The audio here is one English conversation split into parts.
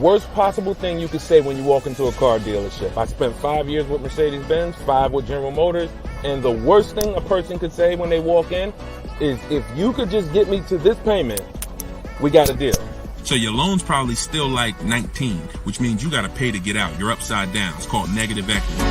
worst possible thing you could say when you walk into a car dealership. I spent 5 years with Mercedes-Benz, 5 with General Motors, and the worst thing a person could say when they walk in is, if you could just get me to this payment, we got a deal. So your loan's probably still like 19, which means you got to pay to get out. You're upside down. It's called negative equity.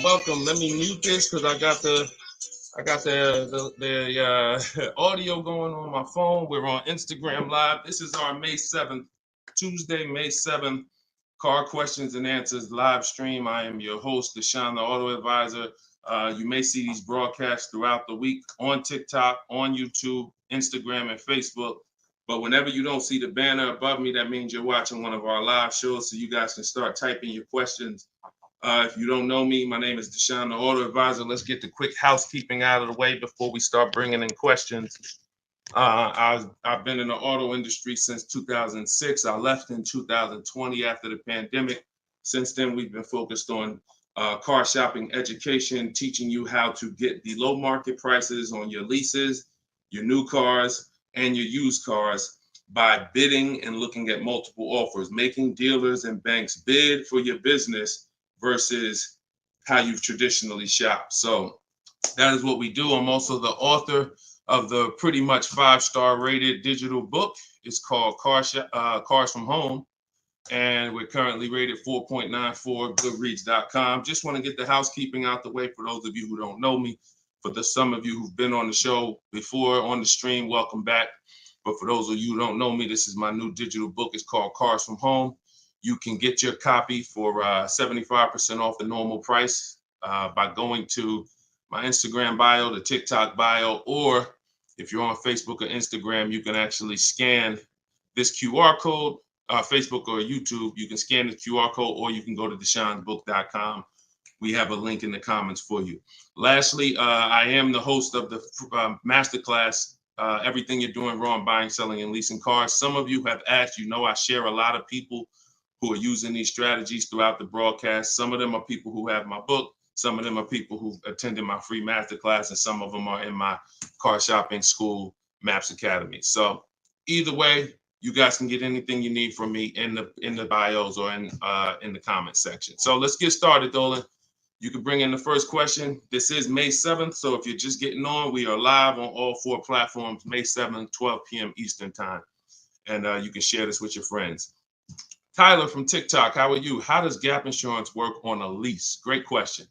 Welcome. Let me mute this because I got the audio going on my phone. We're on Instagram Live. This is our May 7th, Tuesday, May 7th, Car Questions and Answers live stream. I am your host, Deshone the Auto Advisor. You may see these broadcasts throughout the week on TikTok, on YouTube, Instagram, and Facebook. But whenever you don't see the banner above me, that means you're watching one of our live shows, so you guys can start typing your questions. If you don't know me, my name is Deshone the Auto Advisor. Let's get the quick housekeeping out of the way before we start bringing in questions. I've been in the auto industry since 2006. I left in 2020 after the pandemic. Since then, we've been focused on car shopping education, teaching you how to get the low market prices on your leases, your new cars, and your used cars by bidding and looking at multiple offers, making dealers and banks bid for your business versus how you've traditionally shopped. So that is what we do. I'm also the author of the pretty much 5-star rated digital book. It's called Cars from Home, and we're currently rated 4.94, goodreads.com. Just want to get the housekeeping out the way for those of you who don't know me. For some of you who've been on the show before on the stream, welcome back. But for those of you who don't know me, this is my new digital book. It's called Cars from Home. You can get your copy for 75% off the normal price by going to my Instagram bio, the TikTok bio, or if you're on Facebook or Instagram, you can actually scan this QR code, Facebook or YouTube. You can scan the QR code, or you can go to deshonebook.com. We have a link in the comments for you. Lastly, I am the host of the masterclass, Everything You're Doing Wrong, Buying, Selling, and Leasing Cars. Some of you have asked, I share a lot of people who are using these strategies throughout the broadcast. Some of them are people who have my book. Some of them are people who attended my free masterclass, and some of them are in my car shopping school, Maps Academy. So either way, you guys can get anything you need from me in the bios or in the comment section. So let's get started, Dolan. You can bring in the first question. This is May 7th. So if you're just getting on, we are live on all 4 platforms, May 7th, 12 p.m. Eastern time. And you can share this with your friends. Tyler from TikTok, how are you? How does gap insurance work on a lease? Great question.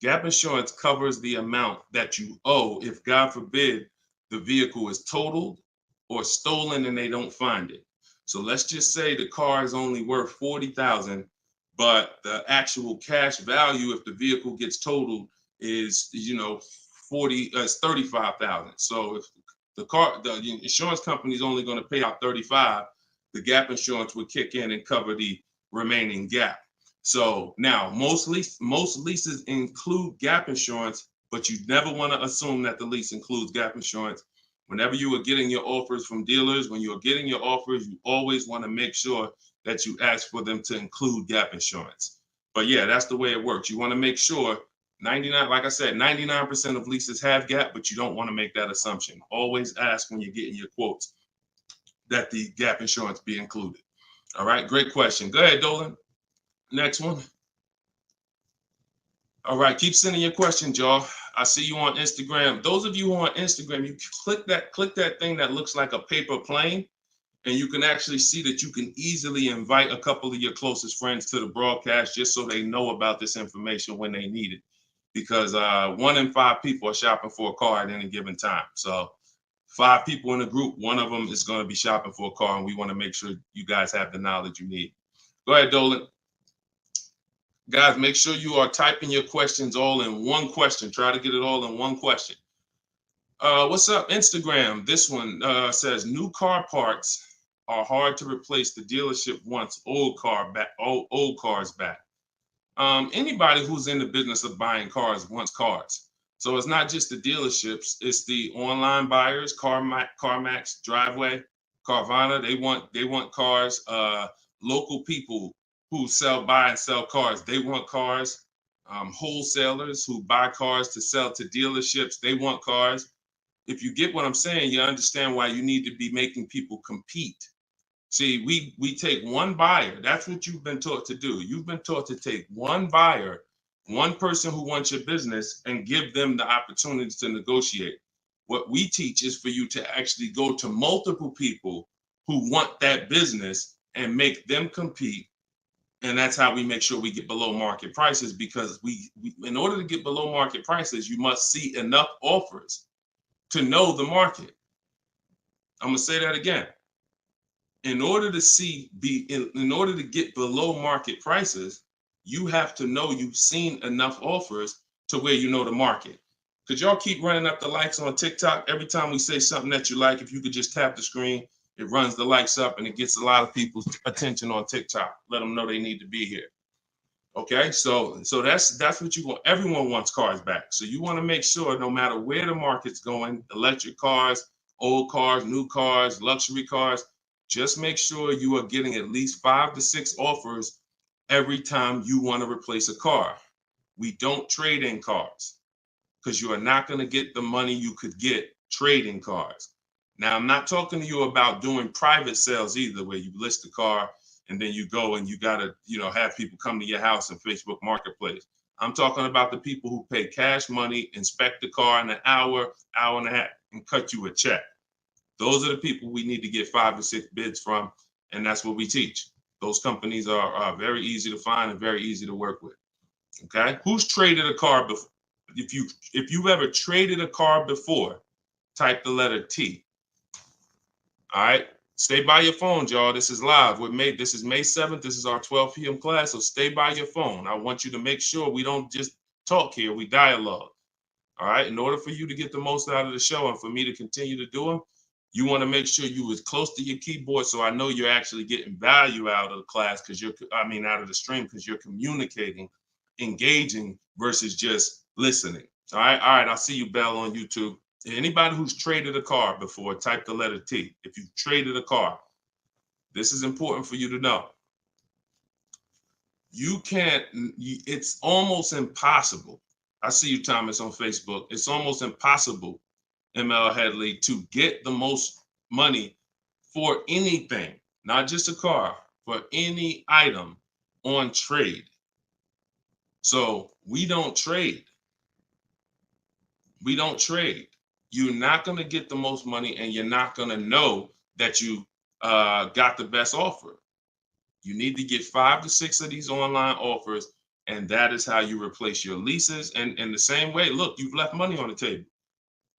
Gap insurance covers the amount that you owe if, God forbid, the vehicle is totaled or stolen and they don't find it. So let's just say the car is only worth $40,000, but the actual cash value if the vehicle gets totaled is, $35,000. So if the insurance company is only going to pay out $35,000, the gap insurance would kick in and cover the remaining gap. So now most leases include gap insurance, but you never want to assume that the lease includes gap insurance. Whenever you are getting your offers from dealers, when you're getting your offers, you always want to make sure that you ask for them to include gap insurance. But yeah, that's the way it works. You want to make sure 99% of leases have gap, but you don't want to make that assumption. Always ask when you're getting your quotes that the gap insurance be included. All right, great question. Go ahead, Dolan. Next one. All right, keep sending your questions, y'all. I see you on Instagram. Those of you who are on Instagram, you click that thing that looks like a paper plane, and you can actually see that you can easily invite a couple of your closest friends to the broadcast just so they know about this information when they need it. Because 1 in 5 people are shopping for a car at any given time. So 5 people in a group, 1 of them is going to be shopping for a car, and we want to make sure you guys have the knowledge you need. Go ahead, Dolan. Guys, make sure you are typing your questions all in one question. Try to get it all in one question. What's up, Instagram? This one says new car parts are hard to replace. The dealership wants old cars back. Anybody who's in the business of buying cars wants cars. So it's not just the dealerships, it's the online buyers, CarMax, Driveway, Carvana. They want cars. Local people who buy and sell cars, they want cars. Wholesalers who buy cars to sell to dealerships, they want cars. If you get what I'm saying, you understand why you need to be making people compete. See, we take one buyer. That's what you've been taught to do. You've been taught to take one buyer, one person who wants your business, and give them the opportunity to negotiate. What we teach is for you to actually go to multiple people who want that business and make them compete. And that's how we make sure we get below market prices, because we in order to get below market prices, you must see enough offers to know the market. I'm gonna say that again. In order to get below market prices, you have to know you've seen enough offers to where you know the market. Could y'all keep running up the likes on TikTok? Every time we say something that you like, if you could just tap the screen, it runs the likes up and it gets a lot of people's attention on TikTok. Let them know they need to be here. Okay, so that's what you want. Everyone wants cars back. So you want to make sure no matter where the market's going, electric cars, old cars, new cars, luxury cars, just make sure you are getting at least 5 to 6 offers every time you want to replace a car. We don't trade in cars because you are not going to get the money you could get trading cars. Now, I'm not talking to you about doing private sales either, where you list the car and then you go and you got to, have people come to your house in Facebook Marketplace. I'm talking about the people who pay cash money, inspect the car in an hour, hour and a half, and cut you a check. Those are the people we need to get 5 or 6 bids from, and that's what we teach. Those companies are very easy to find and very easy to work with. Okay, who's traded a car before? If you've ever traded a car before, type the letter T. All right, stay by your phone, y'all. This is live. This is May 7th. This is our 12 p.m. class, so stay by your phone. I want you to make sure we don't just talk here, we dialogue. All right, in order for you to get the most out of the show and for me to continue to do them, you want to make sure you as close to your keyboard so I know you're actually getting value out of the class, out of the stream, because you're communicating, engaging versus just listening. All right, I'll see you, Bell, on YouTube. Anybody who's traded a car before, type the letter T. If you've traded a car, this is important for you to know. It's almost impossible. I see you, Thomas, on Facebook. It's almost impossible, ML Headley, to get the most money for anything, not just a car, for any item on trade. So we don't trade. We don't trade. You're not going to get the most money, and you're not going to know that you got the best offer. You need to get 5 to 6 of these online offers, and that is how you replace your leases. And in the same way, look, you've left money on the table.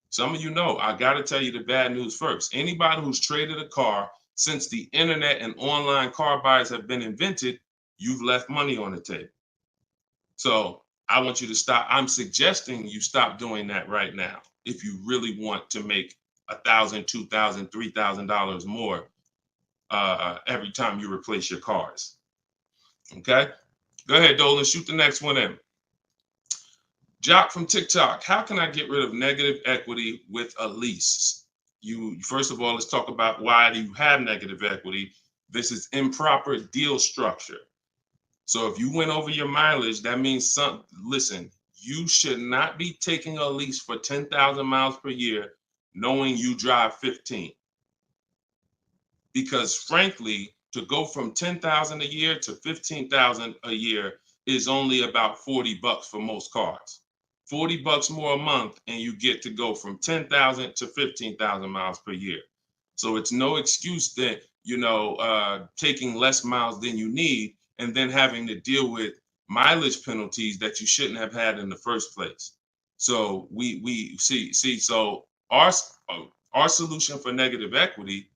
Some of you know, I got to tell you the bad news first. Anybody who's traded a car since the internet and online car buyers have been invented, you've left money on the table. So I want you to stop. I'm suggesting you stop doing that right now if you really want to make $1,000, $2,000, $3,000 more every time you replace your cars. Okay? Go ahead, Dolan. Shoot the next one in. Jock from TikTok. How can I get rid of negative equity with a lease? First of all, let's talk about why do you have negative equity. This is improper deal structure. So if you went over your mileage, that means listen, you should not be taking a lease for 10,000 miles per year knowing you drive 15. Because frankly, to go from 10,000 a year to 15,000 a year is only about $40 for most cars. $40 more a month, and you get to go from 10,000 to 15,000 miles per year. So it's no excuse that, taking less miles than you need and then having to deal with mileage penalties that you shouldn't have had in the first place. So we see. So our solution for negative equity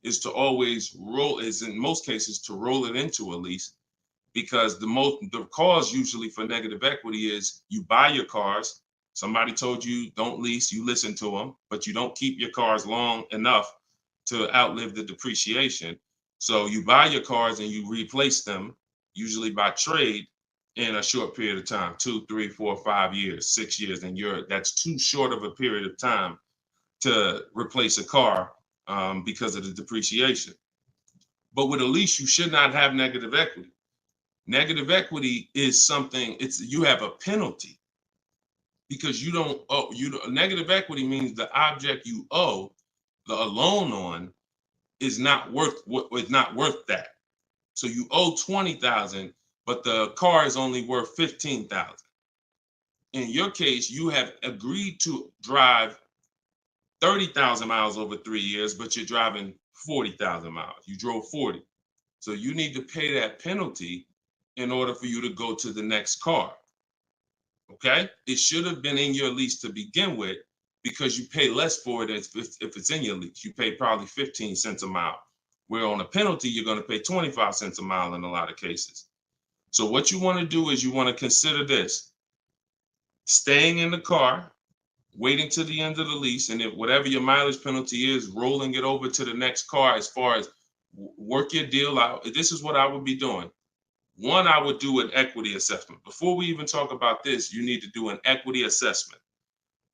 is to always in most cases to roll it into a lease, because the cause usually for negative equity is you buy your cars. Somebody told you don't lease, you listen to them, but you don't keep your cars long enough to outlive the depreciation. So you buy your cars and you replace them, usually by trade, in a short period of time, 2, 3, 4, 5 years, 6 years, and that's too short of a period of time to replace a car because of the depreciation. But with a lease, you should not have negative equity. Negative equity is something, you have a penalty because you don't owe. Negative equity means the object you owe a loan on is not worth that. So you owe 20,000, but the car is only worth 15,000. In your case, you have agreed to drive 30,000 miles over 3 years, but you're driving 40,000 miles. You drove 40. So you need to pay that penalty in order for you to go to the next car. Okay? It should have been in your lease to begin with because you pay less for it if it's in your lease. You pay probably 15 cents a mile, where on a penalty, you're going to pay 25 cents a mile in a lot of cases. So what you want to do is you want to consider this: staying in the car, waiting to the end of the lease, and if whatever your mileage penalty is, rolling it over to the next car. As far as work your deal out, this is what I would be doing. One, I would do an equity assessment. Before we even talk about this, you need to do an equity assessment.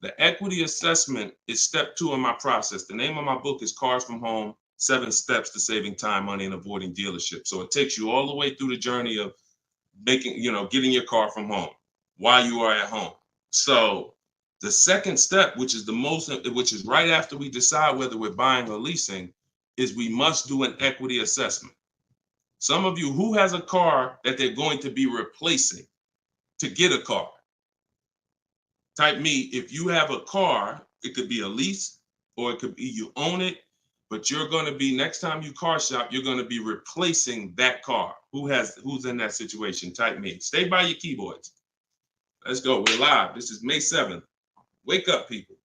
The equity assessment is step 2 in my process. The name of my book is Cars from Home, 7 Steps to Saving Time, Money, and Avoiding Dealerships. So it takes you all the way through the journey of getting your car from home while you are at home. So the second step, which is right after we decide whether we're buying or leasing, is we must do an equity assessment. Some of you, who has a car that they're going to be replacing to get a car? Type me. If you have a car, it could be a lease or it could be you own it, but you're going to be, next time you car shop, you're going to be replacing that car. Who's in that situation? Type me. Stay by your keyboards. Let's go. We're live. This is May 7th. Wake up, people.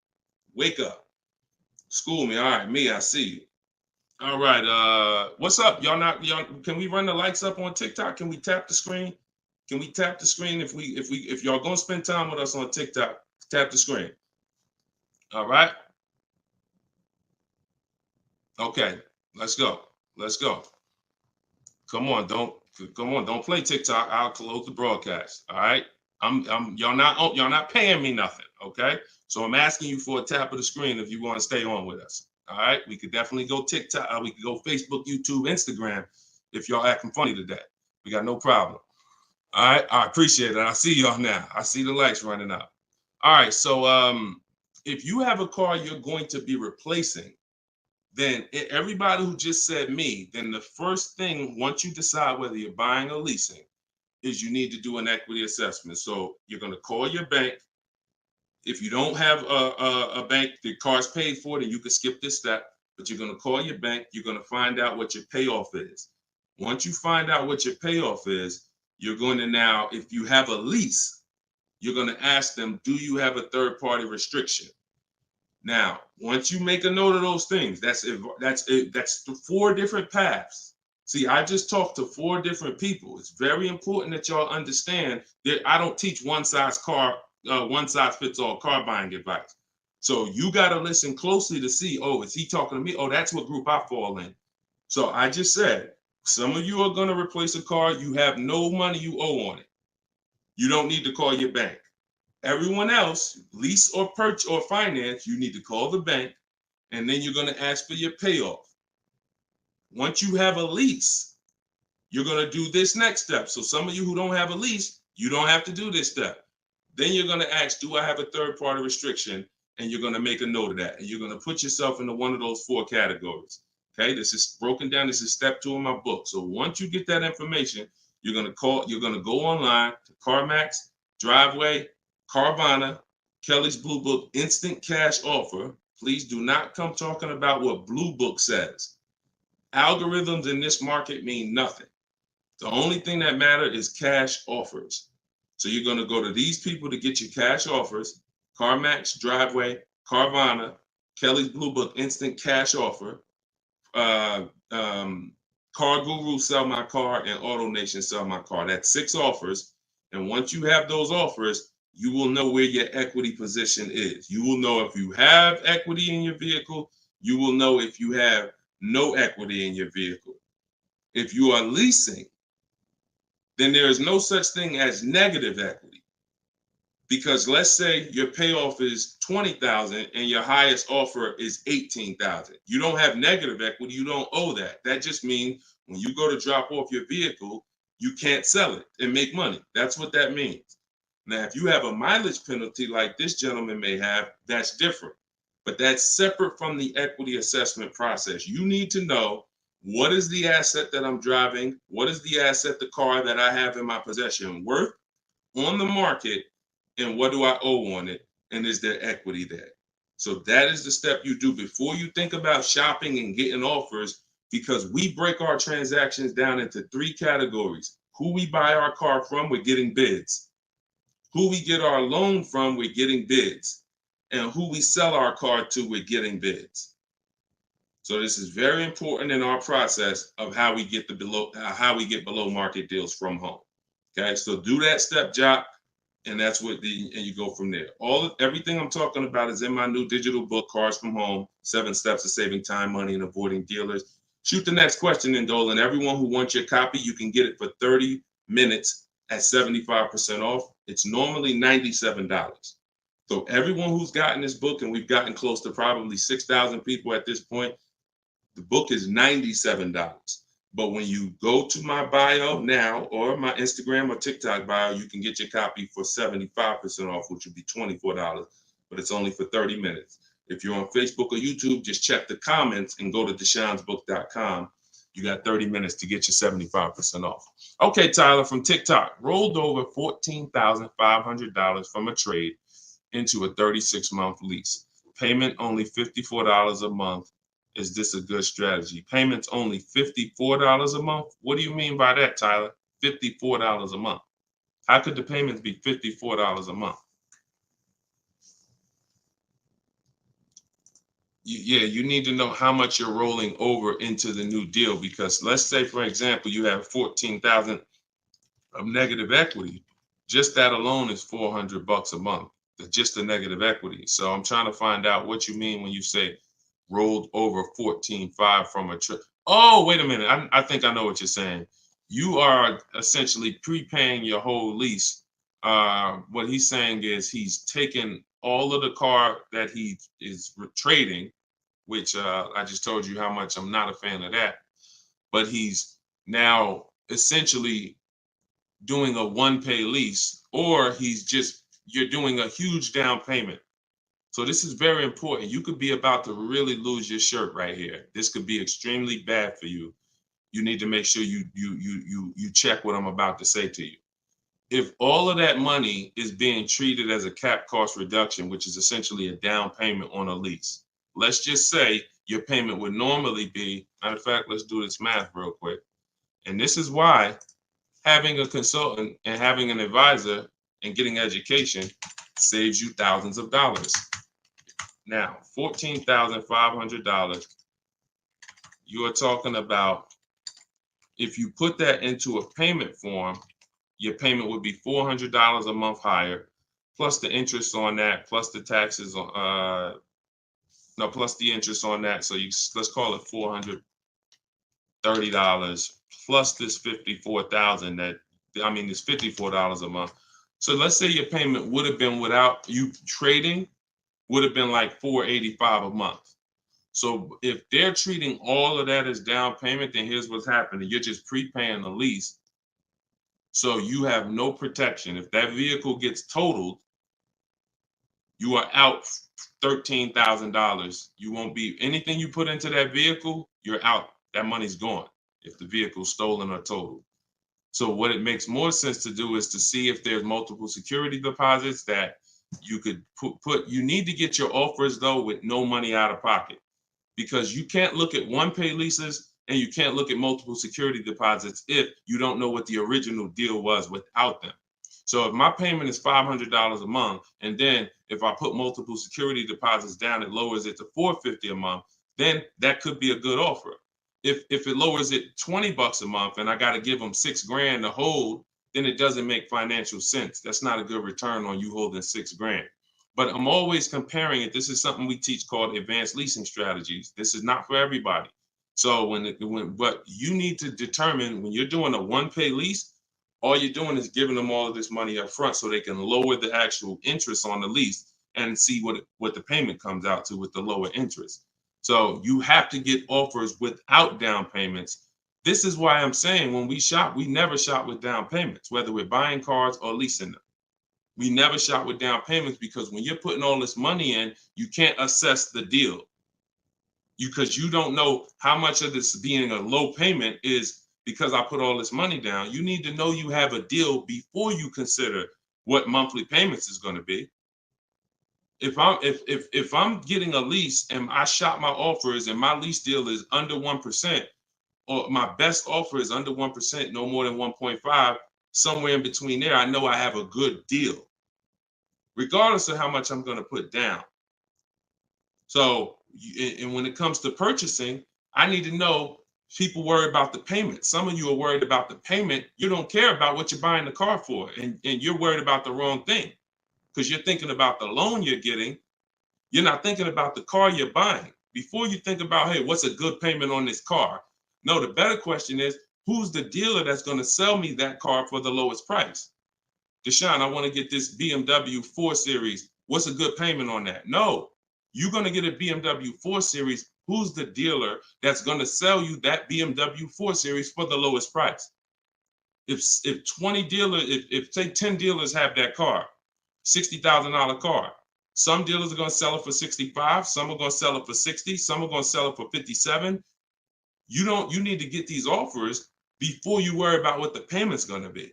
Wake up. School me. All right, me, I see you. All right. What's up? Y'all can we run the lights up on TikTok? Can we tap the screen? Can we tap the screen if y'all gonna spend time with us on TikTok? Tap the screen. All right. Okay. Let's go. Let's go. Come on. Don't play TikTok. I'll close the broadcast. All right. Y'all not paying me nothing. Okay. So I'm asking you for a tap of the screen if you want to stay on with us. All right. We could definitely go TikTok. We could go Facebook, YouTube, Instagram if y'all acting funny today. We got no problem. All right, I appreciate it. I see y'all now. I see the lights running up. All right, so if you have a car you're going to be replacing, then everybody who just said me, then the first thing, once you decide whether you're buying or leasing, is you need to do an equity assessment. So you're going to call your bank. If you don't have a bank, the car's paid for, then you can skip this step, but you're going to call your bank. You're going to find out what your payoff is. Once you find out what your payoff is, you're going to now, if you have a lease, you're going to ask them, do you have a third-party restriction? Now, once you make a note of those things, that's 4 different paths. See, I just talked to 4 different people. It's very important that y'all understand that I don't teach one size fits all car buying advice. So you got to listen closely to see, oh, is he talking to me? Oh, that's what group I fall in. So I just said, some of you are going to replace a car. You have no money you owe on it. You don't need to call your bank. Everyone else, lease or purchase or finance, you need to call the bank, and then you're going to ask for your payoff. Once you have a lease, you're going to do this next step. So some of you who don't have a lease, you don't have to do this step. Then you're going to ask, do I have a third-party restriction? And you're going to make a note of that. And you're going to put yourself into one of those 4 categories. Okay, this is broken down. This is step 2 in my book. So once you get that information, you're going to go online to CarMax, Driveway, Carvana, Kelly's Blue Book, Instant Cash Offer. Please do not come talking about what Blue Book says. Algorithms in this market mean nothing. The only thing that matters is cash offers. So you're going to go to these people to get your cash offers: CarMax, Driveway, Carvana, Kelly's Blue Book, Instant Cash Offer, Car Guru, Sell My Car, and Auto Nation, Sell My Car. That's 6 offers. And once you have those offers, you will know where your equity position is. You will know if you have equity in your vehicle. You will know if you have no equity in your vehicle. If you are leasing, then there is no such thing as negative equity. Because let's say your payoff is $20,000 and your highest offer is $18,000. You don't have negative equity, you don't owe that. That just means when you go to drop off your vehicle, you can't sell it and make money. That's what that means. Now, if you have a mileage penalty like this gentleman may have, that's different. But that's separate from the equity assessment process. You need to know, what is the asset that I'm driving? What is the asset, the car that I have in my possession, worth on the market? And what do I owe on it? And is there equity there? So that is the step you do before you think about shopping and getting offers, because we break our transactions down into 3 categories. Who we buy our car from, we're getting bids. Who we get our loan from, we're getting bids. And who we sell our car to, we're getting bids. So this is very important in our process of how we get below market deals from home. Okay, so do that step, Jock, and that's what and you go from there. Everything I'm talking about is in my new digital book, Cars from Home: 7 Steps to Saving Time, Money, and Avoiding Dealers. Shoot the next question in, Dolan. Everyone who wants your copy, you can get it for 30 minutes at 75% off. It's normally $97. So everyone who's gotten this book, and we've gotten close to probably 6,000 people at this point, the book is $97. But when you go to my bio now, or my Instagram or TikTok bio, you can get your copy for 75% off, which would be $24, but it's only for 30 minutes. If you're on Facebook or YouTube, just check the comments and go to deshonsbook.com. You got 30 minutes to get your 75% off. Okay, Tyler from TikTok, rolled over $14,500 from a trade into a 36-month lease. Payment only $54 a month. Is this a good strategy? Payments only $54 a month? What do you mean by that, Tyler? $54 a month. How could the payments be $54 a month? You need to know how much you're rolling over into the new deal, because let's say, for example, you have $14,000 of negative equity. Just that alone is $400 a month. Just the negative equity. So I'm trying to find out what you mean when you say rolled over 14.5 from a trip. Oh, wait a minute. I think I know what you're saying. You are essentially prepaying your whole lease. What he's saying is he's taken all of the car that he is trading, which I just told you how much I'm not a fan of that. But he's now essentially doing a one-pay lease, or you're doing a huge down payment. So this is very important. You could be about to really lose your shirt right here. This could be extremely bad for you. You need to make sure you check what I'm about to say to you. If all of that money is being treated as a cap cost reduction, which is essentially a down payment on a lease, let's just say your payment would normally be, matter of fact, let's do this math real quick. And this is why having a consultant and having an advisor and getting education saves you thousands of dollars. Now, $14,500, you are talking about, if you put that into a payment form, your payment would be $400 a month higher, plus the interest on that, plus the taxes, plus the interest on that. So let's call it $430 plus this $54,000 this $54 a month. So let's say your payment would have been, without you trading, would have been like $485 a month. So if they're treating all of that as down payment, then here's what's happening. You're just prepaying the lease. So you have no protection. If that vehicle gets totaled, you are out $13,000. You won't be, anything you put into that vehicle, you're out. That money's gone if the vehicle's stolen or totaled. So what it makes more sense to do is to see if there's multiple security deposits that you could put. You need to get your offers, though, with no money out of pocket, because you can't look at one-pay leases and you can't look at multiple security deposits if you don't know what the original deal was without them. So if my payment is $500 a month, and then if I put multiple security deposits down, it lowers it to $450 a month, then that could be a good offer. If it lowers it $20 a month and I got to give them $6,000 to hold, then it doesn't make financial sense. That's not a good return on you holding $6,000. But I'm always comparing it. This is something we teach called advanced leasing strategies. This is not for everybody. So but you need to determine when you're doing a one-pay lease, all you're doing is giving them all of this money up front so they can lower the actual interest on the lease and see what the payment comes out to with the lower interest. So you have to get offers without down payments. This is why I'm saying when we shop, we never shop with down payments, whether we're buying cars or leasing them. We never shop with down payments because when you're putting all this money in, you can't assess the deal because you don't know how much of this being a low payment is because I put all this money down. You need to know you have a deal before you consider what monthly payments is going to be. If I'm getting a lease and I shop my offers and my lease deal is under 1%, or my best offer is under 1%, no more than 1.5, somewhere in between there, I know I have a good deal, regardless of how much I'm going to put down. So, and when it comes to purchasing, I need to know people worry about the payment. Some of you are worried about the payment. You don't care about what you're buying the car for, and you're worried about the wrong thing because you're thinking about the loan you're getting. You're not thinking about the car you're buying. Before you think about, hey, what's a good payment on this car? No, the better question is, who's the dealer that's going to sell me that car for the lowest price? Deshone, I want to get this BMW 4 Series. What's a good payment on that? No, you're going to get a BMW 4 Series. Who's the dealer that's going to sell you that BMW 4 Series for the lowest price? If 20 dealers, if say 10 dealers have that car, $60,000 car, some dealers are going to sell it for 65, some are going to sell it for 60, some are going to sell it for 57. You need to get these offers before you worry about what the payment's going to be.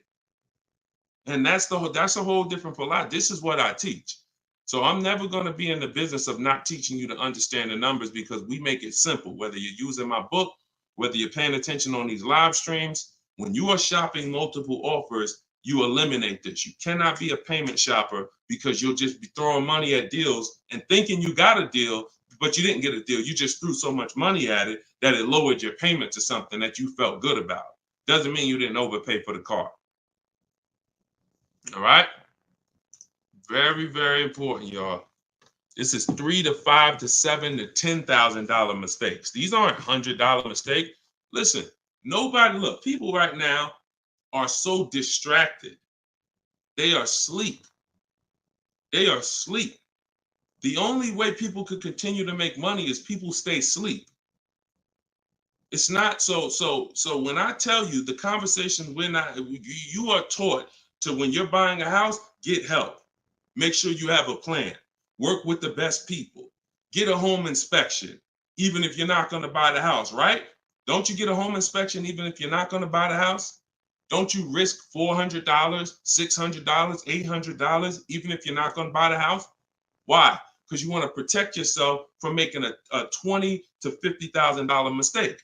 And that's a whole different philosophy. This is what I teach. So I'm never going to be in the business of not teaching you to understand the numbers because we make it simple. Whether you're using my book, whether you're paying attention on these live streams, when you are shopping multiple offers, you eliminate this. You cannot be a payment shopper because you'll just be throwing money at deals and thinking you got a deal, but you didn't get a deal. You just threw so much money at it that it lowered your payment to something that you felt good about. Doesn't mean you didn't overpay for the car. All right. Very, very important, y'all. This is $3,000 to $5,000 to $7,000 to $10,000 mistakes. These aren't $100 mistakes. Listen, look, people right now are so distracted. They are asleep. They are asleep. The only way people could continue to make money is people stay asleep. It's not so when I tell you the conversation, you are taught to, when you're buying a house, get help. Make sure you have a plan. Work with the best people. Get a home inspection, even if you're not going to buy the house, right? Don't you get a home inspection even if you're not going to buy the house? Don't you risk $400, $600, $800, even if you're not going to buy the house? Why? Because you want to protect yourself from making a $20,000 to $50,000 mistake.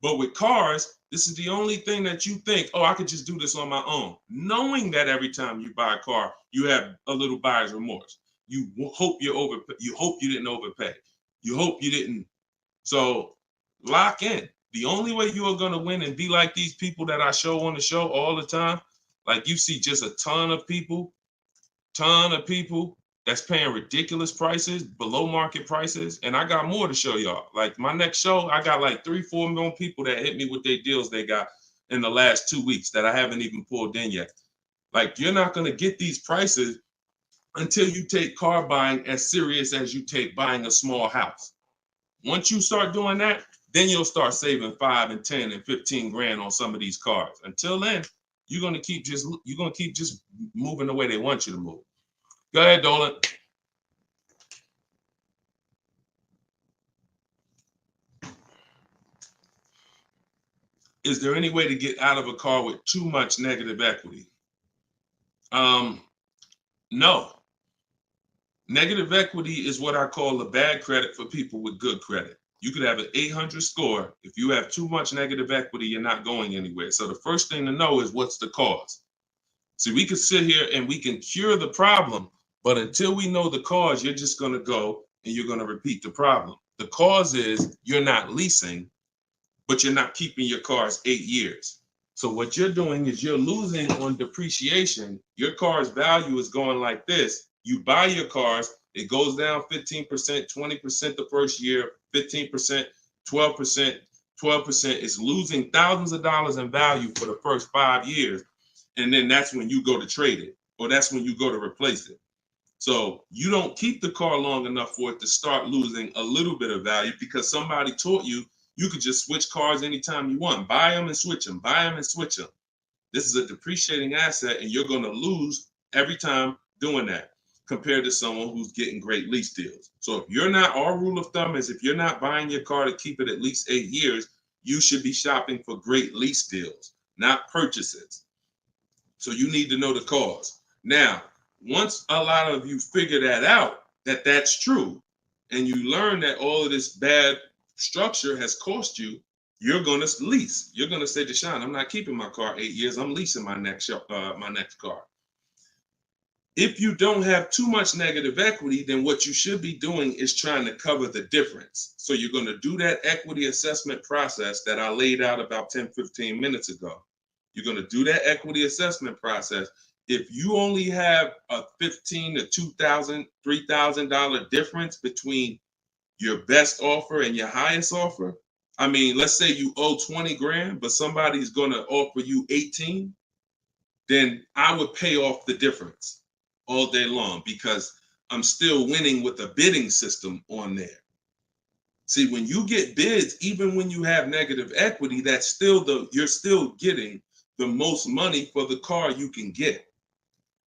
But with cars, this is the only thing that you think, oh, I could just do this on my own. Knowing that every time you buy a car, you have a little buyer's remorse. You hope you hope you didn't overpay. You hope you didn't. So lock in. The only way you are going to win and be like these people that I show on the show all the time, like you see just a ton of people that's paying ridiculous prices, below market prices. And I got more to show y'all. Like my next show, I got like 3-4 million people that hit me with their deals they got in the last 2 weeks that I haven't even pulled in yet. Like you're not going to get these prices until you take car buying as serious as you take buying a small house. Once you start doing that, then you'll start saving 5 and 10 and 15 grand on some of these cars. Until then, you're going to keep just moving the way they want you to move. Go ahead, Dolan. Is there any way to get out of a car with too much negative equity? No. Negative equity is what I call a bad credit for people with good credit. You could have an 800 score. If you have too much negative equity, you're not going anywhere. So the first thing to know is what's the cause. See, we could sit here and we can cure the problem, but until we know the cause, you're just going to go and you're going to repeat the problem. The cause is you're not leasing, but you're not keeping your cars 8 years. So what you're doing is you're losing on depreciation. Your car's value is going like this. You buy your cars, it goes down 15%, 20% the first year, 15%, 12%, 12% is losing thousands of dollars in value for the first 5 years. And then that's when you go to trade it, or that's when you go to replace it. So you don't keep the car long enough for it to start losing a little bit of value because somebody taught you could just switch cars anytime you want. Buy them and switch them, buy them and switch them. This is a depreciating asset, and you're going to lose every time doing that compared to someone who's getting great lease deals. So if you're not, our rule of thumb is if you're not buying your car to keep it at least 8 years, you should be shopping for great lease deals, not purchases. So you need to know the cause. Now, once a lot of you figure that out, that that's true, and you learn that all of this bad structure has cost you, you're going to lease. You're going to say, Deshone, I'm not keeping my car 8 years. I'm leasing my next car. If you don't have too much negative equity, then what you should be doing is trying to cover the difference. So you're going to do that equity assessment process that I laid out about 10, 15 minutes ago. You're going to do that equity assessment process. If you only have a $1,500 to $2,000, $3,000 difference between your best offer and your highest offer, I mean, let's say you owe 20 grand, but somebody's going to offer you 18, then I would pay off the difference all day long because I'm still winning with a bidding system on there. See, when you get bids, even when you have negative equity, that's still you're still getting the most money for the car you can get,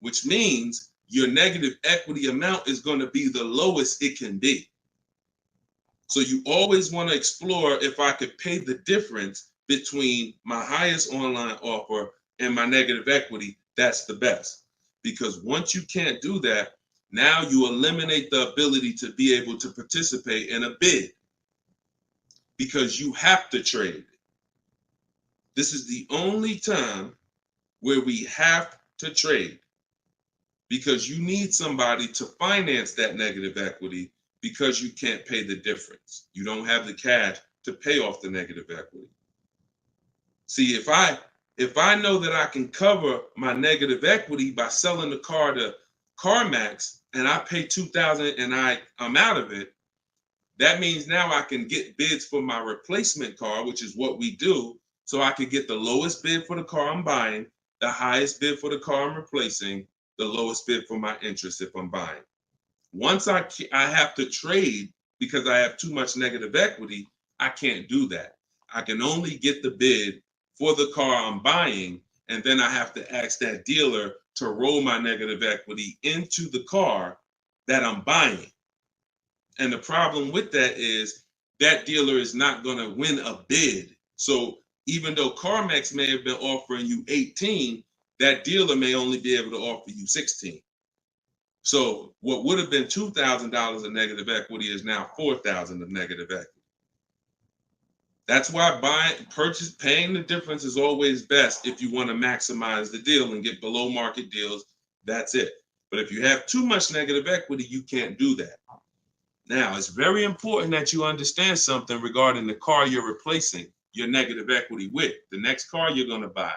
which means your negative equity amount is going to be the lowest it can be. So you always want to explore if I could pay the difference between my highest online offer and my negative equity, that's the best. Because once you can't do that, now you eliminate the ability to be able to participate in a bid because you have to trade. This is the only time where we have to trade because you need somebody to finance that negative equity because you can't pay the difference. You don't have the cash to pay off the negative equity. See, if I know that I can cover my negative equity by selling the car to CarMax and I pay $2,000 and I'm out of it, that means now I can get bids for my replacement car, which is what we do. So I can get the lowest bid for the car I'm buying, the highest bid for the car I'm replacing, the lowest bid for my interest if I'm buying. Once I have to trade because I have too much negative equity, I can't do that. I can only get the bid for the car I'm buying, and then I have to ask that dealer to roll my negative equity into the car that I'm buying. And the problem with that is that dealer is not going to win a bid. So even though CarMax may have been offering you 18, that dealer may only be able to offer you 16. So what would have been $2,000 of negative equity is now $4,000 of negative equity. That's why paying the difference is always best if you want to maximize the deal and get below market deals. That's it. But if you have too much negative equity, you can't do that. Now, it's very important that you understand something regarding the car you're replacing your negative equity with, the next car you're going to buy.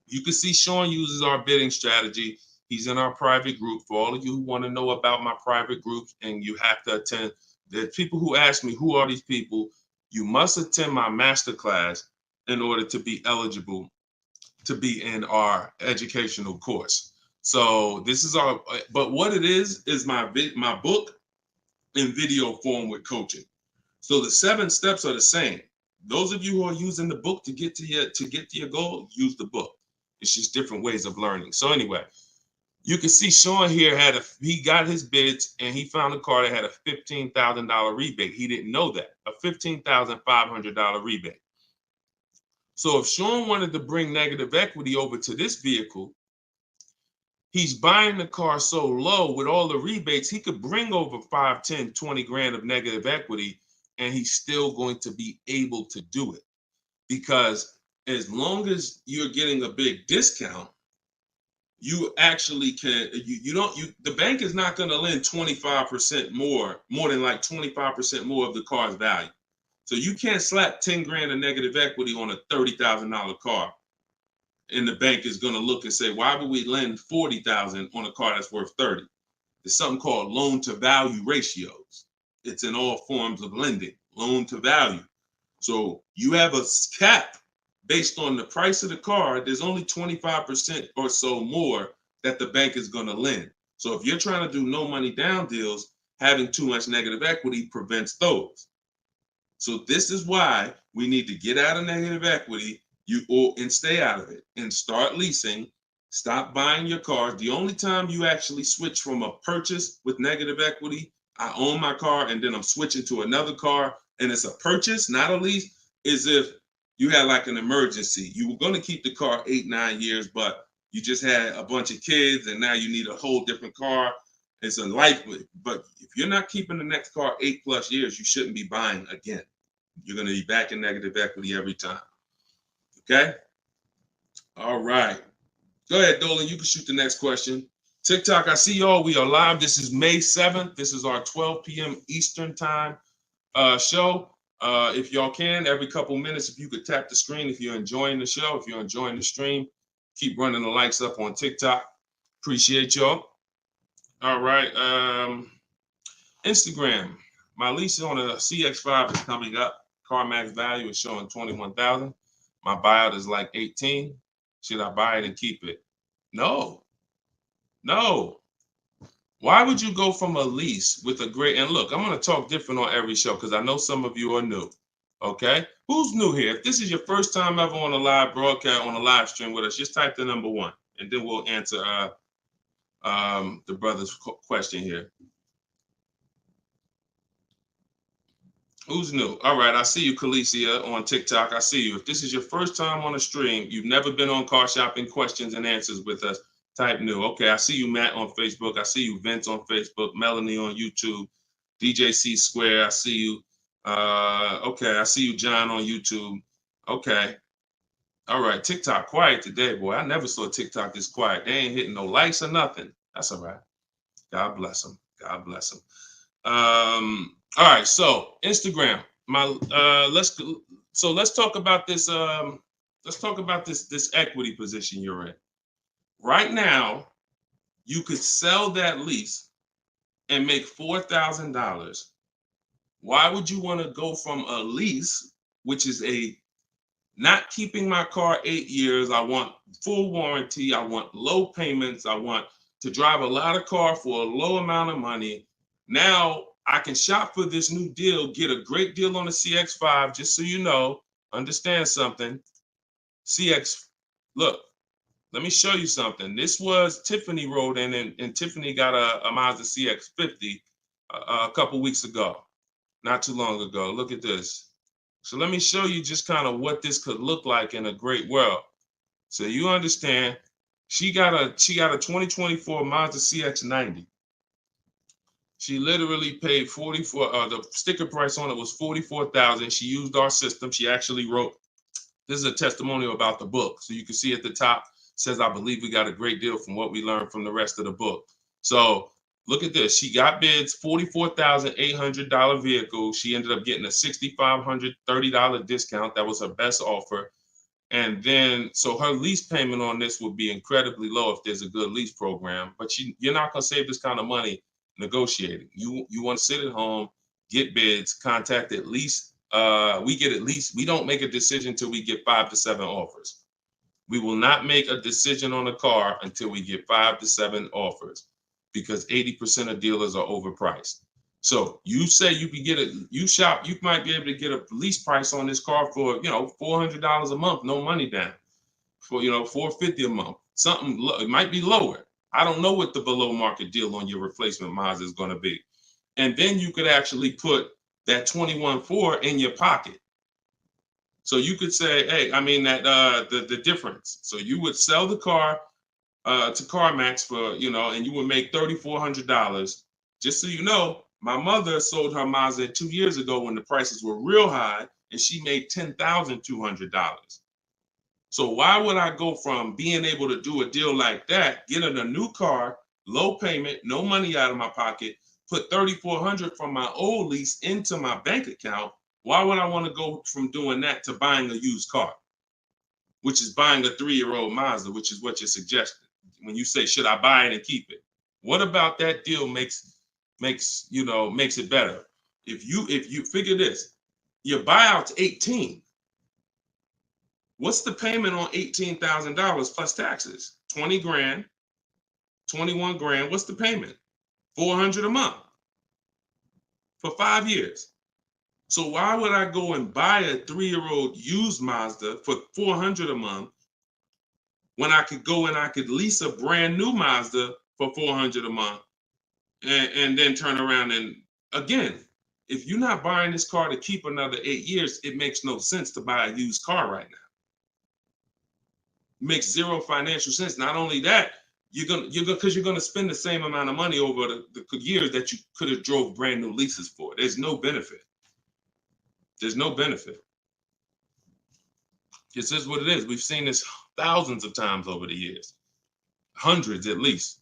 You can see Sean uses our bidding strategy. He's in our private group. For all of you who want to know about my private groups and you have to attend, there's people who ask me, who are these people? You must attend my masterclass in order to be eligible to be in our educational course. So this is but what it is my book in video form with coaching. So the 7 steps are the same. Those of you who are using the book to get to your goal, use the book. It's just different ways of learning. So anyway, you can see Sean here he got his bids and he found a car that had a $15,000 rebate. He didn't know that, a $15,500 rebate. So if Sean wanted to bring negative equity over to this vehicle, he's buying the car so low with all the rebates, he could bring over 5, 10, 20 grand of negative equity and he's still going to be able to do it. Because as long as you're getting a big discount, you actually can, the bank is not going to lend 25% more than like 25% more of the car's value. So you can't slap 10 grand of negative equity on a $30,000 car. And the bank is going to look and say, why would we lend $40,000 on a car that's worth 30? There's something called loan to value ratios. It's in all forms of lending, loan to value. So you have a cap based on the price of the car. There's only 25% or so more that the bank is going to lend. So if you're trying to do no money down deals, having too much negative equity prevents those. So this is why we need to get out of negative equity and stay out of it and start leasing. Stop buying your cars. The only time you actually switch from a purchase with negative equity, I own my car and then I'm switching to another car and it's a purchase, not a lease, is if you had like an emergency. You were going to keep the car 8-9 years, but you just had a bunch of kids and now you need a whole different car. It's a life, but if you're not keeping the next car 8+ years, you shouldn't be buying again. You're going to be back in negative equity every time. Okay? All right. Go ahead, Dolan. You can shoot the next question. TikTok, I see y'all. We are live. This is May 7th. This is our 12 p.m. Eastern time show. If y'all can, every couple minutes, if you could tap the screen, if you're enjoying the show, if you're enjoying the stream, keep running the likes up on TikTok. Appreciate y'all. All right. Instagram. My lease on a CX5 is coming up. CarMax value is showing 21,000. My buyout is like 18. Should I buy it and keep it? No. Why would you go from a lease with a great, and look, I'm going to talk different on every show because I know some of you are new. Okay? Who's new here? If this is your first time ever on a live broadcast, on a live stream with us, just type the number 1 and then we'll answer the brother's question here. Who's new? All right, I see you, Khaleesi, on TikTok. I see you. If this is your first time on a stream, you've never been on Car Shopping Questions and Answers with us, type new. Okay, I see you, Matt, on Facebook. I see you, Vince, on Facebook. Melanie on YouTube. DJC Square, I see you. Okay, I see you, John, on YouTube. Okay. All right, TikTok quiet today, boy. I never saw TikTok this quiet. They ain't hitting no likes or nothing. That's all right. God bless them. God bless them. All right, so Instagram. Let's talk about this. Let's talk about this equity position you're in. Right now, you could sell that lease and make $4,000. Why would you want to go from a lease, which is a not keeping my car 8 years? I want full warranty. I want low payments. I want to drive a lot of car for a low amount of money. Now I can shop for this new deal, get a great deal on the CX5. Just so you know, understand something. CX, look, let me show you something. This was Tiffany rode in, and Tiffany got a Mazda CX50 a couple weeks ago, not too long ago. Look at this. So let me show you just kind of what this could look like in a great world. So you understand, she got a 2024 Mazda CX90. She literally paid 44. The sticker price on it was 44,000. She used our system. She actually wrote. This is a testimonial about the book, so you can see at the top says, "I believe we got a great deal from what we learned from the rest of the book." So look at this. She got bids, $44,800 vehicle. She ended up getting a $6,530 discount. That was her best offer. And then, so her lease payment on this would be incredibly low if there's a good lease program. But you're not going to save this kind of money negotiating. You want to sit at home, get bids, contact at least. We don't make a decision until we get 5 to 7 offers. We will not make a decision on a car until we get 5 to 7 offers, because 80% of dealers are overpriced. So you say you can get you might be able to get a lease price on this car for, $400 a month, no money down, for, $450 a month. Something, it might be lower. I don't know what the below market deal on your replacement Mazda is going to be. And then you could actually put that 21.4 in your pocket. So you could say, hey, the difference. So you would sell the car to CarMax for, and you would make $3,400. Just so you know, my mother sold her Mazda 2 years ago when the prices were real high, and she made $10,200. So why would I go from being able to do a deal like that, getting a new car, low payment, no money out of my pocket, put $3,400 from my old lease into my bank account? Why would I want to go from doing that to buying a used car, which is buying a 3-year-old Mazda, which is what you're suggesting when you say, should I buy it and keep it? What about that deal makes it better? If you figure this, Your buyout's 18. What's the payment on $18,000 plus taxes? 20 grand, 21 grand. What's the payment? 400 a month for 5 years. So why would I go and buy a 3-year-old used Mazda for 400 a month when I could go and I could lease a brand new Mazda for 400 a month and then turn around and again, if you're not buying this car to keep another 8 years, it makes no sense to buy a used car right now. It makes zero financial sense. Not only that, you're gonna spend the same amount of money over the years that you could have drove brand new leases for. There's no benefit. There's no benefit. This is what it is. We've seen this thousands of times over the years, hundreds at least.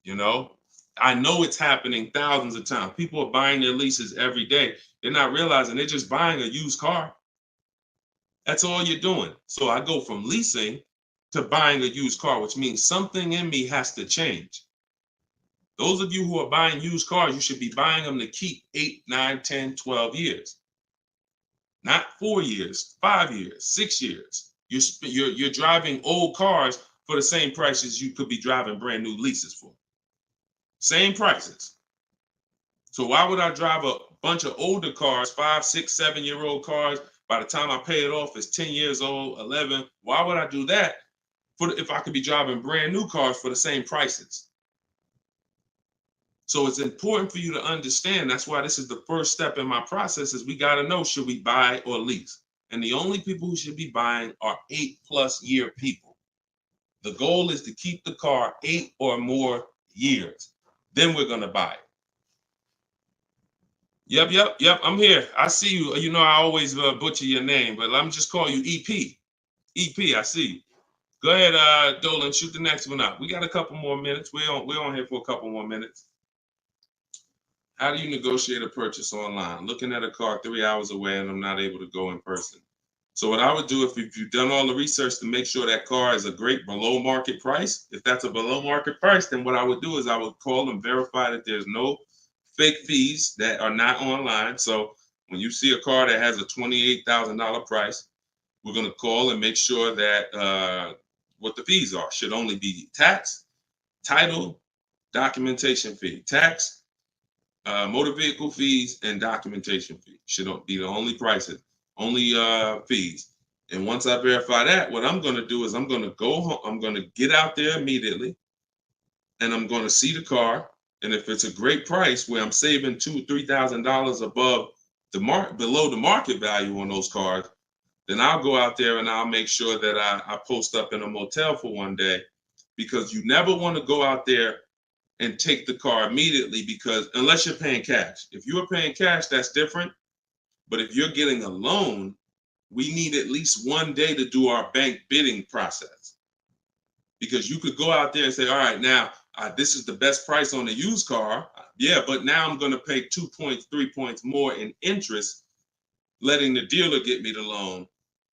You know, I know it's happening thousands of times. People are buying their leases every day. They're not realizing they're just buying a used car. That's all you're doing. So I go from leasing to buying a used car, which means something in me has to change. Those of you who are buying used cars, you should be buying them to keep 8, 9, 10, 12 years. Not 4 years, 5 years, 6 years. You're driving old cars for the same prices you could be driving brand new leases for. Same prices. So why would I drive a bunch of older cars, 5, 6, 7-year-old cars? By the time I pay it off, it's 10 years old, 11. Why would I do that if I could be driving brand new cars for the same prices? So it's important for you to understand. That's why this is the first step in my process is we got to know, should we buy or lease? And the only people who should be buying are 8+ year people. The goal is to keep the car 8 or more years. Then we're going to buy it. Yep. I'm here. I see you. You know, I always butcher your name, but let me just call you EP. EP, I see you. Go ahead, Dolan, shoot the next one up. We got a couple more minutes. We're on here for a couple more minutes. How do you negotiate a purchase online? Looking at a car 3 hours away and I'm not able to go in person. So what I would do if you've done all the research to make sure that car is a great below market price, if that's a below market price, then what I would do is I would call and verify that there's no fake fees that are not online. So when you see a car that has a $28,000 price, we're going to call and make sure that what the fees are should only be tax, title, documentation fee. Tax, motor vehicle fees, and documentation fee should be the only prices, only fees. And once I verify that, what I'm going to do is I'm going to go home. I'm going to get out there immediately, and I'm going to see the car. And if it's a great price where I'm saving $2,000-3,000 above below the market value on those cars, then I'll go out there and I'll make sure that I post up in a motel for one day, because you never want to go out there and take the car immediately, because unless you're paying cash. If you are paying cash, that's different. But if you're getting a loan, we need at least one day to do our bank bidding process. Because you could go out there and say, all right, now this is the best price on a used car. Yeah, but now I'm going to pay 2 points, 3 points more in interest, letting the dealer get me the loan.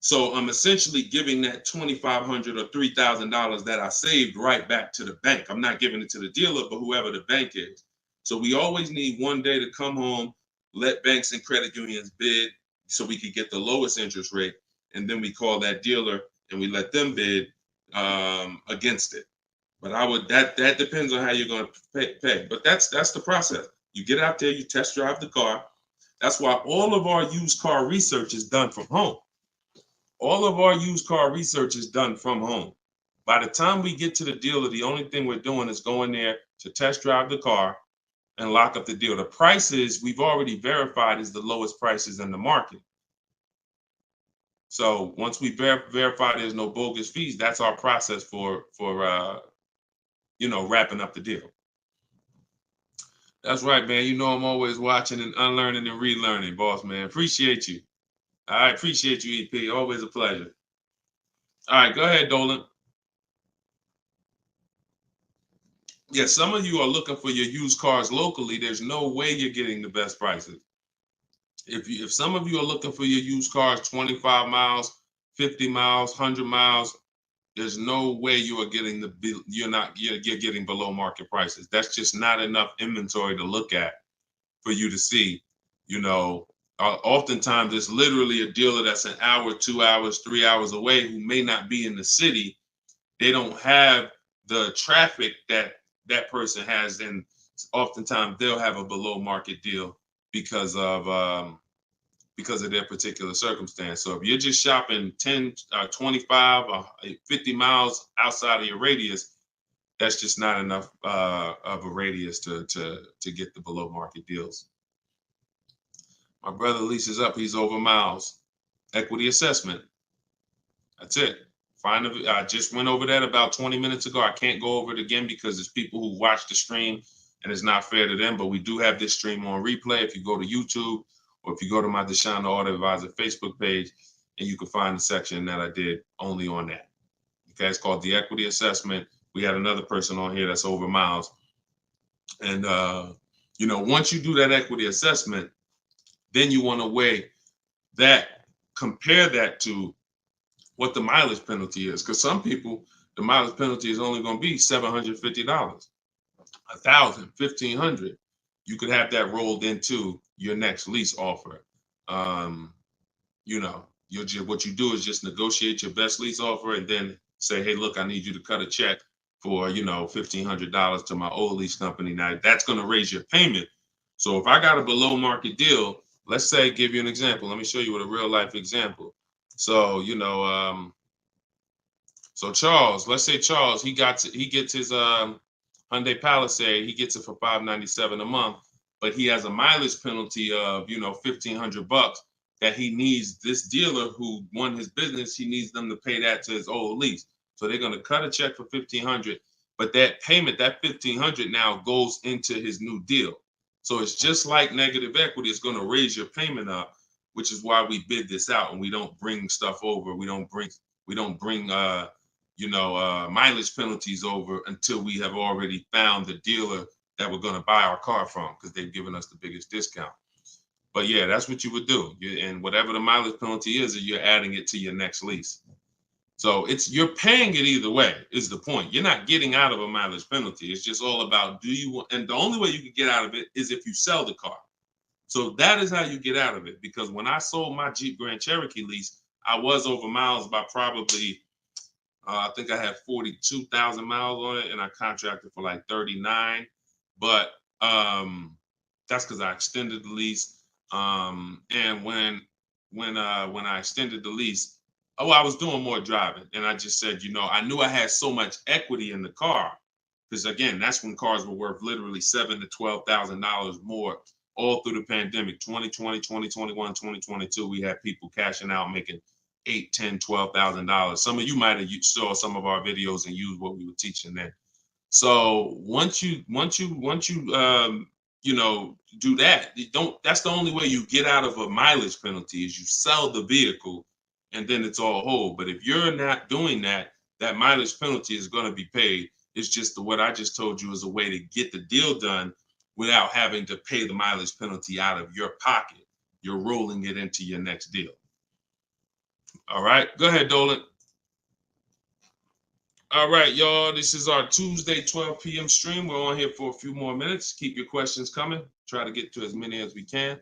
So I'm essentially giving that $2,500 or $3,000 that I saved right back to the bank. I'm not giving it to the dealer, but whoever the bank is. So we always need one day to come home, let banks and credit unions bid so we could get the lowest interest rate. And then we call that dealer and we let them bid against it. But that depends on how you're going to pay. But that's the process. You get out there, you test drive the car. That's why all of our used car research is done from home. All of our used car research is done from home. By the time we get to the dealer, the only thing we're doing is going there to test drive the car and lock up the deal. The prices we've already verified is the lowest prices in the market. So once we verify there's no bogus fees, that's our process for wrapping up the deal. That's right, man. You know I'm always watching and unlearning and relearning, boss man. Appreciate you. I appreciate you, EP. Always a pleasure. All right, go ahead, Dolan. Yeah, some of you are looking for your used cars locally. There's no way you're getting the best prices. If some of you are looking for your used cars 25 miles, 50 miles, 100 miles, there's no way you are getting you're getting below market prices. That's just not enough inventory to look at for you to see, Oftentimes, it's literally a dealer that's an hour, 2 hours, 3 hours away who may not be in the city. They don't have the traffic that that person has, and oftentimes they'll have a below market deal because of their particular circumstance. So if you're just shopping 10, 25, 50 miles outside of your radius, that's just not enough of a radius to get the below market deals. My brother leases up, he's over miles. Equity assessment. That's it. I just went over that about 20 minutes ago. I can't go over it again because there's people who watch the stream and it's not fair to them, but we do have this stream on replay. If you go to YouTube or if you go to my Deshone the Auto Advisor Facebook page, and you can find the section that I did only on that. Okay, it's called the equity assessment. We had another person on here that's over miles. And, once you do that equity assessment, then you want to weigh that, compare that to what the mileage penalty is. Because some people, the mileage penalty is only going to be $750, $1,000, $1,500. You could have that rolled into your next lease offer. What you do is just negotiate your best lease offer and then say, hey, look, I need you to cut a check for, $1,500 to my old lease company. Now that's going to raise your payment. So if I got a below market deal, let's say, give you an example. Let me show you with a real life example. So, so Charles, let's say Charles, he gets his Hyundai Palisade, he gets it for $597 a month, but he has a mileage penalty of, $1,500 that he needs. This dealer who won his business, he needs them to pay that to his old lease. So they're going to cut a check for $1,500, but that payment, that $1,500 now goes into his new deal. So it's just like negative equity. It's going to raise your payment up, which is why we bid this out and we don't bring stuff over. We don't bring mileage penalties over until we have already found the dealer that we're going to buy our car from, because they've given us the biggest discount. But yeah, that's what you would do. And whatever the mileage penalty is, you're adding it to your next lease. So you're paying it either way is the point. You're not getting out of a mileage penalty. It's just all about and the only way you can get out of it is if you sell the car. So that is how you get out of it. Because when I sold my Jeep Grand Cherokee lease, I was over miles by probably, I think I had 42,000 miles on it, and I contracted for like 39. But that's because I extended the lease. And when I extended the lease, I was doing more driving, and I just said, I knew I had so much equity in the car, because again, that's when cars were worth literally $7,000 to $12,000 more all through the pandemic. 2020, 2021, 2022, we had people cashing out, making $8,000, $10,000, $12,000. Some of you might have saw some of our videos and used what we were teaching then. So once you do that, that's the only way you get out of a mileage penalty is you sell the vehicle, and then it's all whole. But if you're not doing that, that mileage penalty is going to be paid. It's just what I just told you is a way to get the deal done without having to pay the mileage penalty out of your pocket. You're rolling it into your next deal. All right, go ahead, Dolan. All right, y'all, this is our Tuesday 12 p.m. stream. We're on here for a few more minutes. Keep your questions coming. Try to get to as many as we can.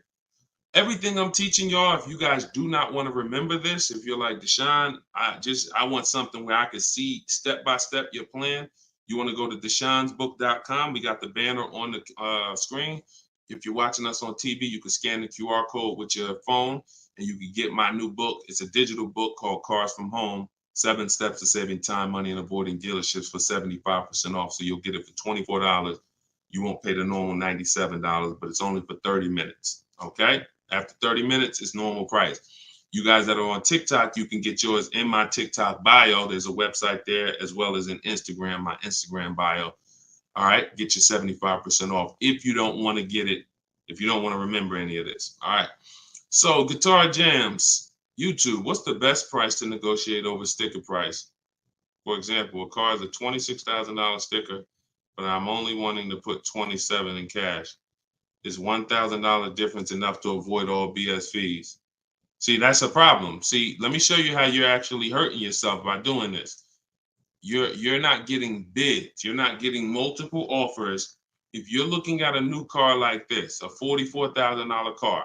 Everything I'm teaching y'all, if you guys do not want to remember this, if you're like, Deshone, I want something where I can see step-by-step your plan, you want to go to deshonesbook.com. We got the banner on the screen. If you're watching us on TV, you can scan the QR code with your phone, and you can get my new book. It's a digital book called Cars from Home, 7 Steps to Saving Time, Money, and Avoiding Dealerships for 75% off. So you'll get it for $24. You won't pay the normal $97, but it's only for 30 minutes, okay? After 30 minutes, it's normal price. You guys that are on TikTok, you can get yours in my TikTok bio. There's a website there, as well as in Instagram, my Instagram bio. All right, get your 75% off if you don't want to get it, if you don't want to remember any of this. All right, so Guitar Jams, YouTube, what's the best price to negotiate over sticker price? For example, a car is a $26,000 sticker, but I'm only wanting to put $27,000 in cash. Is $1,000 difference enough to avoid all BS fees? See, that's a problem. See, let me show you how you're actually hurting yourself by doing this. You're not getting bids. You're not getting multiple offers. If you're looking at a new car like this, a $44,000 car,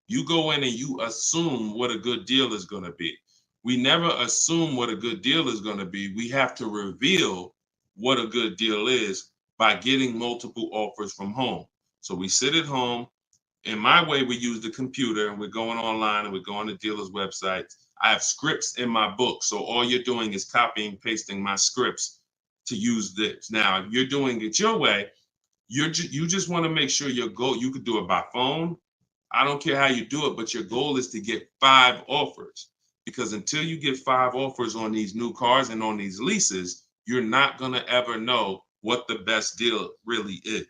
You go in and you assume what a good deal is going to be. We never assume what a good deal is going to be. We have to reveal what a good deal is by getting multiple offers from home. So we sit at home. In my way, we use the computer and we're going online and we're going to dealers' websites. I have scripts in my book. So all you're doing is copying, pasting my scripts to use this. Now, if you're doing it your way, you just want to make sure your goal, you could do it by phone. I don't care how you do it, but your goal is to get 5 offers. Because until you get 5 offers on these new cars and on these leases, you're not going to ever know what the best deal really is.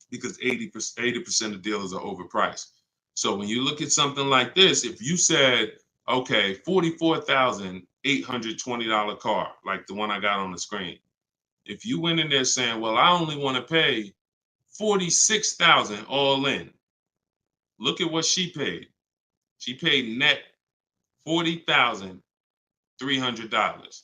Because 80% of dealers are overpriced. So when you look at something like this, if you said, okay, $44,820 car, like the one I got on the screen. If you went in there saying, well, I only want to pay $46,000 all in. Look at what she paid. She paid net $40,300.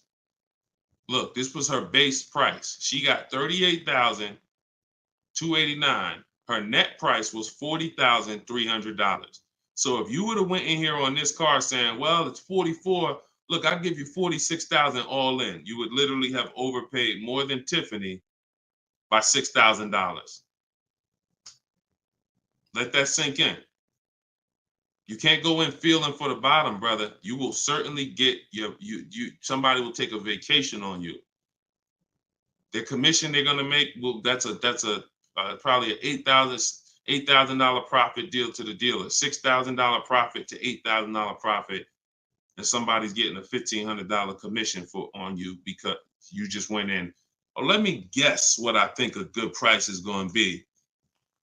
Look, this was her base price. She got $38,289. Her net price was $40,300. So if you would have went in here on this car saying, well, it's 44, look, I'll give you 46,000 all in. You would literally have overpaid more than Tiffany by $6,000. Let that sink in. You can't go in feeling for the bottom, brother. You will certainly get somebody will take a vacation on you. Their commission they're gonna make, well, that's probably an $8,000 profit deal to the dealer, $6,000 profit to $8,000 profit, and somebody's getting a $1,500 commission on you because you just went in. Oh, let me guess what I think a good price is going to be.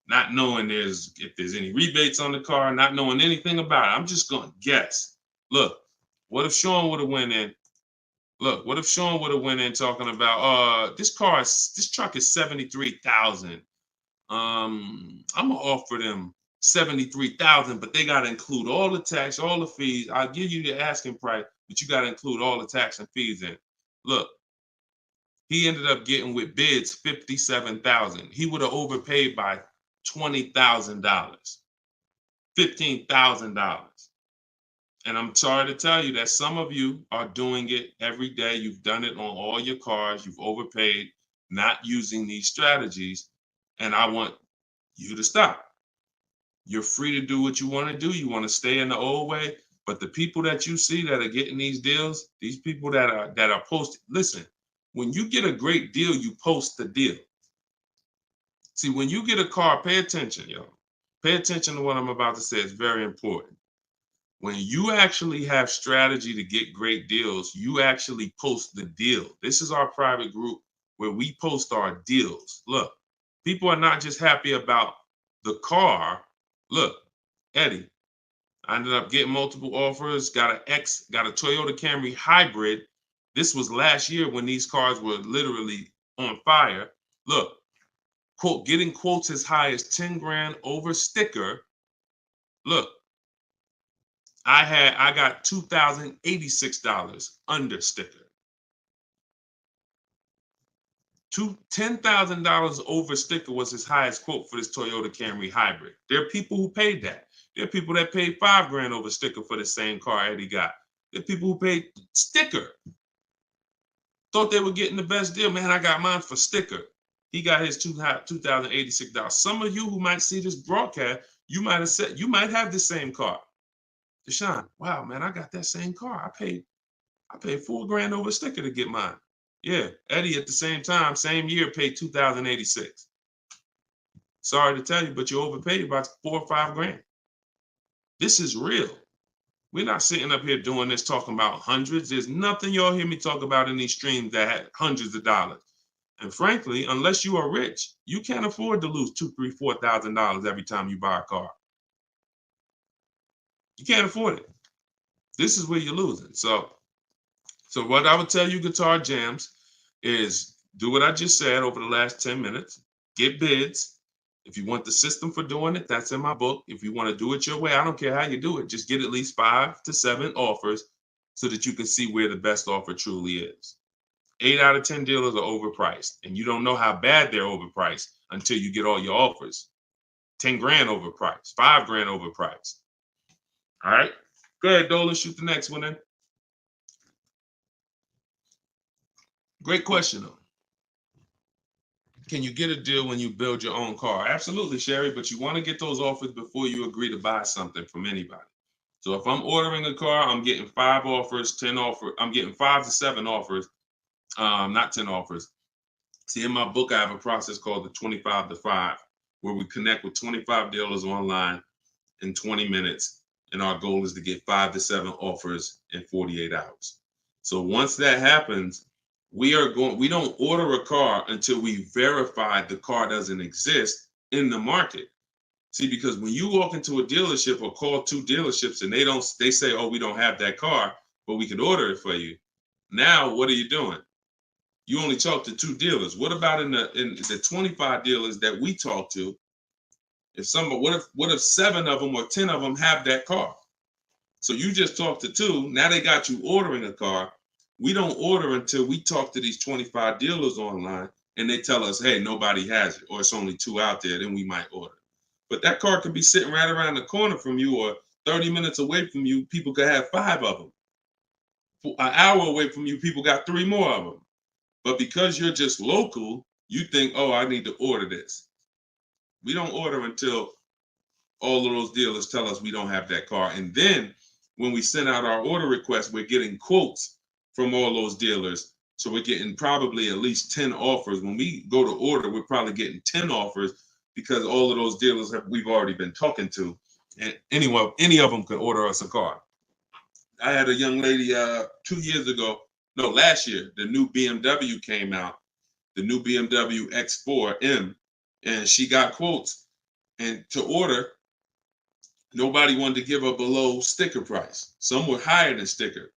Not knowing if there's any rebates on the car, not knowing anything about it. I'm just going to guess. Look, what if Sean would have went in? Look, what if Sean would have went in talking about, this truck is $73,000. I'm gonna offer them $73,000, but they gotta include all the tax, all the fees. I'll give you the asking price, but you gotta include all the tax and fees in. Look, he ended up getting with bids $57,000. He would have overpaid by $20,000, $15,000. And I'm sorry to tell you that some of you are doing it every day. You've done it on all your cars. You've overpaid, not using these strategies. And I want you to stop. You're free to do what you want to do. You want to stay in the old way. But the people that you see that are getting these deals, these people that are posting, listen, when you get a great deal, you post the deal. See, when you get a car, pay attention, yo. Pay attention to what I'm about to say. It's very important. When you actually have strategy to get great deals, you actually post the deal. This is our private group where we post our deals. Look, people are not just happy about the car. Look, Eddie, I ended up getting multiple offers, got a Toyota Camry hybrid. This was last year when these cars were literally on fire. Look, quote, getting quotes as high as 10 grand over sticker. Look, I got $2,086 under sticker. $10,000 over sticker was his highest quote for this Toyota Camry hybrid. There are people who paid that. There are people that paid 5 grand over sticker for the same car Eddie got. There are people who paid sticker. Thought they were getting the best deal. Man, I got mine for sticker. He got his $2,086. Some of you who might see this broadcast, you might have said, you might have the same car. Deshone, wow, man, I got that same car. I paid 4 grand over sticker to get mine. Yeah, Eddie at the same time, same year, paid $2,086. Sorry to tell you, but you overpaid by 4 or 5 grand. This is real. We're not sitting up here doing this talking about hundreds. There's nothing y'all hear me talk about in these streams that had hundreds of dollars. And frankly, unless you are rich, you can't afford to lose $2,000, $3,000, $4,000 every time you buy a car. You can't afford it. This is where you're losing. So what I would tell you, Guitar Jams, is do what I just said over the last 10 minutes. Get bids. If you want the system for doing it, that's in my book. If you want to do it your way, I don't care how you do it. Just get at least 5 to 7 offers so that you can see where the best offer truly is. 8 out of 10 dealers are overpriced, and you don't know how bad they're overpriced until you get all your offers. 10 grand overpriced, 5 grand overpriced. All right. Go ahead, Dolan. Shoot the next one in. Great question, though. Can you get a deal when you build your own car? Absolutely, Sherry, but you want to get those offers before you agree to buy something from anybody. So if I'm ordering a car, I'm getting 5 offers, 10 offers. I'm getting 5 to 7 offers, not 10 offers. See, in my book, I have a process called the 25 to 5, where we connect with 25 dealers online in 20 minutes. And our goal is to get 5 to 7 offers in 48 hours. So once that happens, we don't order a car until we verify the car doesn't exist in the market. See, because when you walk into a dealership or call 2 dealerships and they say, oh, we don't have that car, but we could order it for you. Now, what are you doing? You only talk to 2 dealers. What about in the 25 dealers that we talk to? What if 7 of them or 10 of them have that car? So you just talked to 2. Now they got you ordering a car. We don't order until we talk to these 25 dealers online and they tell us, hey, nobody has it, or it's only 2 out there, then we might order. But that car could be sitting right around the corner from you, or 30 minutes away from you. People could have 5 of them. An hour away from you, people got 3 more of them. But because you're just local, you think, oh, I need to order this. We don't order until all of those dealers tell us we don't have that car. And then when we send out our order request, we're getting quotes from all those dealers. So we're getting probably at least 10 offers. When we go to order, we're probably getting 10 offers because all of those dealers we've already been talking to. And any of them could order us a car. I had a young lady 2 years ago, no, last year, the new BMW came out, the new BMW X4M, and she got quotes. And to order, nobody wanted to give her below sticker price. Some were higher than sticker.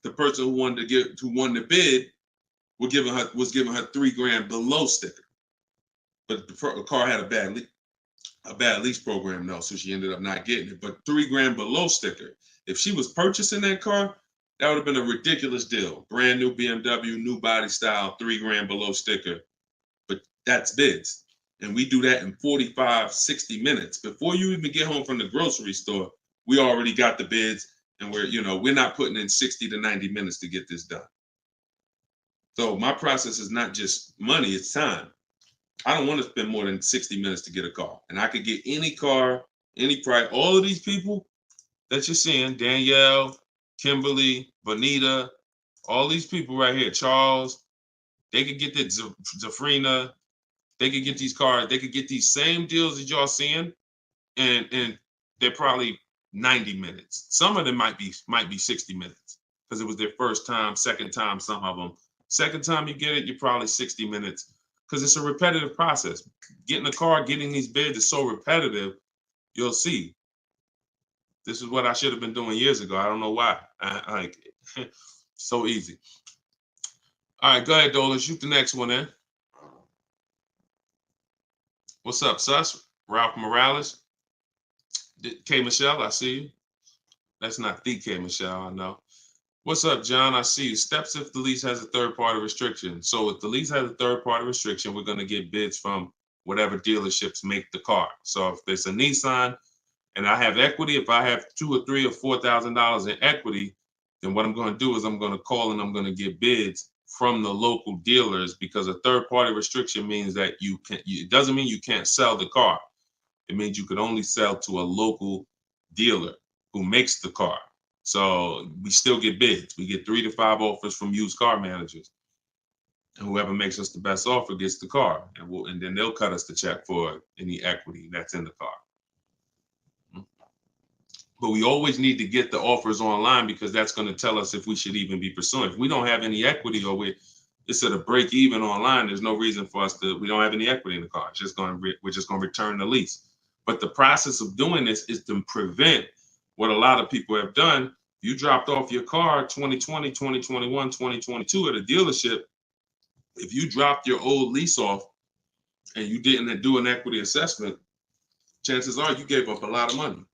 The person who won the bid was giving her $3,000 below sticker. But the car had a bad lease program though, so she ended up not getting it. But $3,000 below sticker. If she was purchasing that car, that would have been a ridiculous deal. Brand new BMW, new body style, $3,000 below sticker. But that's bids. And we do that in 45, 60 minutes. Before you even get home from the grocery store, we already got the bids, and we're not putting in 60 to 90 minutes to get this done. So my process is not just money, it's time. I don't want to spend more than 60 minutes to get a car. And I could get any car, any price. All of these people that you're seeing, Danielle, Kimberly, Bonita, all these people right here, Charles, they could get that Zafrina, they could get these cars, they could get these same deals that y'all seeing, and they're probably 90 minutes. Some of them might be 60 minutes because it was their first time, second time, some of them. Second time you get it, you're probably 60 minutes because it's a repetitive process. Getting a car, getting these bids is so repetitive, you'll see. This is what I should have been doing years ago. I don't know why. So easy. All right, go ahead, Dola. Shoot the next one in. What's up, Sus? Ralph Morales. K. Michelle, I see you. That's not the K. Michelle, I know. What's up, John? I see you. Steps if the lease has a third-party restriction. So if the lease has a third-party restriction, we're going to get bids from whatever dealerships make the car. So if there's a Nissan and I have equity, if I have $2,000 or $3,000 or $4,000 in equity, then what I'm going to do is I'm going to call and I'm going to get bids from the local dealers, because a third-party restriction means that it doesn't mean you can't sell the car. It means you could only sell to a local dealer who makes the car. So we still get bids. We get 3 to 5 offers from used car managers. And whoever makes us the best offer gets the car. And then they'll cut us the check for any equity that's in the car. But we always need to get the offers online, because that's going to tell us if we should even be pursuing. If we don't have any equity, or it's at a break even online, there's no reason for us we don't have any equity in the car. We're just going to return the lease. But the process of doing this is to prevent what a lot of people have done. You dropped off your car 2020, 2021, 2022 at a dealership. If you dropped your old lease off and you didn't do an equity assessment, chances are you gave up a lot of money.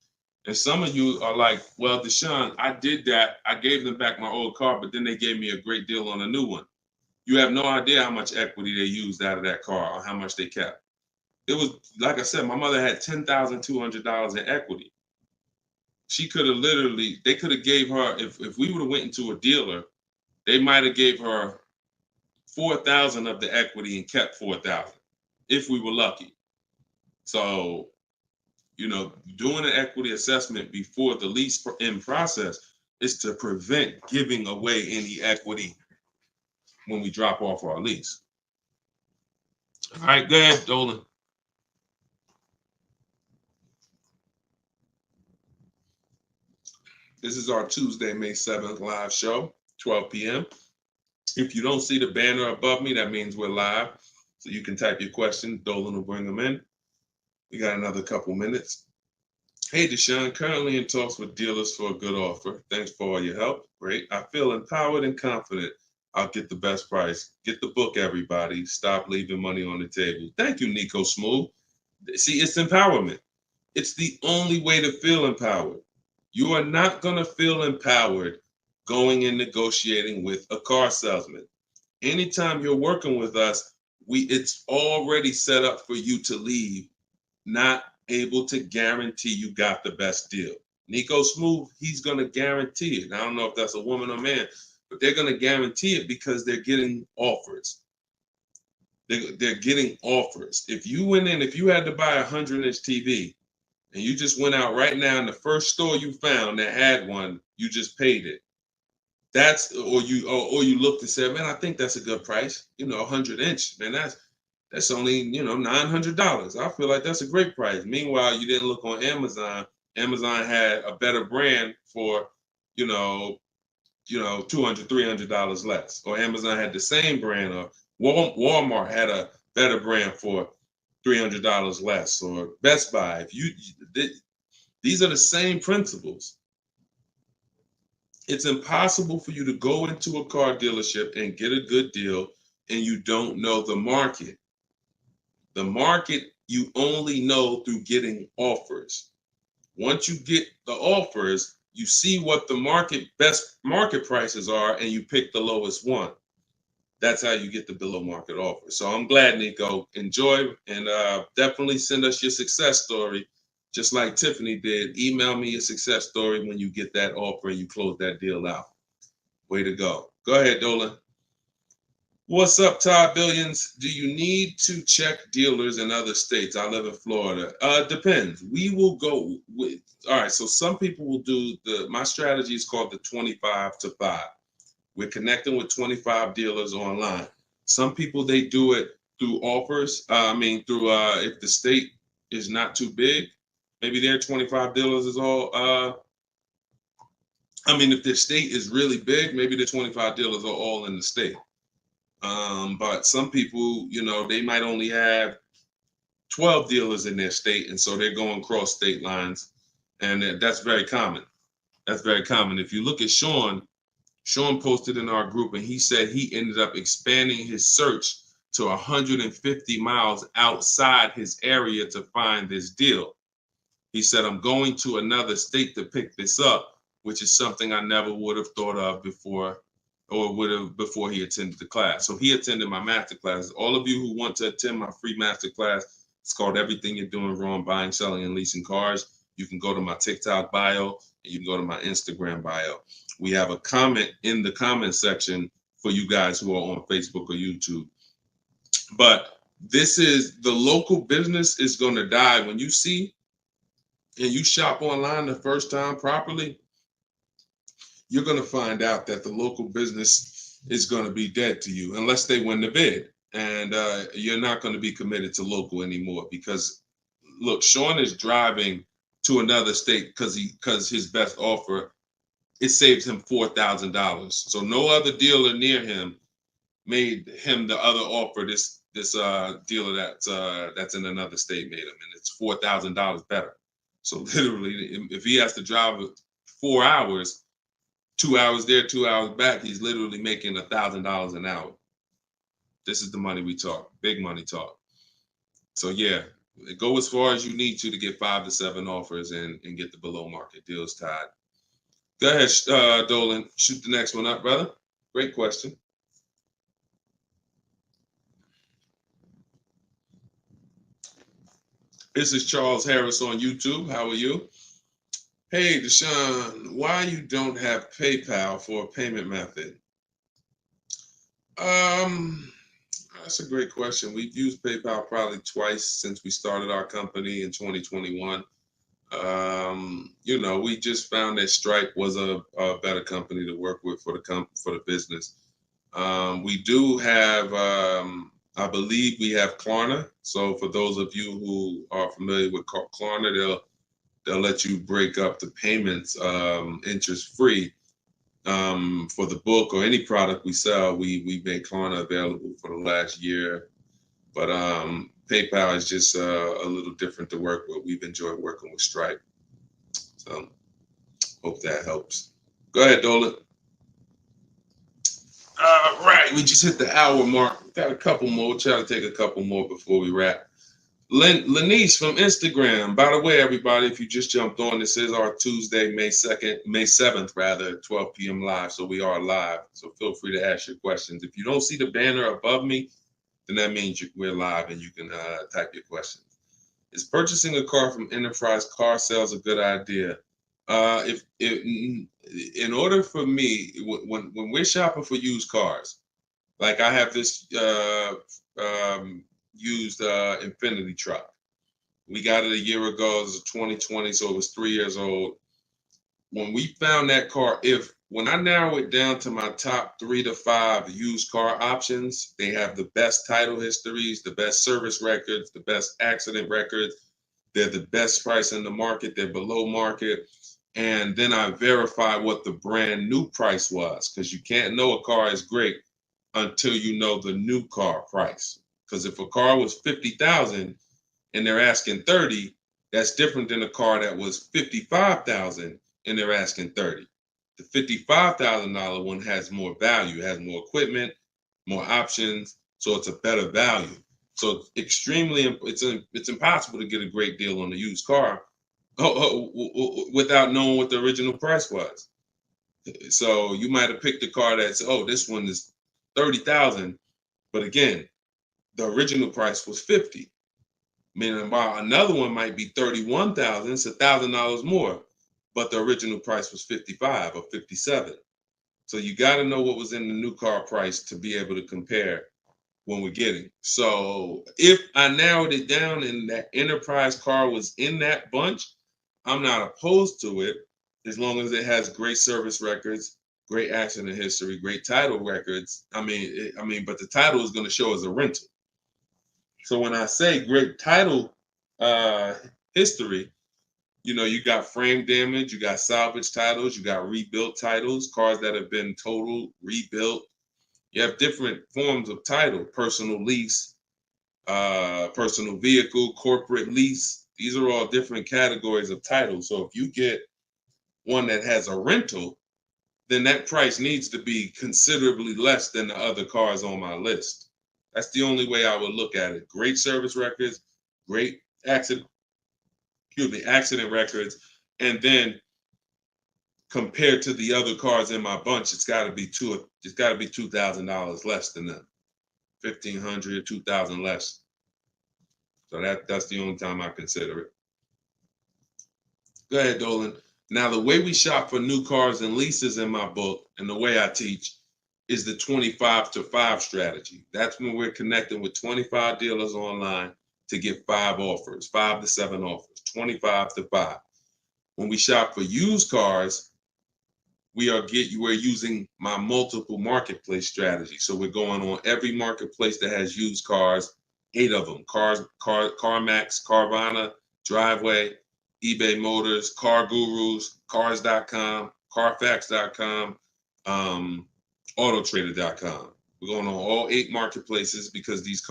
And some of you are like, well, Deshone, I did that. I gave them back my old car, but then they gave me a great deal on a new one. You have no idea how much equity they used out of that car or how much they kept. It was, like I said, my mother had $10,200 in equity. She could have literally, they could have gave her, if we would have went into a dealer, they might have gave her 4,000 of the equity and kept 4,000 if we were lucky. So, doing an equity assessment before the lease in process is to prevent giving away any equity when we drop off our lease. All right, go ahead, Dolan. This is our Tuesday, May 7th live show, 12 p.m. If you don't see the banner above me, that means we're live. So you can type your question. Dolan will bring them in. We got another couple minutes. Hey, Deshone, currently in talks with dealers for a good offer. Thanks for all your help. Great. I feel empowered and confident I'll get the best price. Get the book, everybody. Stop leaving money on the table. Thank you, Nico Smooth. See, it's empowerment. It's the only way to feel empowered. You are not going to feel empowered going and negotiating with a car salesman. Anytime you're working with us, it's already set up for you to leave not able to guarantee you got the best deal. Nico Smooth, he's going to guarantee it. I don't know if that's a woman or man, but they're going to guarantee it because they're getting offers. They're getting offers. If you went in, if you had to buy a 100-inch TV and you just went out right now in the first store you found that had one, you just paid it. Or you looked and said, man, I think that's a good price. 100-inch, man, that's only, $900. I feel like that's a great price. Meanwhile, you didn't look on Amazon. Amazon had a better brand for, $200, $300 less. Or Amazon had the same brand, or Walmart had a better brand for $300 less, or Best Buy. These are the same principles. It's impossible for you to go into a car dealership and get a good deal and you don't know the market. The market you only know through getting offers. Once you get the offers, you see what the best market prices are and you pick the lowest one. That's how you get the below market offer. So I'm glad, Nico. Enjoy, and definitely send us your success story. Just like Tiffany did, email me your success story when you get that offer and you close that deal out. Way to go. Go ahead, Dolan. What's up, Todd Billions? Do you need to check dealers in other states? I live in Florida. Depends. We will go with, all right, so some people will do my strategy is called the 25 to 5. We're connecting with 25 dealers online. Some people, they do it through offers. If the state is not too big, maybe their 25 dealers is all, if their state is really big, maybe the 25 dealers are all in the state. But some people, they might only have 12 dealers in their state, and so they're going cross state lines, and that's very common. That's very common. If you look at Sean posted in our group, and he said he ended up expanding his search to 150 miles outside his area to find this deal. He said, I'm going to another state to pick this up, which is something I never would have thought of before, or would have before he attended the class. So he attended my master class. All of you who want to attend my free master class, it's called Everything You're Doing Wrong, Buying, Selling, and Leasing Cars. You can go to my TikTok bio, and you can go to my Instagram bio. We have a comment in the comment section for you guys who are on Facebook or YouTube. But this is, the local business is going to die. When you see and you shop online the first time properly, you're going to find out that the local business is going to be dead to you unless they win the bid. And you're not going to be committed to local anymore, because look, Sean is driving to another state because his best offer, it saves him $4,000. So no other dealer near him made him the other offer. This dealer that's in another state made him, and it's $4,000 better. So literally, if he has to drive 4 hours, 2 hours there, 2 hours back, he's literally making $1,000 an hour. This is the money we talk, big money talk. So yeah, go as far as you need to get 5 to 7 offers and get the below market deals tied. Go ahead, Dolan, shoot the next one up, brother. Great question. This is Charles Harris on YouTube. How are you? Hey, Deshone, why you don't have PayPal for a payment method? Um, that's a great question. We've used PayPal probably twice since we started our company in 2021. We just found that Stripe was a better company to work with for the business. We do have, I believe we have Klarna. So for those of you who are familiar with Klarna, they'll let you break up the payments interest free. For the book or any product we sell, we make Klarna available for the last year. But PayPal is just a little different to work with. We've enjoyed working with Stripe. So hope that helps. Go ahead, Dolan. Right, we just hit the hour mark. Got a couple more. We'll try to take a couple more before we wrap. Lenice from Instagram. By the way, everybody, if you just jumped on, this is our Tuesday, May 7th, rather, 12 p.m. live. So we are live. So feel free to ask your questions. If you don't see the banner above me, then that means we're live and you can type your questions. Is purchasing a car from Enterprise Car Sales a good idea? If in order for me, when we're shopping for used cars, like I have this used Infinity truck. We got it a year ago. It was 2020, so it was 3 years old. When we found that car, when I narrow it down to my top 3 to 5 used car options, they have the best title histories, the best service records, the best accident records. They're the best price in the market. They're below market. And then I verify what the brand new price was, because you can't know a car is great until you know the new car price. Because if a car was 50,000 and they're asking 30, that's different than a car that was 55,000 and they're asking 30. The $55,000 one has more value, has more equipment, more options, so it's a better value. So it's impossible to get a great deal on a used car without knowing what the original price was. So you might have picked a car that's, this one is 30,000, but again, the original price was 50. Meaning, while another one might be 31,000, it's $1,000 more, but the original price was 55 or 57. So you got to know what was in the new car price to be able to compare when we're getting. So if I narrowed it down and that Enterprise car was in that bunch, I'm not opposed to it as long as it has great service records, great accident history, great title records. But the title is going to show as a rental. So when I say great title history, you got frame damage, you got salvage titles, you got rebuilt titles, cars that have been totaled, rebuilt. You have different forms of title: personal lease, personal vehicle, corporate lease. These are all different categories of title. So if you get one that has a rental, then that price needs to be considerably less than the other cars on my list. That's the only way I would look at it. Great service records, great accident records, and then compared to the other cars in my bunch, it's got to be $2,000 less than them. 1,500, 2,000 less. So that's the only time I consider it. Go ahead, Dolan. Now, the way we shop for new cars and leases in my book, and the way I teach, is the 25 to 5 strategy. That's when we're connecting with 25 dealers online to get 5 offers, 5 to 7 offers, 25 to 5. When we shop for used cars, we're using my multiple marketplace strategy. So we're going on every marketplace that has used cars, 8 of them: CarMax, Carvana, Driveway, eBay Motors, Car Gurus, Cars.com, Carfax.com, Autotrader.com. We're going on all 8 marketplaces because these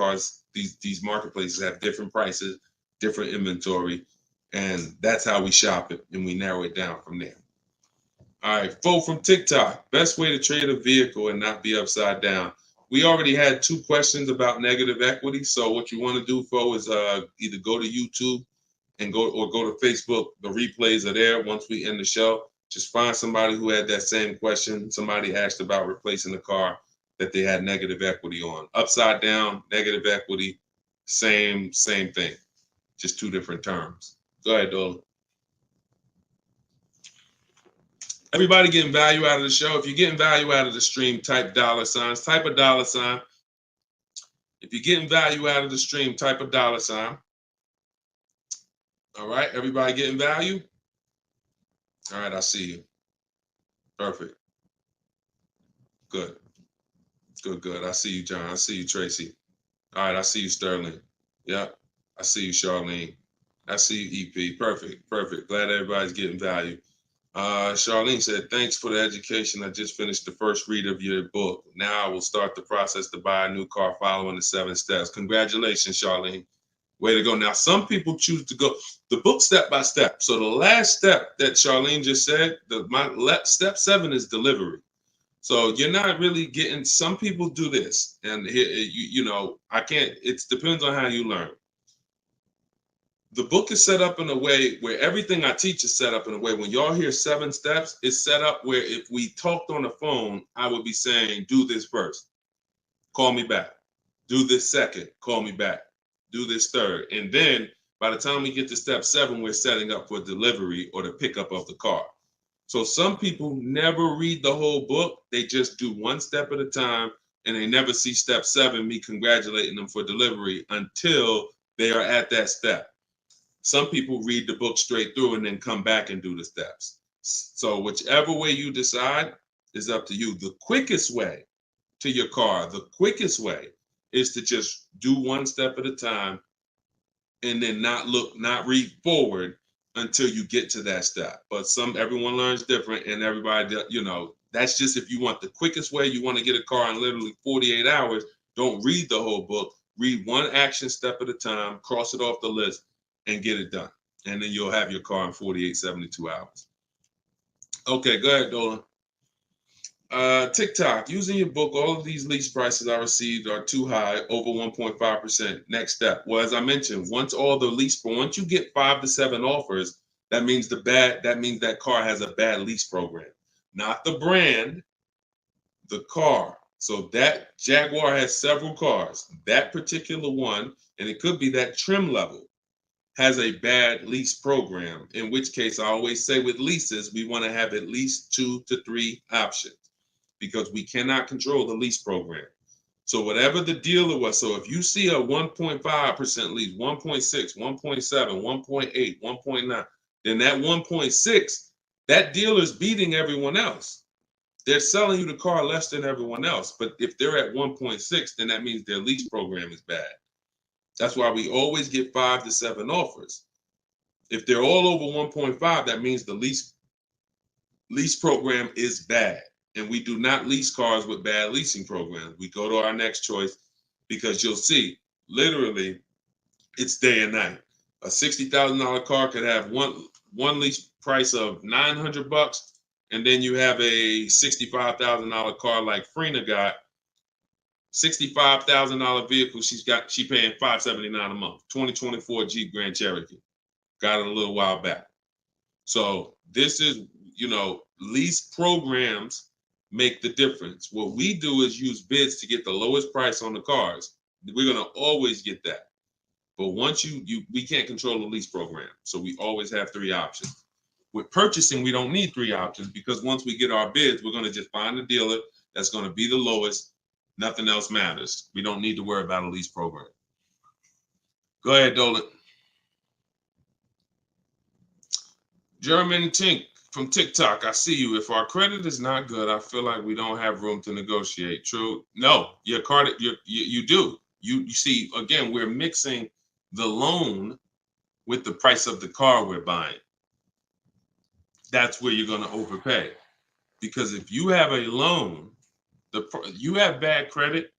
marketplaces have different prices, different inventory, and that's how we shop it, and we narrow it down from there. All right, Fo from TikTok. Best way to trade a vehicle and not be upside down. We already had 2 questions about negative equity. So what you want to do, Fo, is either go to YouTube and go to Facebook. The replays are there once we end the show. Just find somebody who had that same question. Somebody asked about replacing a car that they had negative equity on. Upside down, negative equity, same thing. Just 2 different terms. Go ahead, Dolan. Everybody getting value out of the show. If you're getting value out of the stream, type $signs, type a $sign. If you're getting value out of the stream, type a $sign. All right, everybody getting value? All right, I see you. Perfect. Good. Good. I see you, John. I see you, Tracy. All right, I see you, Sterling. Yep. I see you, Charlene. I see you, EP. Perfect. Glad everybody's getting value. Charlene said, thanks for the education. I just finished the first read of your book. Now I will start the process to buy a new car following the 7 steps. Congratulations, Charlene. Way to go. Now, some people choose to go the book step by step. So the last step that Charlene just said, step 7 is delivery. So you're not really getting, some people do this. And I can't, it depends on how you learn. The book is set up in a way where everything I teach is set up in a way when y'all hear 7 steps, it's set up where if we talked on the phone, I would be saying, do this first, call me back. Do this second, call me back. Do this third. And then by the time we get to step 7, we're setting up for delivery or the pickup of the car. So some people never read the whole book. They just do 1 step at a time and they never see step 7, me congratulating them for delivery until they are at that step. Some people read the book straight through and then come back and do the steps. So whichever way you decide is up to you. The quickest way to your car, the quickest way is to just do 1 step at a time and then not read forward until you get to that step. But everyone learns different, and everybody, that's just if you want the quickest way, you want to get a car in literally 48 hours, don't read the whole book. Read 1 action step at a time, cross it off the list, and get it done. And then you'll have your car in 48, 72 hours. Okay, go ahead, Dolan. TikTok, using your book, all of these lease prices I received are too high, over 1.5%. Next step. Well, as I mentioned, once you get 5 to 7 offers, that means that car has a bad lease program. Not the brand, the car. So that Jaguar has several cars. That particular one, and it could be that trim level, has a bad lease program, in which case I always say with leases, we want to have at least 2 to 3 options, because we cannot control the lease program. So whatever the dealer was, so if you see a 1.5% lease, 1.6, 1.7, 1.8, 1.9, then that 1.6, that dealer's beating everyone else. They're selling you the car less than everyone else. But if they're at 1.6, then that means their lease program is bad. That's why we always get 5 to 7 offers. If they're all over 1.5, that means the lease program is bad. And we do not lease cars with bad leasing programs. We go to our next choice, because you'll see, literally, it's day and night. A $60,000 car could have one lease price of $900, and then you have a $65,000 car like Frena got. $65,000 vehicle, she paying $579 a month. 2024 Jeep Grand Cherokee. Got it a little while back. So this is, lease programs make the difference. What we do is use bids to get the lowest price on the cars. We're gonna always get that. But once we can't control the lease program. So we always have 3 options. With purchasing, we don't need 3 options, because once we get our bids, we're gonna just find a dealer that's gonna be the lowest. Nothing else matters. We don't need to worry about a lease program. Go ahead, Dolan. German Tink from TikTok, I see you. If our credit is not good, I feel like we don't have room to negotiate. True? No, your credit, you do. You see, again, we're mixing the loan with the price of the car we're buying. That's where you're going to overpay. Because if you have a loan, you have bad credit,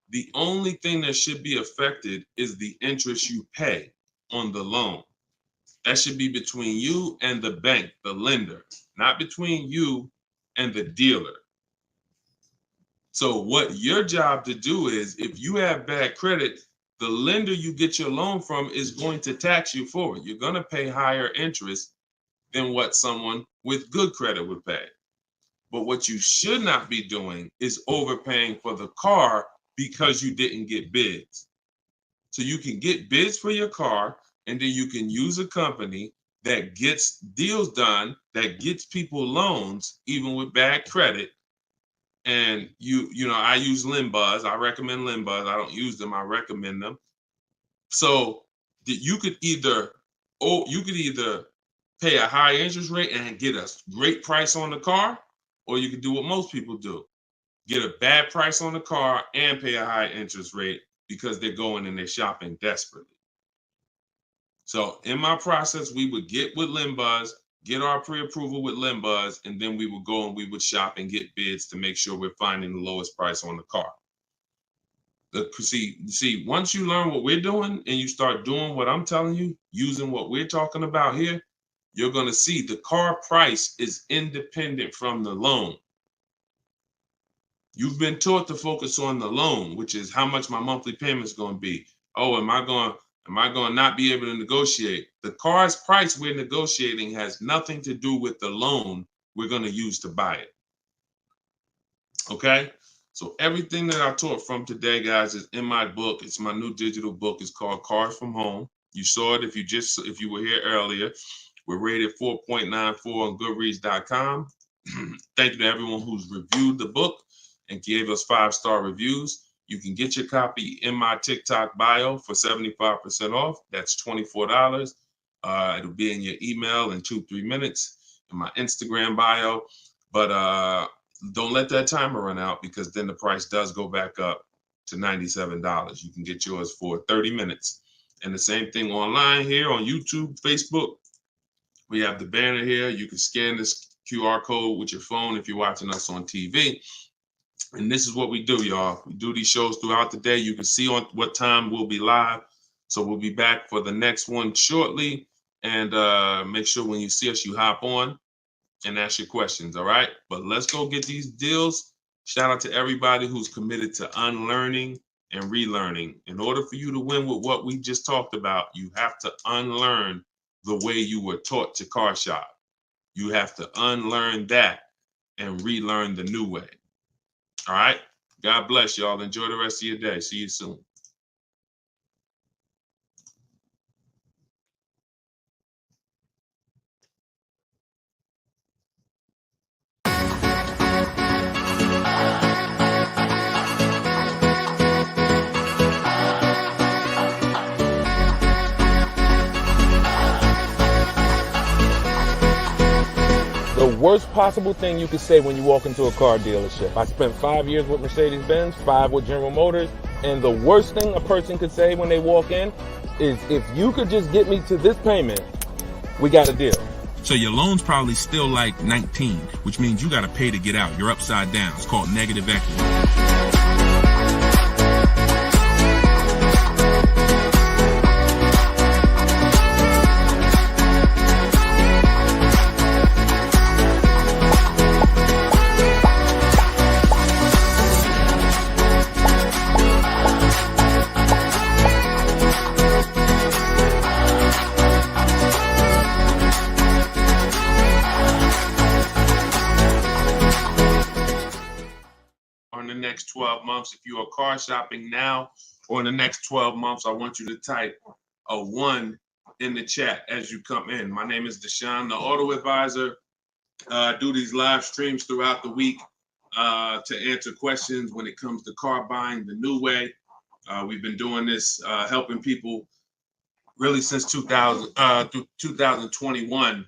the only thing that should be affected is the interest you pay on the loan. That should be between you and the bank, the lender, not between you and the dealer. So what your job to do is, if you have bad credit, the lender you get your loan from is going to tax you for it. You're going to pay higher interest than what someone with good credit would pay. But what you should not be doing is overpaying for the car because you didn't get bids. So you can get bids for your car, and then you can use a company that gets deals done, that gets people loans, even with bad credit. And you know, I use Limbuzz. I recommend Limbuzz. I don't use them. I recommend them. So you could either, pay a high interest rate and get a great price on the car, or you could do what most people do: get a bad price on the car and pay a high interest rate because they're going and they're shopping desperately. So in my process, we would get with Limbuzz, get our pre-approval with Limbuzz, and then we would go and we would shop and get bids to make sure we're finding the lowest price on the car. See, once you learn what we're doing and you start doing what I'm telling you, using what we're talking about here, you're going to see the car price is independent from the loan. You've been taught to focus on the loan, which is how much my monthly payment is going to be. Oh, am I going to not be able to negotiate? The car's price we're negotiating has nothing to do with the loan we're going to use to buy it. Okay? So everything that I taught from today, guys, is in my book. It's my new digital book. It's called Cars from Home. You saw it if you were here earlier. We're rated 4.94 on Goodreads.com. Thank you to everyone who's reviewed the book and gave us 5-star reviews. You can get your copy in my TikTok bio for 75% off. That's $24. It'll be in your email in 2-3 minutes, in my Instagram bio. But don't let that timer run out, because then the price does go back up to $97. You can get yours for 30 minutes. And the same thing online here on YouTube, Facebook. We have the banner here. You can scan this QR code with your phone if you're watching us on TV. And this is what we do, y'all. We do these shows throughout the day. You can see on what time we'll be live. So we'll be back for the next one shortly. And make sure when you see us, you hop on and ask your questions, all right? But let's go get these deals. Shout out to everybody who's committed to unlearning and relearning. In order for you to win with what we just talked about, you have to unlearn the way you were taught to car shop. You have to unlearn that and relearn the new way. All right? God bless y'all. Enjoy the rest of your day. See you soon. The worst possible thing you could say when you walk into a car dealership. I spent 5 years with Mercedes-Benz, 5 with General Motors, and the worst thing a person could say when they walk in is, if you could just get me to this payment, we got a deal. So your loan's probably still like 19, which means you got to pay to get out. You're upside down. It's called negative equity. In the next 12 months, if you are car shopping now, or in the next 12 months, I want you to type a 1 in the chat as you come in. My name is Deshone the Auto Advisor. I do these live streams throughout the week to answer questions when it comes to car buying the new way. We've been doing this, helping people really since 2021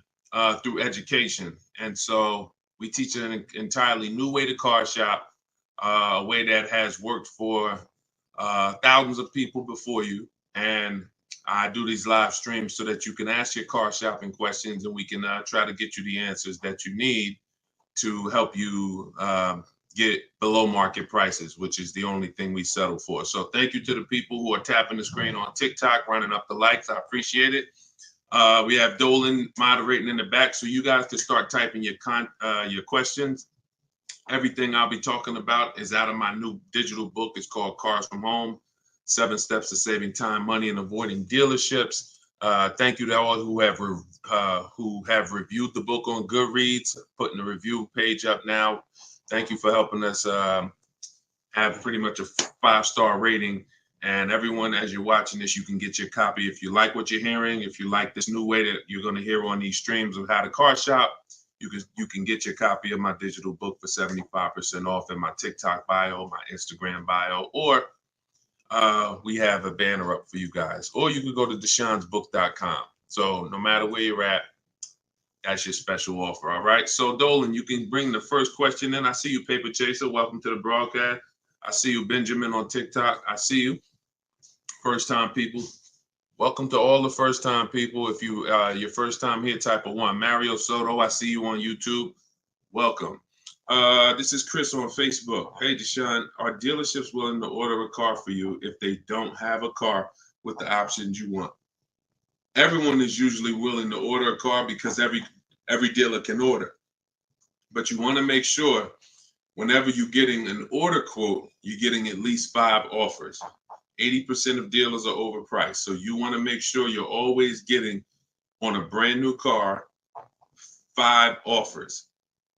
through education. And so we teach an entirely new way to car shop. A way that has worked for thousands of people before you. And I do these live streams so that you can ask your car shopping questions, and we can try to get you the answers that you need to help you get below market prices, which is the only thing we settle for. So thank you to the people who are tapping the screen on TikTok, running up the likes. I appreciate it. We have Dolan moderating in the back, so you guys can start typing your questions. Everything I'll be talking about is out of my new digital book. It's called Cars from Home, 7 Steps to Saving Time, Money, and Avoiding Dealerships. Thank you to all who have reviewed the book on Goodreads, putting the review page up now. Thank you for helping us have pretty much a 5-star rating And everyone, as you're watching this, you can get your copy. If you like what you're hearing, if you like this new way that you're going to hear on these streams of how to car shop, you can get your copy of my digital book for 75% off in my TikTok bio, my Instagram bio, or we have a banner up for you guys. Or you can go to deshonsbook.com. So no matter where you're at, that's your special offer. All right. So Dolan, you can bring the first question in. I see you, Paper Chaser. Welcome to the broadcast. I see you, Benjamin, on TikTok. I see you. First time people. Welcome to all the first time people. If you your first time here, type of 1. Mario Soto, I see you on YouTube. Welcome. This is Chris on Facebook. Hey, Deshone, are dealerships willing to order a car for you if they don't have a car with the options you want? Everyone is usually willing to order a car because every dealer can order. But you want to make sure whenever you're getting an order quote, you're getting at least 5 offers. 80% of dealers are overpriced. So you want to make sure you're always getting on a brand new car 5 offers.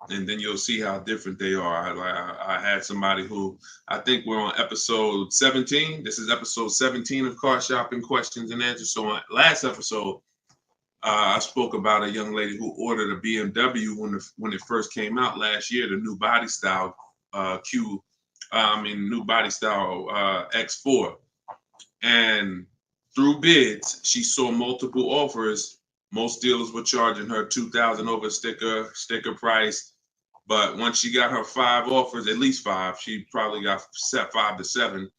And then you'll see how different they are. I had somebody who, I think we're on episode 17. This is episode 17 of Car Shopping Questions and Answers. So on last episode, I spoke about a young lady who ordered a BMW when it first came out last year, the new body style new body style X4. And through bids, she saw multiple offers. Most dealers were charging her $2,000 over sticker price. But once she got her 5 offers, at least 5, she probably got set 5 to 7.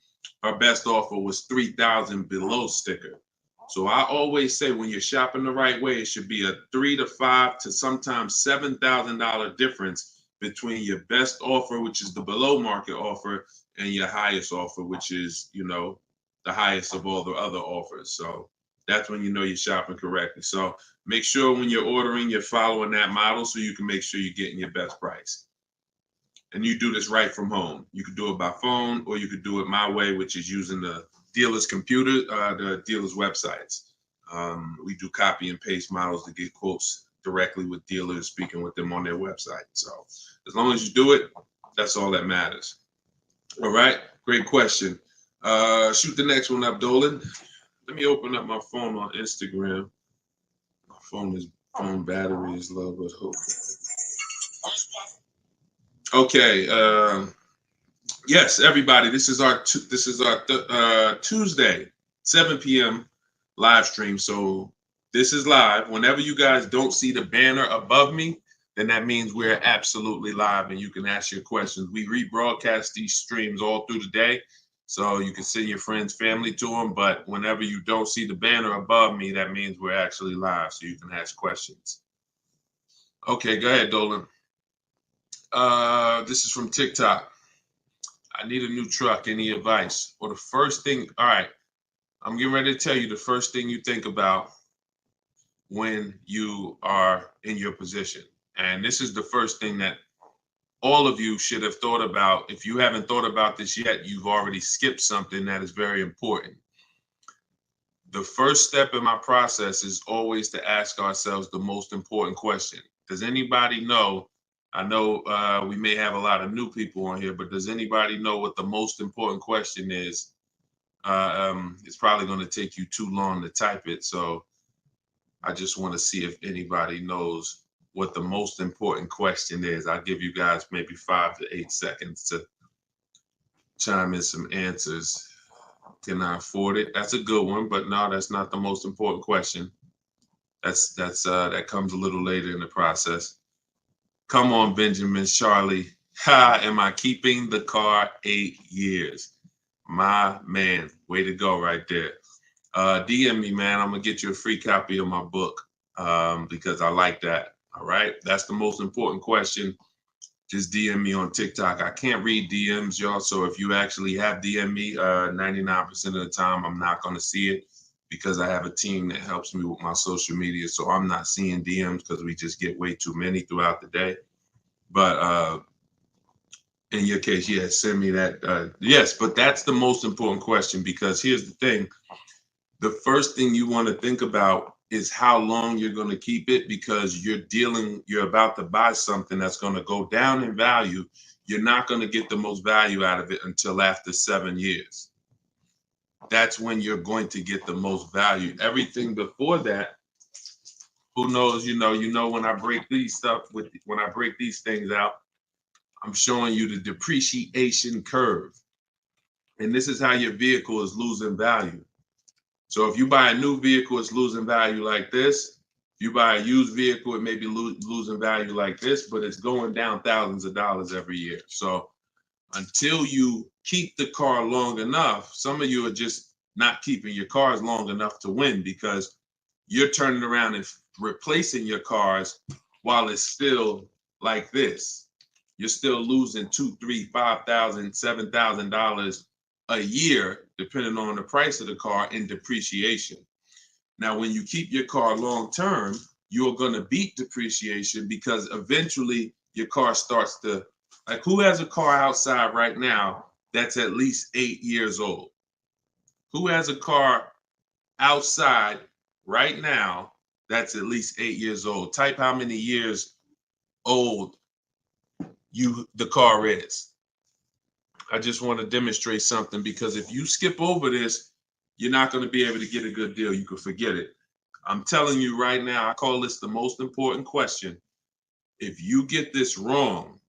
Her best offer was $3,000 below sticker. So I always say when you're shopping the right way, it should be a $3,000 to $5,000 to sometimes $7,000 difference between your best offer, which is the below market offer, and your highest offer, which is, the highest of all the other offers. So that's when you know you're shopping correctly. So make sure when you're ordering, you're following that model so you can make sure you're getting your best price. And you do this right from home. You could do it by phone, or you could do it my way, which is using the dealer's computer, the dealer's websites. We do copy and paste models to get quotes directly with dealers, speaking with them on their website. So as long as you do it, that's all that matters. All right, great question. Shoot the next one up, Dolan. Let me open up my phone on Instagram. My phone battery is low, but hope. Okay. Yes, everybody. This is our Tuesday 7 p.m. live stream. So this is live. Whenever you guys don't see the banner above me, then that means we're absolutely live, and you can ask your questions. We rebroadcast these streams all through the day, so you can send your friends, family to them. But whenever you don't see the banner above me, that means we're actually live, so you can ask questions. Okay, go ahead, Dolan. This is from TikTok. I need a new truck. Any advice? Or the first thing, all right, I'm getting ready to tell you the first thing you think about when you are in your position. And this is the first thing that all of you should have thought about. If you haven't thought about this yet, you've already skipped something that is very important. The first step in my process is always to ask ourselves the most important question. Does anybody know? I know we may have a lot of new people on here, but does anybody know what the most important question is? It's probably going to take you too long to type it. So I just want to see if anybody knows what the most important question is. I'll give you guys maybe 5 to 8 seconds to chime in some answers. Can I afford it? That's a good one, but no, that's not the most important question. That comes a little later in the process. Come on, Benjamin, Charlie. Am I keeping the car 8 years? My man, way to go right there. DM me, man. I'm gonna get you a free copy of my book because I like that. All right, that's the most important question. Just DM me on TikTok. I can't read DMs, y'all. So if you actually have DM me, 99% of the time, I'm not gonna see it because I have a team that helps me with my social media. So I'm not seeing DMs because we just get way too many throughout the day. But in your case, yes, send me that. Yes, but that's the most important question because here's the thing. The first thing you want to think about is how long you're going to keep it because you're about to buy something that's going to go down in value. You're not going to get the most value out of it until after 7 years. that's when you're going to get the most value. Everything before that, who knows, when I break these things out, I'm showing you the depreciation curve. And this is how your vehicle is losing value. So if you buy a new vehicle, it's losing value like this. If you buy a used vehicle, it may be losing value like this, but it's going down thousands of dollars every year. So until you keep the car long enough, some of you are just not keeping your cars long enough to win, because you're turning around and replacing your cars while it's still like this. You're still losing $2,000, $3,000, $5,000, $7,000 a year, depending on the price of the car, in depreciation. Now, when you keep your car long term, you're going to beat depreciation, because eventually your car starts to, like, who has a car outside right now that's at least 8 years old? Who has a car outside right now that's at least 8 years old? Type how many years old the car is. I just want to demonstrate something, because if you skip over this, you're not going to be able to get a good deal. You can forget it. I'm telling you right now, I call this the most important question. If you get this wrong,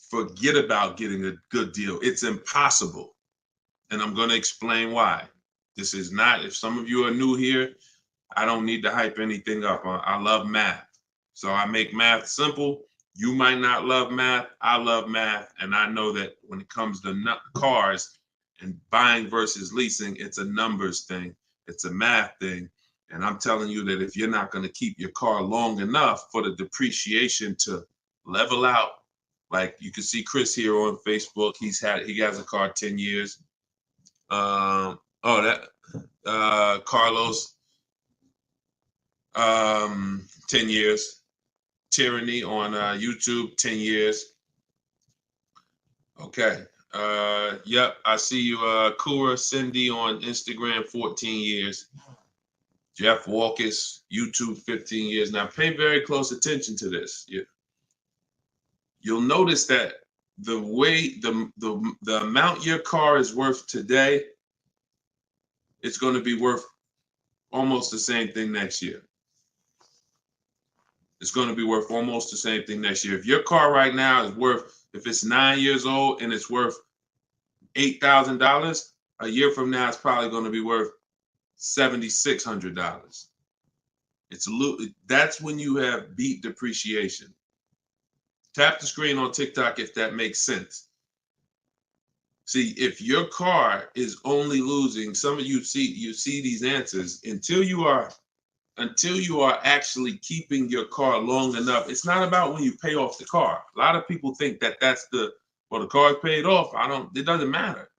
forget about getting a good deal. It's impossible. And I'm going to explain why. This is not, if some of you are new here, I don't need to hype anything up. I love math. So I make math simple. You might not love math. I love math. And I know that when it comes to cars and buying versus leasing, it's a numbers thing. It's a math thing. And I'm telling you that if you're not going to keep your car long enough for the depreciation to level out, like you can see Chris here on Facebook, he has a car 10 years. Carlos, 10 years. Tyranny on YouTube, 10 years. Okay. Yep, I see you. Kura Cindy on Instagram, 14 years. Jeff Walkus, YouTube, 15 years. Now pay very close attention to this. You'll notice that the way the amount your car is worth today, it's going to be worth almost the same thing next year. It's going to be worth almost the same thing next year. If your car right now is worth, if it's 9 years old and it's worth $8,000, a year from now it's probably going to be worth $7,600. That's when you have beat depreciation. Tap the screen on TikTok if that makes sense. See, if your car is only losing, some of you see these answers, until you are actually keeping your car long enough. It's not about when you pay off the car. A lot of people think that that's the car's paid off. It doesn't matter.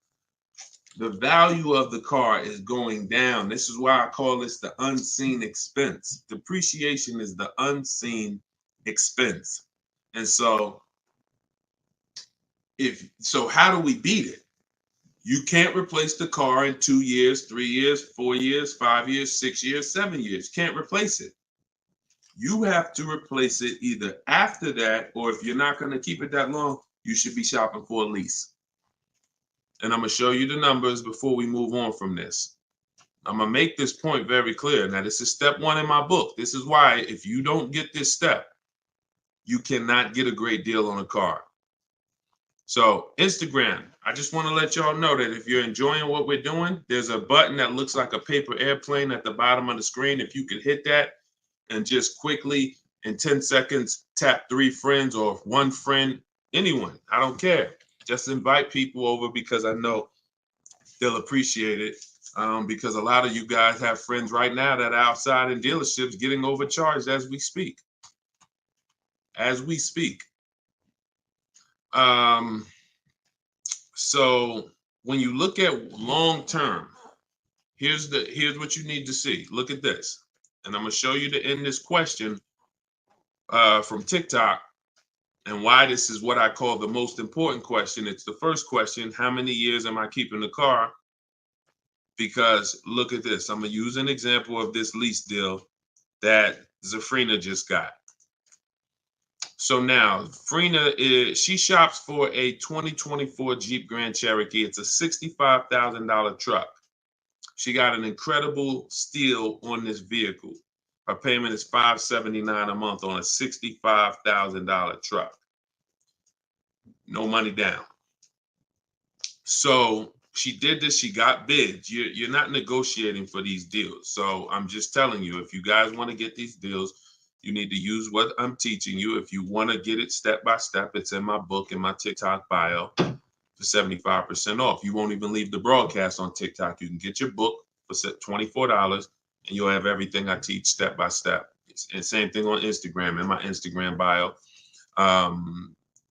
The value of the car is going down. This is why I call this the unseen expense. Depreciation is the unseen expense. And so how do we beat it? You can't replace the car in 2 years, 3 years, 4 years, 5 years, 6 years, 7 years. Can't replace it. You have to replace it either after that, or if you're not going to keep it that long, you should be shopping for a lease. And I'm going to show you the numbers before we move on from this. I'm going to make this point very clear. Now, this is step 1 in my book. This is why if you don't get this step, you cannot get a great deal on a car. So Instagram, I just want to let y'all know that if you're enjoying what we're doing, there's a button that looks like a paper airplane at the bottom of the screen. If you could hit that and just quickly in 10 seconds, tap 3 friends or 1 friend, anyone, I don't care. Just invite people over, because I know they'll appreciate it. Because a lot of you guys have friends right now that are outside in dealerships getting overcharged as we speak. So when you look at long term, here's what you need to see. Look at this. And I'm going to show you to end this question from TikTok, and why this is what I call the most important question. It's the first question: how many years am I keeping the car? Because look at this. I'm going to use an example of this lease deal that Zafrina just got. So now Frina she shops for a 2024 Jeep Grand Cherokee. It's a $65,000 truck. She got an incredible steal on this vehicle. Her payment is $579 a month on a $65,000 truck. No money down. So she did this. She got bids. You're not negotiating for these deals. So I'm just telling you, if you guys want to get these deals, you need to use what I'm teaching you. If you want to get it step by step, it's in my book, in my TikTok bio for 75% off. You won't even leave the broadcast on TikTok. You can get your book for $24 and you'll have everything I teach step by step. And same thing on Instagram, in my Instagram bio.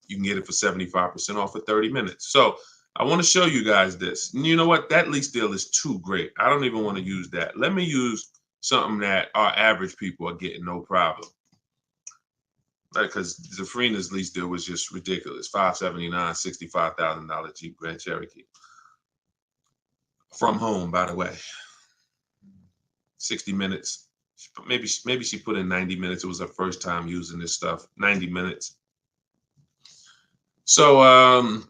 You can get it for 75% off for 30 minutes. So I want to show you guys this. And you know what? That lease deal is too great. I don't even want to use that. Let me use something that our average people are getting no problem. Because Zafrina's lease deal was just ridiculous. $579, $65,000 Jeep Grand Cherokee. From home, by the way. 60 minutes. Maybe she put in 90 minutes. It was her first time using this stuff. 90 minutes. So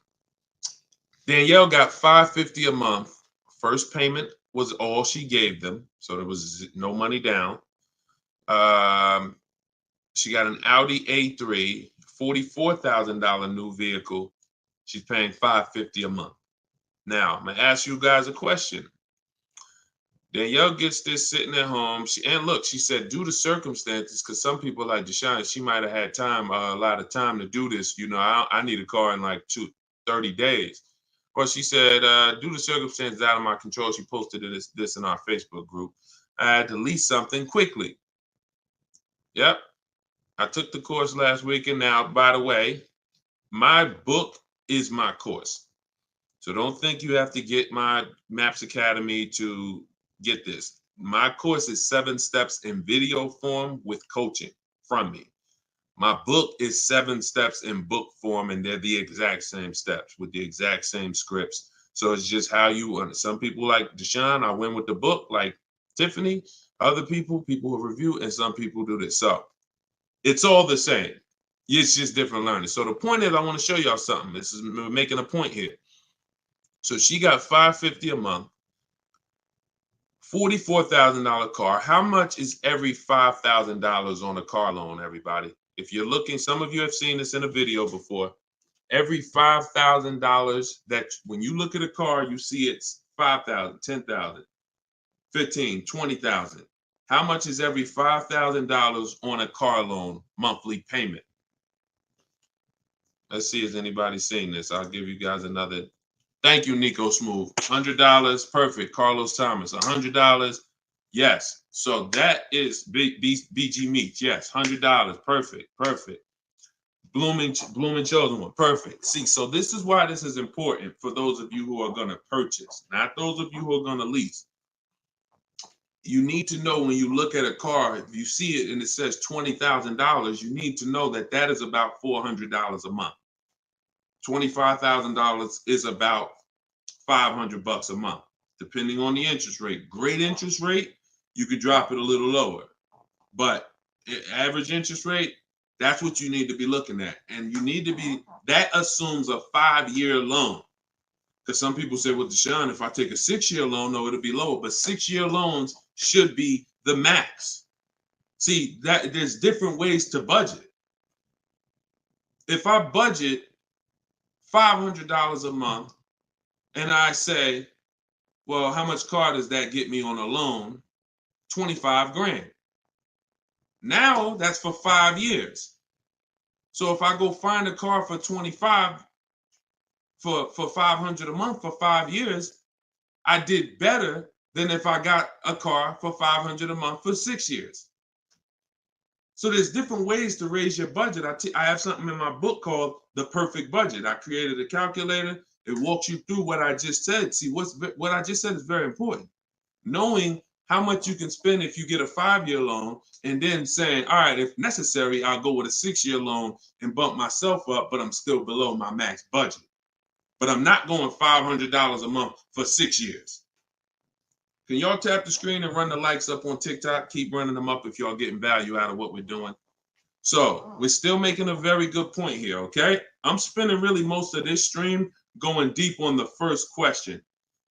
Danielle got $550 a month. First payment was all she gave them. So there was no money down. She got an Audi A3, $44,000 new vehicle. She's paying $550 a month. Now, I'm going to ask you guys a question. Danielle gets this sitting at home. And look, she said, due to circumstances, because some people like Deshone, she might have had time, a lot of time to do this. You know, I need a car in like 30 days. But she said, due to circumstances out of my control, she posted this in our Facebook group. I had to lease something quickly. Yep. I took the course last week. And now, by the way, my book is my course. So don't think you have to get my Maps Academy to get this. My course is 7 steps in video form with coaching from me. My book is 7 steps in book form, and they're the exact same steps with the exact same scripts. So it's just how you, some people like Deshone, I win with the book, like Tiffany, other people who review, and some people do this. So it's all the same. It's just different learning. So the point is, I want to show y'all something. We're making a point here. So she got $550 a month, $44,000 car. How much is every $5,000 on a car loan, everybody? If you're looking, some of you have seen this in a video before. Every $5,000 that when you look at a car, you see it's $5,000, $10,000, $15,000, $20,000. How much is every $5,000 on a car loan monthly payment? Let's see if anybody's seen this. I'll give you guys another. Thank you, Nico Smooth. $100, perfect. Carlos Thomas, $100. Yes. So that is BG Meats. Yes, $100. Perfect. Perfect. Blooming Chosen One. Perfect. See, so this is why this is important for those of you who are going to purchase, not those of you who are going to lease. You need to know when you look at a car, if you see it and it says $20,000, you need to know that that is about $400 a month. $25,000 is about $500 a month, depending on the interest rate. Great interest rate, you could drop it a little lower. But average interest rate, that's what you need to be looking at. And you need to be, that assumes a 5-year loan. Because some people say, well, Deshone, if I take a 6-year loan, no, it'll be lower. But 6-year loans should be the max. See, there's different ways to budget. If I budget $500 a month and I say, well, how much car does that get me on a loan? 25 grand. Now that's for 5 years. So if I go find a car for 25 for $500 a month for 5 years, I did better than if I got a car for $500 a month for 6 years. So there's different ways to raise your budget. I have something in my book called The Perfect Budget. I created a calculator. It walks you through what I just said. See, what I just said is very important. Knowing how much you can spend if you get a 5-year loan, and then saying, all right, if necessary, I'll go with a 6-year loan and bump myself up, but I'm still below my max budget. But I'm not going $500 a month for 6 years. Can y'all tap the screen and run the likes up on TikTok? Keep running them up if y'all getting value out of what we're doing. So we're still making a very good point here, okay? I'm spending really most of this stream going deep on the first question.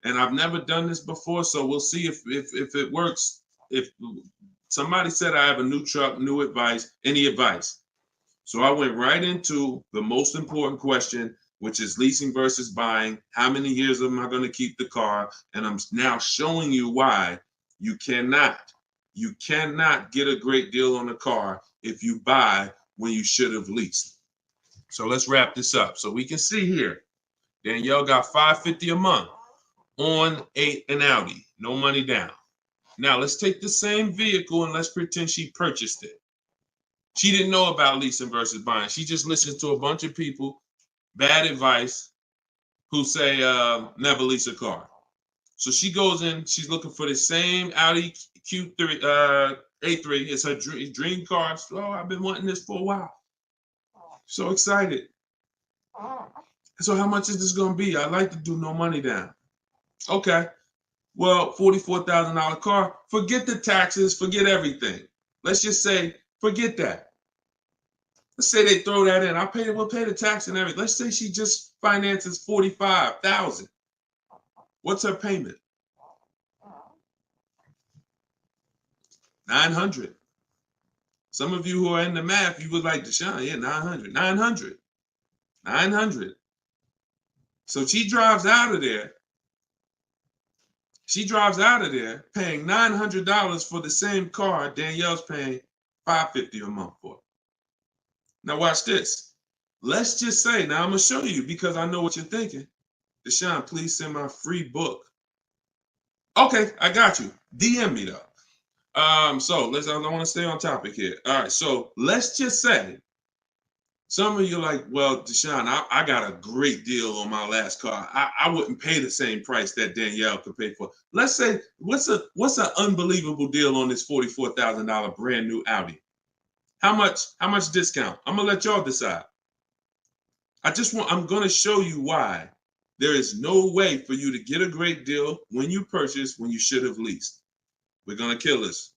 And I've never done this before, so we'll see if it works. If somebody said I have a new truck, new advice, any advice? So I went right into the most important question, which is leasing versus buying. How many years am I going to keep the car? And I'm now showing you why you cannot get a great deal on a car if you buy when you should have leased. So let's wrap this up. So we can see here, Danielle got $550 a month on an Audi, no money down. Now let's take the same vehicle and let's pretend she purchased it. She didn't know about leasing versus buying. She just listened to a bunch of people, bad advice, who say never lease a car. So she goes in, she's looking for the same Audi Q3, A3. It's her dream car. So, I've been wanting this for a while. So excited. So how much is this going to be? I'd like to do no money down. Okay. Well, $44,000 car. Forget the taxes. Forget everything. Let's just say, forget that. Let's say they throw that in. We'll pay the tax and everything. Let's say she just finances $45,000. What's her payment? $900. Some of you who are in the math, you would like Deshone, yeah, $900. So she drives out of there. She drives out of there paying $900 for the same car Danielle's paying $550 a month for. Now watch this. Let's just say, now I'm going to show you because I know what you're thinking. Deshone, please send my free book. Okay, I got you. DM me though. I want to stay on topic here. All right, so let's just say some of you are like, well, Deshone, I got a great deal on my last car. I wouldn't pay the same price that Danielle could pay for. Let's say, what's an unbelievable deal on this $44,000 brand new Audi? How much discount? I'm gonna let y'all decide. I'm gonna show you why there is no way for you to get a great deal when you purchase when you should have leased. We're gonna kill this.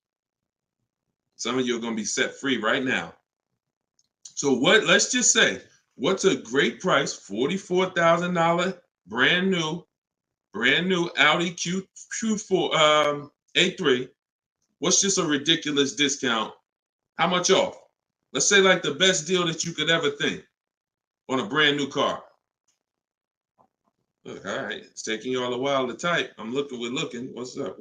Some of you are gonna be set free right now. So let's just say, what's a great price? $44,000 brand new Audi Q4 A3. What's just a ridiculous discount? How much off? Let's say like the best deal that you could ever think on a brand new car. Look, all right, it's taking y'all a while to type. We're looking. What's up?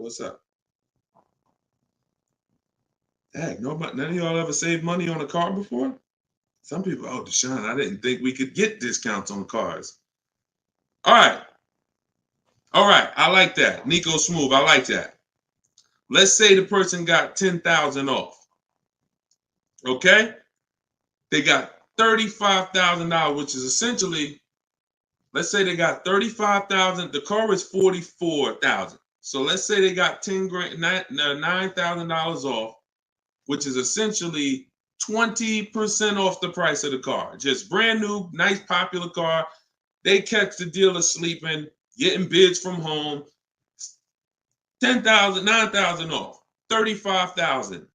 Heck, none of y'all ever saved money on a car before? Some people, oh, Deshone, I didn't think we could get discounts on cars. All right, I like that. Nico Smooth, I like that. Let's say the person got $10,000 off. Okay? They got $35,000, which is essentially, let's say they got $35,000. The car is $44,000. So let's say they got $9,000 off, which is essentially 20% off the price of the car. Just brand new, nice, popular car. They catch the dealer sleeping, getting bids from home. $10,000, $9,000 off, $35,000.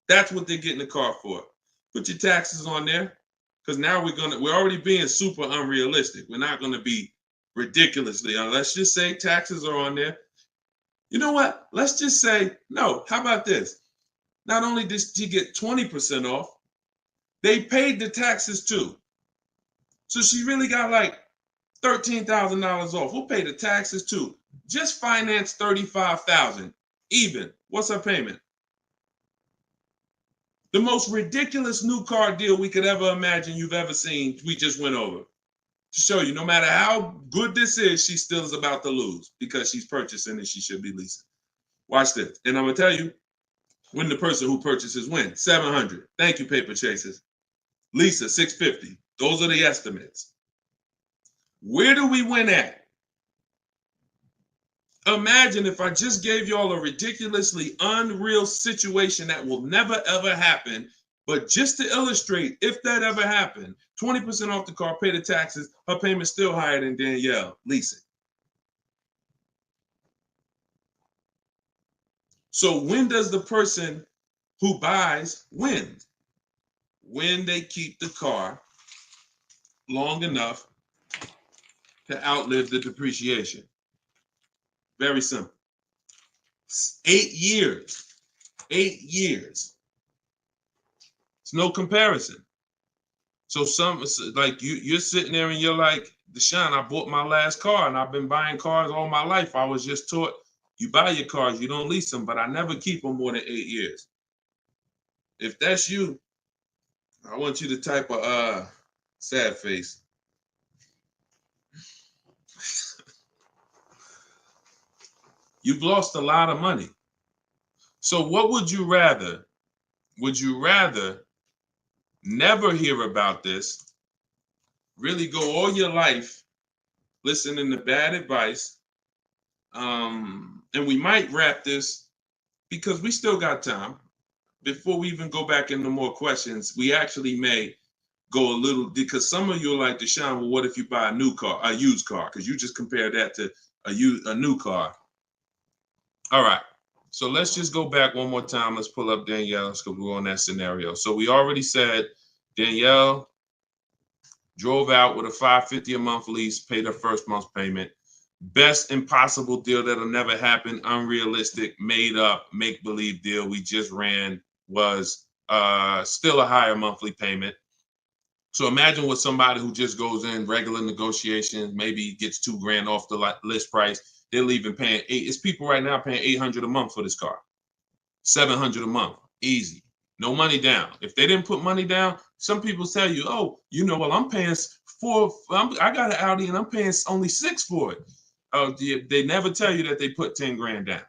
That's what they're getting the car for. Put your taxes on there, because now we're already being super unrealistic. We're not gonna be ridiculously. Let's just say taxes are on there. You know what? Let's just say no. How about this? Not only did she get 20% off, they paid the taxes too. So she really got like $13,000 off. We'll pay the taxes too. Just finance $35,000 even. What's her payment? The most ridiculous new car deal we could ever imagine you've ever seen, we just went over. To show you, no matter how good this is, she still is about to lose because she's purchasing and she should be leasing. Watch this. And I'm going to tell you, when the person who purchases wins, $700. Thank you, paper chasers. Lisa, $650. Those are the estimates. Where do we win at? Imagine if I just gave y'all a ridiculously unreal situation that will never ever happen, but just to illustrate, if that ever happened, 20% off the car, pay the taxes, her payment's still higher than Danielle leasing. So when does the person who buys win? When they keep the car long enough to outlive the depreciation. Very simple. 8 years. 8 years. It's no comparison. So like you're sitting there and you're like, Deshone, I bought my last car and I've been buying cars all my life. I was just taught you buy your cars, you don't lease them, but I never keep them more than 8 years. If that's you, I want you to type a sad face. You've lost a lot of money. So what would you rather? Would you rather never hear about this, really go all your life listening to bad advice? And we might wrap this because we still got time. Before we even go back into more questions, we actually may go a little, because some of you are like, Deshone, well, what if you buy a new car, a used car? Because you just compared that to a new car. All right. So let's just go back one more time. Let's pull up Danielle's because we're on that scenario. So we already said Danielle drove out with a $550 a month lease, paid her first month's payment. Best impossible deal that'll never happen, unrealistic, made up, make-believe deal we just ran was still a higher monthly payment. So imagine with somebody who just goes in regular negotiations, maybe gets $2,000 off the list price. They're leaving paying it's people right now paying $800 a month for this car, $700 a month, easy, no money down. If they didn't put money down, some people tell you, oh, well, I'm paying I got an Audi and I'm paying only $6,000 for it. They never tell you that they put 10 grand down.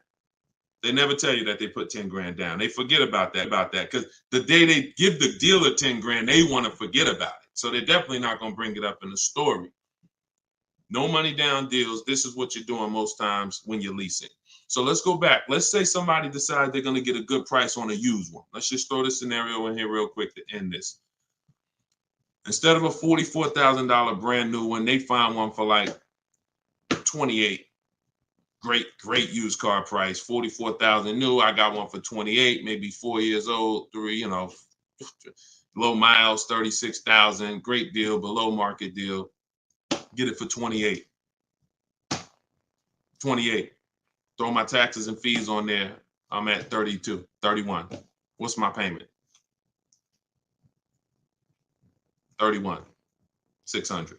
They never tell you that they put 10 grand down. They forget about that, because the day they give the dealer 10 grand, they want to forget about it. So they're definitely not going to bring it up in the story. No money down deals. This is what you're doing most times when you're leasing. So let's go back. Let's say somebody decides they're going to get a good price on a used one. Let's just throw this scenario in here real quick to end this. Instead of a $44,000 brand new one, they find one for like 28. Great used car price, 44,000 new. I got one for 28, maybe 4 years old, low miles, 36,000. Great deal, below market deal. Get it for 28. 28. Throw my taxes and fees on there. I'm at 32, 31. What's my payment? 31, 600.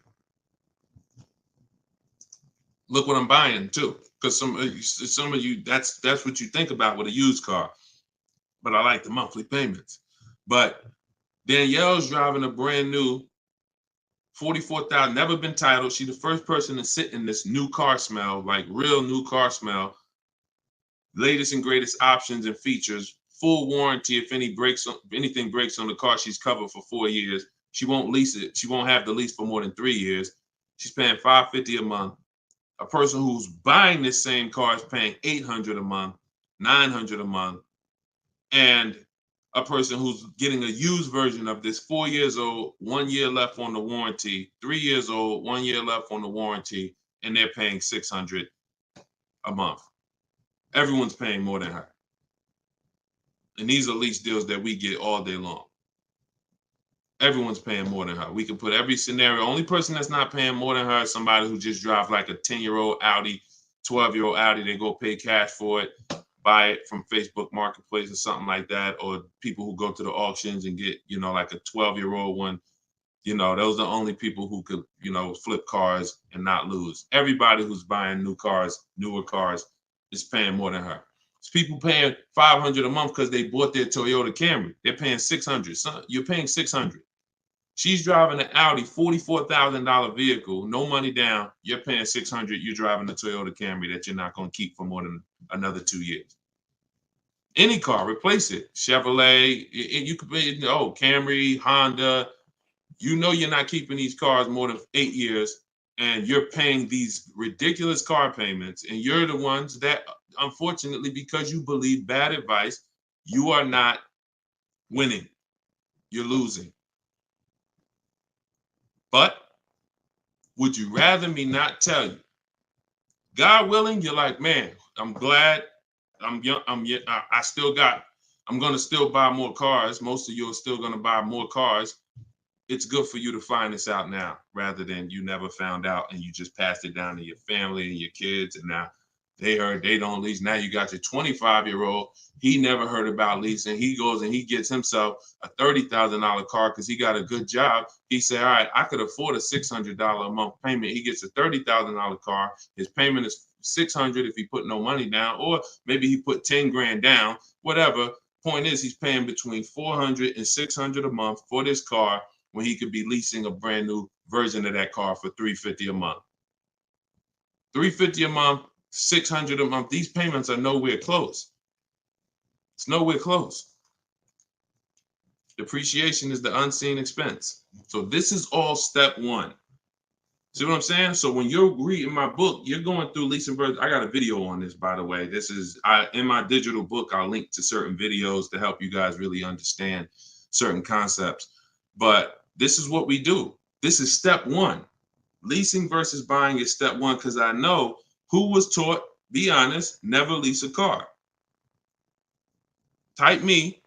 Look what I'm buying too, because some of you, that's what you think about with a used car. But I like the monthly payments. But Danielle's driving a brand new 44,000, never been titled. She's the first person to sit in this new car smell, like real new car smell. Latest and greatest options and features, full warranty. If anything breaks on the car, she's covered for 4 years. She won't lease it. She won't have the lease for more than 3 years. She's paying $550 a month. A person who's buying this same car is paying $800 a month, $900 a month. And a person who's getting a used version of this, 4 years old, 1 year left on the warranty, 3 years old, 1 year left on the warranty, and they're paying $600 a month. Everyone's paying more than her. And these are lease deals that we get all day long. Everyone's paying more than her. We can put every scenario. Only person that's not paying more than her is somebody who just drives like a 10-year-old Audi, 12-year-old Audi. They go pay cash for it, buy it from Facebook Marketplace or something like that, or people who go to the auctions and get, like a 12-year-old one. Those are the only people who could, flip cars and not lose. Everybody who's buying new cars, newer cars, is paying more than her. It's people paying $500 a month because they bought their Toyota Camry. They're paying $600. So you're paying $600. She's driving an Audi, $44,000 vehicle, no money down. You're paying $600. You're driving a Toyota Camry that you're not going to keep for more than another 2 years. Any car, replace it. Chevrolet, you could be, Camry, Honda. You're not keeping these cars more than 8 years, and you're paying these ridiculous car payments, and you're the ones that, unfortunately, because you believe bad advice, you are not winning. You're losing. But would you rather me not tell you? God willing, you're like, man, I'm glad I'm young. I'm going to still buy more cars. Most of you are still going to buy more cars. It's good for you to find this out now rather than you never found out and you just passed it down to your family and your kids. And now They heard they don't lease. Now you got your 25-year-old. He never heard about leasing. He goes and he gets himself a $30,000 car because he got a good job. He said, all right, I could afford a $600 a month payment. He gets a $30,000 car. His payment is $600 if he put no money down, or maybe he put 10 grand down, whatever. Point is, he's paying between $400 and $600 a month for this car when he could be leasing a brand new version of that car for $350 a month. $350 a month, $600 a month. These payments are nowhere close. It's nowhere close. Depreciation is the unseen expense. So this is all step one. See what I'm saying? So when you're reading my book, you're going through leasing versions. I got a video on this, by the way. This is in my digital book. I'll link to certain videos to help you guys really understand certain concepts. But this is what we do. This is step one. Leasing versus buying is step one, because I know who was taught, be honest, never lease a car. Type me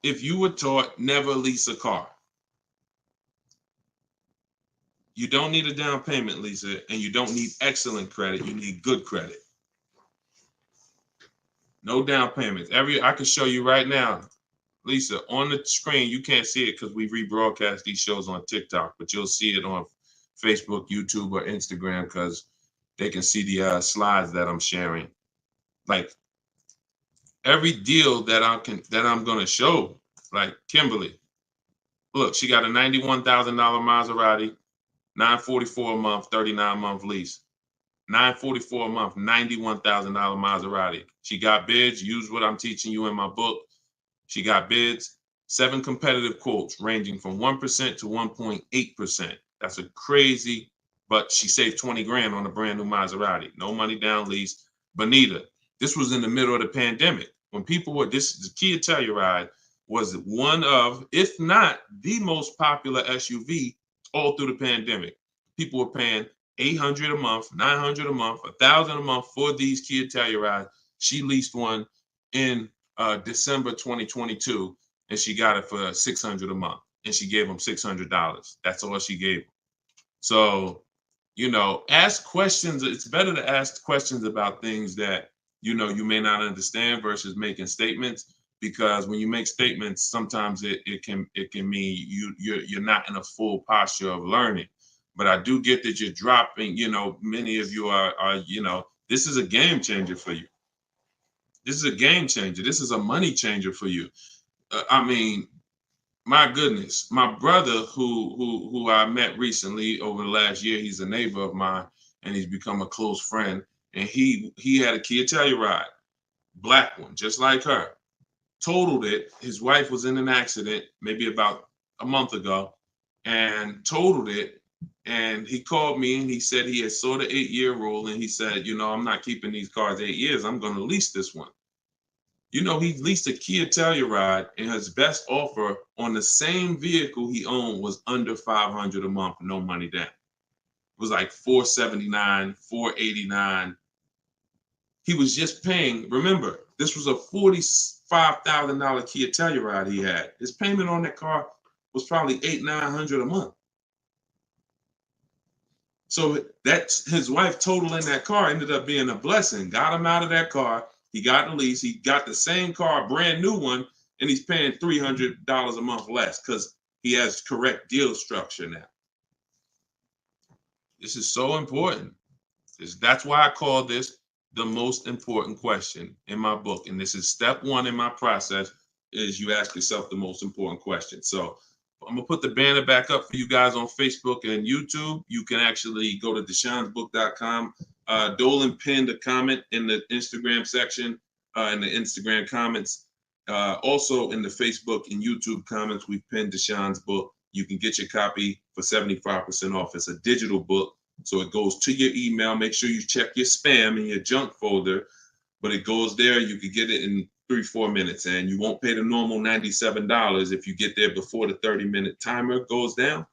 if you were taught never lease a car. You don't need a down payment, Lisa, and you don't need excellent credit. You need good credit. No down payments. I can show you right now, Lisa, on the screen. You can't see it because we rebroadcast these shows on TikTok, but you'll see it on Facebook, YouTube, or Instagram because they can see the slides that I'm sharing. Like every deal that I'm gonna show, like Kimberly. Look, she got a $91,000 Maserati. $944 a month, 39-month lease. $944 a month, $91,000 Maserati. She got bids. Use what I'm teaching you in my book. She got bids. 7 competitive quotes ranging from 1% to 1.8%. That's a crazy, but she saved 20 grand on a brand new Maserati. No money down lease. Bonita, this was in the middle of the pandemic. When people were, the Kia Telluride was one of, if not the most popular SUV all through the pandemic. People were paying $800 a month, $900 a month, $1,000 a month for these Kia Tellurides. She leased one in December 2022, and she got it for $600 a month, and she gave them $600. That's all she gave them. So, ask questions. It's better to ask questions about things that you may not understand versus making statements. Because when you make statements, sometimes it can mean you're not in a full posture of learning. But I do get that you're dropping. Many of you are this is a game changer for you. This is a game changer. This is a money changer for you. I mean, my goodness, my brother who I met recently over the last year, he's a neighbor of mine, and he's become a close friend. And he had a Kia Telluride, black one, just like her. Totaled it. His wife was in an accident maybe about a month ago and totaled it. And he called me and he said he had saw the 8-year rule. And he said, I'm not keeping these cars 8 years. I'm going to lease this one. He leased a Kia Telluride, and his best offer on the same vehicle he owned was under $500 a month, no money down. It was like $479, $489. He was just paying, remember, this was a $45,000 Kia Telluride he had. His payment on that car was probably $800-900 a month. So that's his wife totaling that car ended up being a blessing. Got him out of that car. He got the lease. He got the same car, brand new one, and he's paying $300 a month less because he has correct deal structure now. This is so important. That's why I call this the most important question in my book. And this is step one in my process, is you ask yourself the most important question. So I'm gonna put the banner back up for you guys on Facebook and YouTube. You can actually go to deshonsbook.com. Dolan pinned a comment in the Instagram section, in the Instagram comments. Also in the Facebook and YouTube comments, we've pinned Deshon's book. You can get your copy for 75% off. It's a digital book. So it goes to your email. Make sure you check your spam and your junk folder, but it goes there. You can get it in 3-4 minutes, and you won't pay the normal $97 if you get there before the 30-minute timer goes down.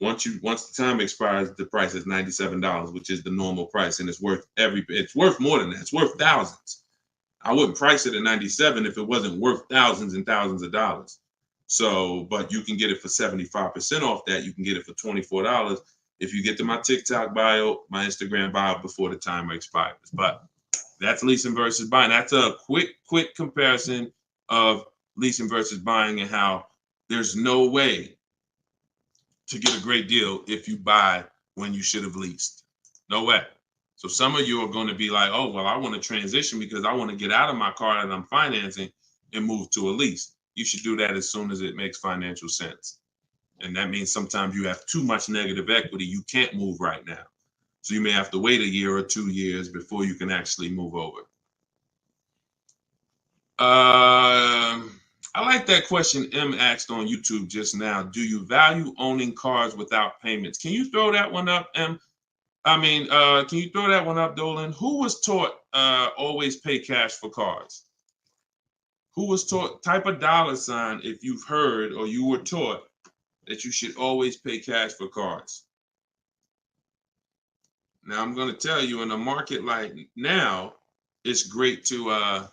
Once the time expires, the price is $97, which is the normal price, and it's worth more than that. It's worth thousands. I wouldn't price it at $97 if it wasn't worth thousands and thousands of dollars. So, but you can get it for 75% off that. You can get it for $24. if you get to my TikTok bio, my Instagram bio before the timer expires. But that's leasing versus buying. That's a quick comparison of leasing versus buying and how there's no way to get a great deal if you buy when you should have leased. No way. So some of you are going to be like, oh, well, I want to transition because I want to get out of my car that I'm financing and move to a lease. You should do that as soon as it makes financial sense. And that means sometimes you have too much negative equity. You can't move right now. So you may have to wait a year or 2 years before you can actually move over. I like that question M asked on YouTube just now. Do you value owning cars without payments? Can you throw that one up, M? Can you throw that one up, Dolan? Who was taught always pay cash for cars? Who was taught? Type a $sign if you've heard or you were taught that you should always pay cash for cars. Now, I'm going to tell you, in a market like now, it's great to, all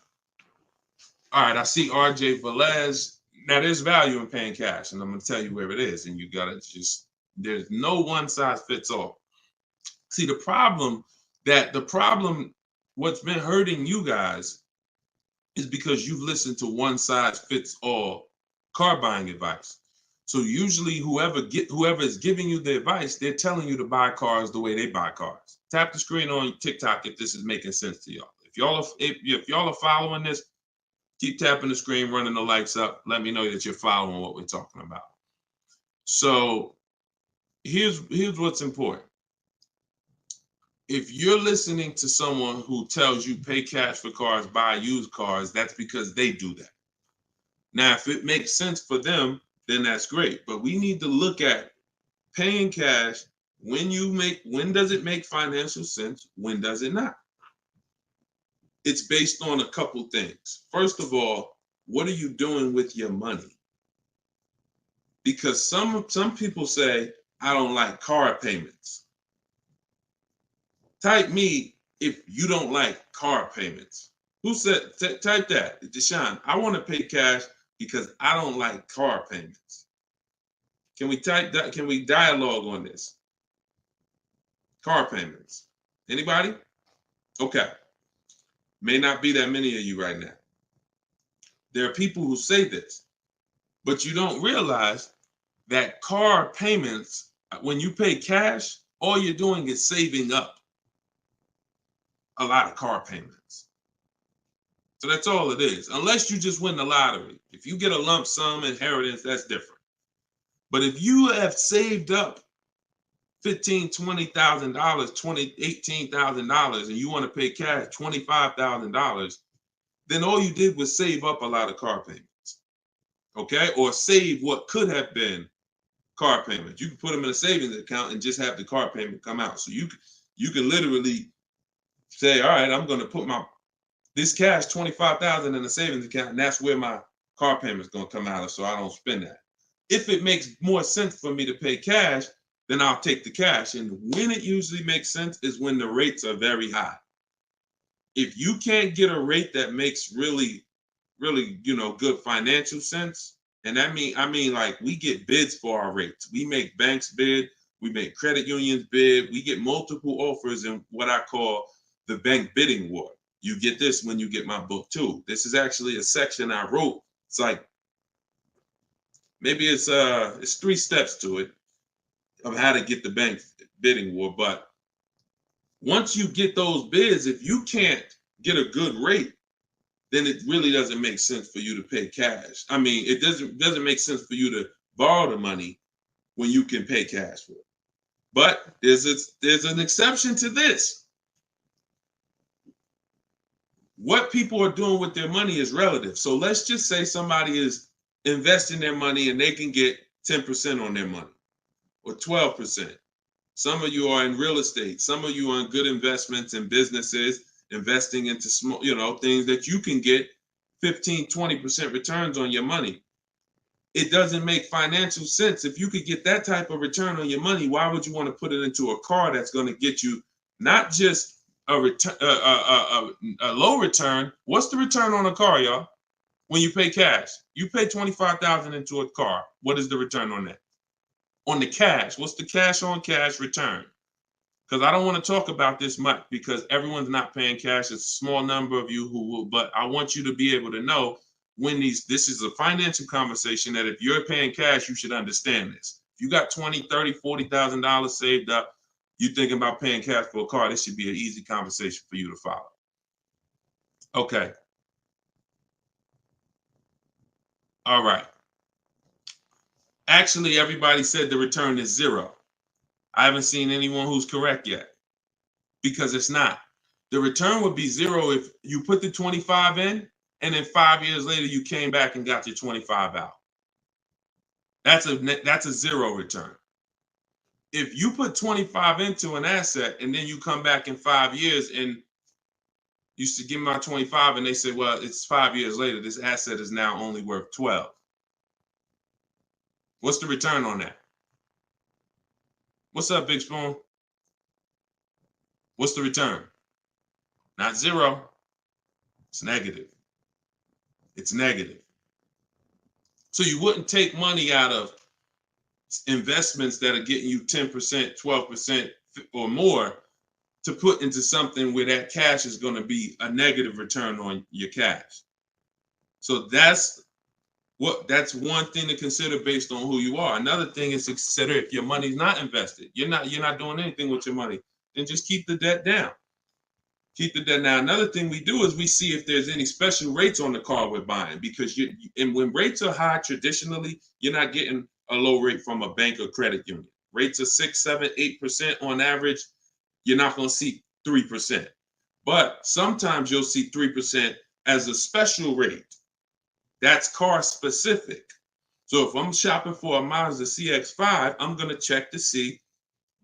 right, I see RJ Velez. Now, there's value in paying cash, and I'm going to tell you where it is, and you got to just, there's no one size fits all. See, the problem, what's been hurting you guys is because you've listened to one size fits all car buying advice. So usually whoever is giving you the advice, they're telling you to buy cars the way they buy cars. Tap the screen on TikTok if this is making sense to y'all. If y'all are following this, keep tapping the screen, running the lights up. Let me know that you're following what we're talking about. So here's what's important. If you're listening to someone who tells you pay cash for cars, buy used cars, that's because they do that. Now, if it makes sense for them, then that's great. But we need to look at paying cash. When does it make financial sense? When does it not? It's based on a couple things. First of all, what are you doing with your money? Because some people say, I don't like car payments. Type me if you don't like car payments. Who said, type that, Deshone, I want to pay cash because I don't like car payments. Can we type that? Can we dialogue on this? Car payments. Anybody? Okay. May not be that many of you right now. There are people who say this, but you don't realize that car payments, when you pay cash, all you're doing is saving up a lot of car payments. So that's all it is, unless you just win the lottery. If you get a lump sum inheritance, that's different. But if you have saved up $15,000, $20,000, $18,000, and you want to pay cash $25,000, then all you did was save up a lot of car payments, okay? Or save what could have been car payments. You can put them in a savings account and just have the car payment come out. So you can literally say, all right, I'm going to put this cash, $25,000 in a savings account, and that's where my car payment is going to come out of, so I don't spend that. If it makes more sense for me to pay cash, then I'll take the cash. And when it usually makes sense is when the rates are very high. If you can't get a rate that makes really, good financial sense, and I mean like we get bids for our rates. We make banks bid, we make credit unions bid, we get multiple offers in what I call the bank bidding war. You get this when you get my book too. This is actually a section I wrote. It's like, maybe it's 3 steps to it of how to get the bank bidding war. But once you get those bids, if you can't get a good rate, then it really doesn't make sense for you to pay cash. I mean, it doesn't make sense for you to borrow the money when you can pay cash for it. But there's an exception to this. What people are doing with their money is relative. So let's just say somebody is investing their money and they can get 10% on their money or 12%. Some of you are in real estate. Some of you are in good investments and businesses, investing into small, things that you can get 15, 20% returns on your money. It doesn't make financial sense. If you could get that type of return on your money, why would you want to put it into a car that's going to get you not just a low return? What's the return on a car, y'all? When you pay cash, you pay $25,000 into a car. What is the return on that? on the cash. What's the cash on cash return? Because I don't want to talk about this much because everyone's not paying cash. It's a small number of you who will, but I want you to be able to know when this is a financial conversation that if you're paying cash, you should understand this. If you got $20, $30, $40,000 saved up, you thinking about paying cash for a car, this should be an easy conversation for you to follow. Okay. All right. Actually, everybody said the return is 0. I haven't seen anyone who's correct yet because it's not. The return would be 0 if you put the 25 in and then 5 years later you came back and got your 25 out. That's a 0 return. If you put 25 into an asset and then you come back in 5 years and you should give me my 25 and they say, well, it's 5 years later, this asset is now only worth 12. What's the return on that? What's up, Big Spoon? What's the return? Not 0. It's negative. It's negative. So you wouldn't take money out of investments that are getting you 10%, 12% or more to put into something where that cash is going to be a negative return on your cash. So that's one thing to consider based on who you are. Another thing is to consider if your money's not invested, you're not doing anything with your money, then just keep the debt down. Keep the debt down. Another thing we do is we see if there's any special rates on the car we're buying, because and when rates are high, traditionally, you're not getting a low rate from a bank or credit union. Rates are 6, 7, 8% on average. You're not going to see 3%. But sometimes you'll see 3% as a special rate. That's car specific. So if I'm shopping for a Mazda CX-5, I'm going to check to see,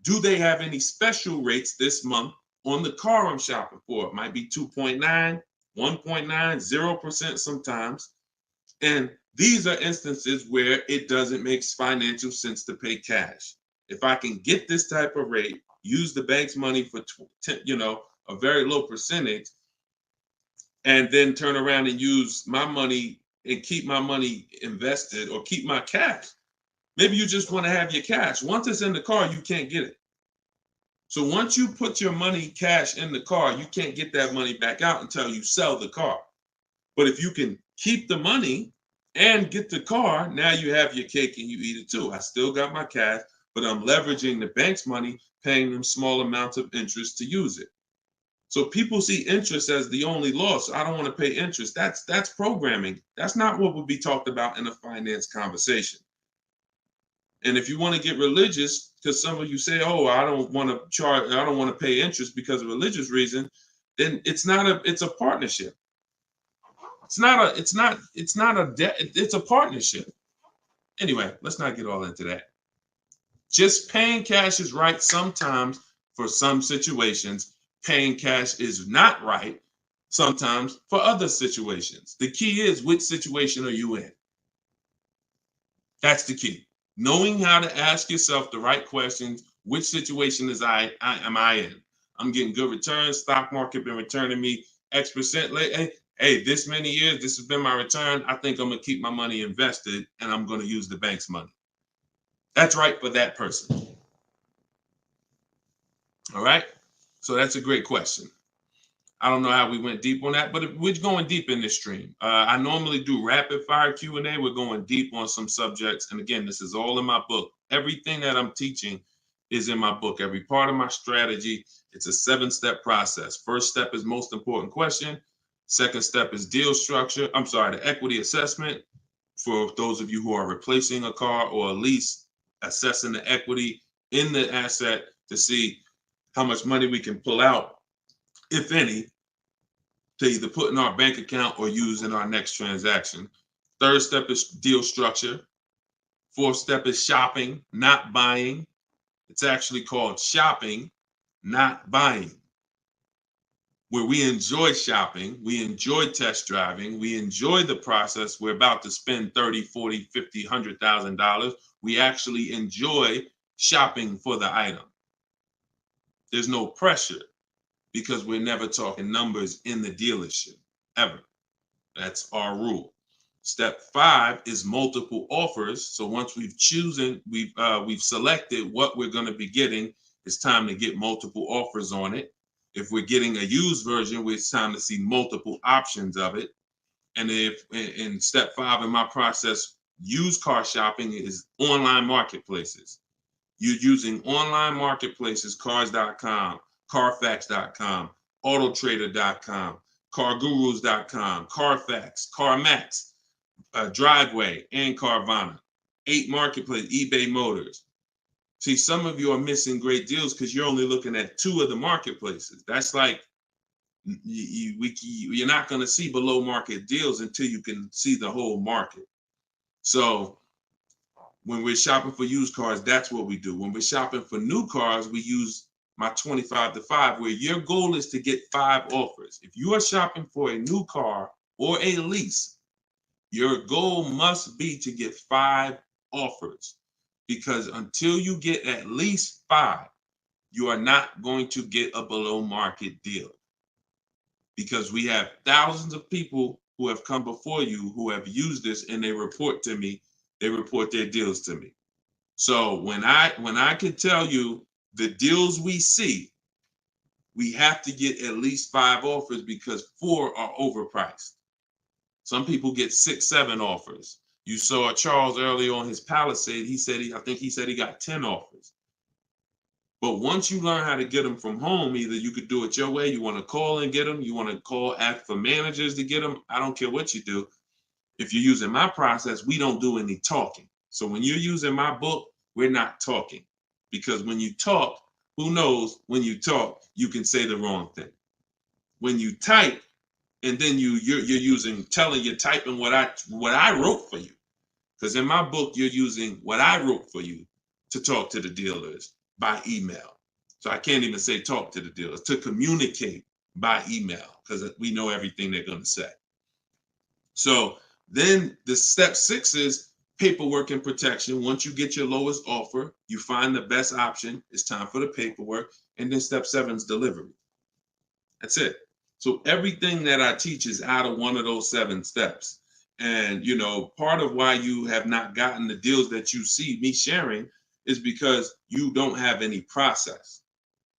do they have any special rates this month on the car I'm shopping for? It might be 2.9, 1.9, 0% sometimes. And these are instances where it doesn't make financial sense to pay cash. If I can get this type of rate, use the bank's money for a very low percentage, and then turn around and use my money and keep my money invested or keep my cash. Maybe you just want to have your cash. Once it's in the car, you can't get it. So once you put your money cash in the car, you can't get that money back out until you sell the car. But if you can keep the money and get the car, now you have your cake and you eat it too. I still got my cash, but I'm leveraging the bank's money, paying them small amounts of interest to use it. So people see interest as the only loss. I don't want to pay interest. That's programming. That's not what would be talked about in a finance conversation. And if you want to get religious, because some of you say, "Oh, I don't want to pay interest because of religious reason," then it's a partnership. It's not a debt. It's a partnership. Anyway, let's not get all into that. Just paying cash is right sometimes for some situations. Paying cash is not right sometimes for other situations. The key is, which situation are you in? That's the key. Knowing how to ask yourself the right questions. Which situation am I in? I'm getting good returns. Stock market been returning me X% late. Hey, this many years, this has been my return. I think I'm going to keep my money invested and I'm going to use the bank's money. That's right for that person. All right. So that's a great question. I don't know how we went deep on that, but we're going deep in this stream. I normally do rapid fire Q&A. We're going deep on some subjects. And again, this is all in my book. Everything that I'm teaching is in my book. Every part of my strategy, it's a 7-step process. First step is most important question. Second step is deal structure. The equity assessment. For those of you who are replacing a car or a lease, assessing the equity in the asset to see how much money we can pull out, if any, to either put in our bank account or use in our next transaction. Third step is deal structure. Fourth step is shopping, not buying. It's actually called shopping, not buying, where we enjoy shopping, we enjoy test driving, we enjoy the process. We're about to spend $30, $40, $50, $100,000. We actually enjoy shopping for the item. There's no pressure because we're never talking numbers in the dealership, ever. That's our rule. Step 5 is multiple offers. So once we've selected what we're going to be getting, it's time to get multiple offers on it. If we're getting a used version, it's time to see multiple options of it. And if in step 5 in my process, used car shopping is online marketplaces. You're using online marketplaces, cars.com, carfax.com, autotrader.com, cargurus.com, Carfax, CarMax, Driveway, and Carvana. 8 marketplaces, eBay Motors. See, some of you are missing great deals because you're only looking at 2 of the marketplaces. That's like you're not going to see below market deals until you can see the whole market. So when we're shopping for used cars, that's what we do. When we're shopping for new cars, we use my 25 to 5, where your goal is to get 5 offers. If you are shopping for a new car or a lease, your goal must be to get 5 offers, because until you get at least 5, you are not going to get a below market deal. Because we have thousands of people who have come before you who have used this, and they report to me, they report their deals to me. So when I can tell you the deals we see, we have to get at least 5 offers, because 4 are overpriced. Some people get 6, 7 offers. You saw Charles earlier on his Palisade. I think he said he got 10 offers. But once you learn how to get them from home, either you could do it your way, you want to call and get them, you want to call, ask for managers to get them. I don't care what you do. If you're using my process, we don't do any talking. So when you're using my book, we're not talking. Because when you talk, who knows, when you talk, you can say the wrong thing. When you type, and then you're typing what I wrote for you. Because in my book, you're using what I wrote for you to talk to the dealers by email. So I can't even say talk to the dealers, to communicate by email, because we know everything they're going to say. So then the step 6 is paperwork and protection. Once you get your lowest offer, you find the best option. It's time for the paperwork. And then step 7 is delivery. That's it. So everything that I teach is out of one of those 7 steps. And, part of why you have not gotten the deals that you see me sharing is because you don't have any process.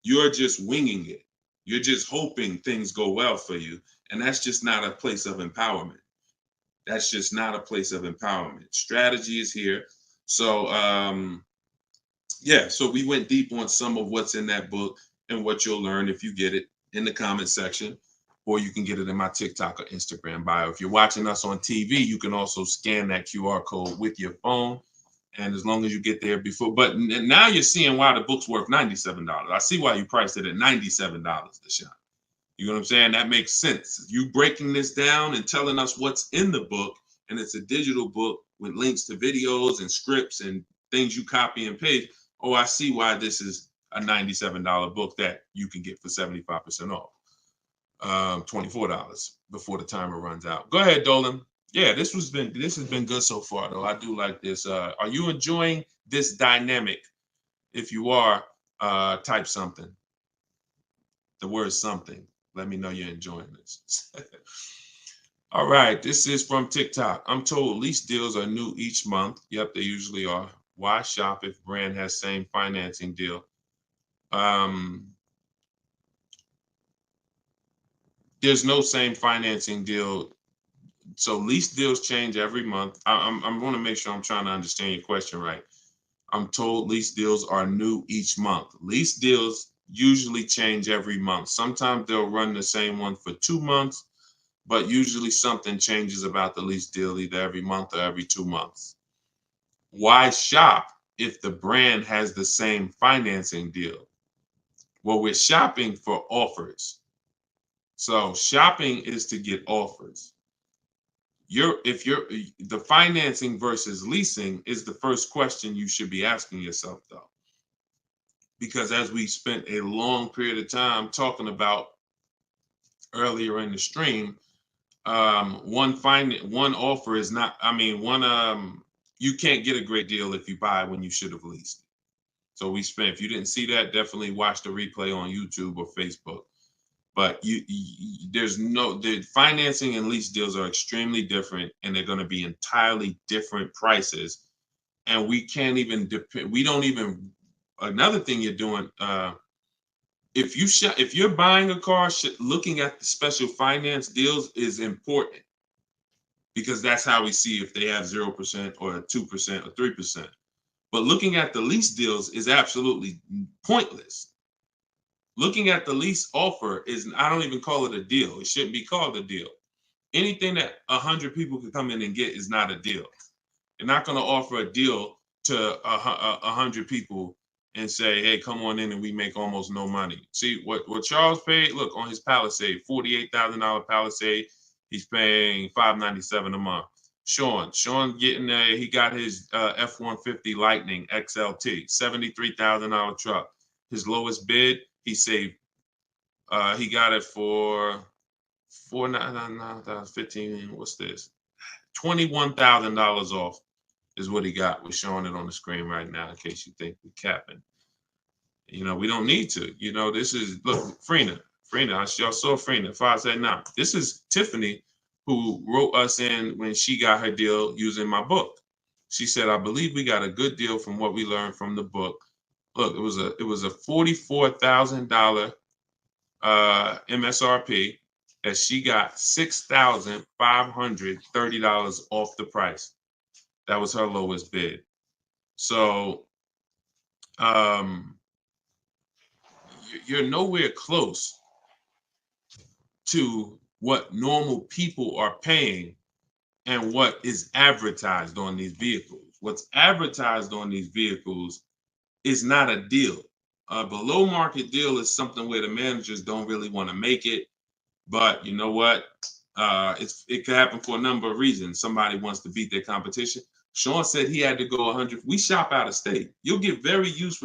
You're just winging it. You're just hoping things go well for you. And that's just not a place of empowerment. That's just not a place of empowerment. Strategy is here. So, so we went deep on some of what's in that book and what you'll learn if you get it in the comment section, or you can get it in my TikTok or Instagram bio. If you're watching us on TV, you can also scan that QR code with your phone. And as long as you get there before, but now you're seeing why the book's worth $97. I see why you priced it at $97, Deshone. You know what I'm saying? That makes sense. You breaking this down and telling us what's in the book, and it's a digital book with links to videos and scripts and things you copy and paste. Oh, I see why this is a $97 book that you can get for 75% off. $24 before the timer runs out. Go ahead, Dolan. Yeah, this has been good so far, though. I do like this. Are you enjoying this dynamic? If you are, type something. The word something. Let me know you're enjoying this. All right, this is from TikTok. I'm told lease deals are new each month. Yep, they usually are. Why shop if brand has same financing deal? There's no same financing deal. So lease deals change every month. I'm going to make sure I'm trying to understand your question right. I'm told lease deals are new each month. Lease deals usually change every month. Sometimes they'll run the same one for 2 months, but usually something changes about the lease deal either every month or every 2 months. Why shop if the brand has the same financing deal? Well, we're shopping for offers. So shopping is to get offers. The financing versus leasing is the first question you should be asking yourself, though. Because as we spent a long period of time talking about earlier in the stream, one offer is not, you can't get a great deal if you buy when you should have leased. So if you didn't see that, definitely watch the replay on YouTube or Facebook. But the financing and lease deals are extremely different, and they're going to be entirely different prices. And we can't even depend. We don't even. Another thing you're doing, if you're buying a car, looking at the special finance deals is important, because that's how we see if they have 0% or 2% or 3%. But looking at the lease deals is absolutely pointless. Looking at the lease offer I don't even call it a deal. It shouldn't be called a deal. Anything that 100 people can come in and get is not a deal. You're not going to offer a deal to 100 people and say, hey, come on in and we make almost no money. See, what Charles paid, look, on his Palisade, $48,000 Palisade, he's paying $597 a month. Sean getting he got his F-150 Lightning XLT, $73,000 truck. His lowest bid, he saved, he got it for $4,999, what's this? $21,000 off is what he got. We're showing it on the screen right now in case you think we're capping. We don't need to. This is, look, Frina, y'all saw Frina, 579. This is Tiffany, who wrote us in when she got her deal using my book. She said, I believe we got a good deal from what we learned from the book. Look, it was a $44,000 MSRP that she got $6,530 off the price. That was her lowest bid. So you're nowhere close to what normal people are paying and what is advertised on these vehicles. What's advertised on these vehicles is not a deal. A below market deal is something where the managers don't really want to make it. But you know what? It could happen for a number of reasons. Somebody wants to beat their competition. Sean said he had to go 100. We shop out of state. You'll get very used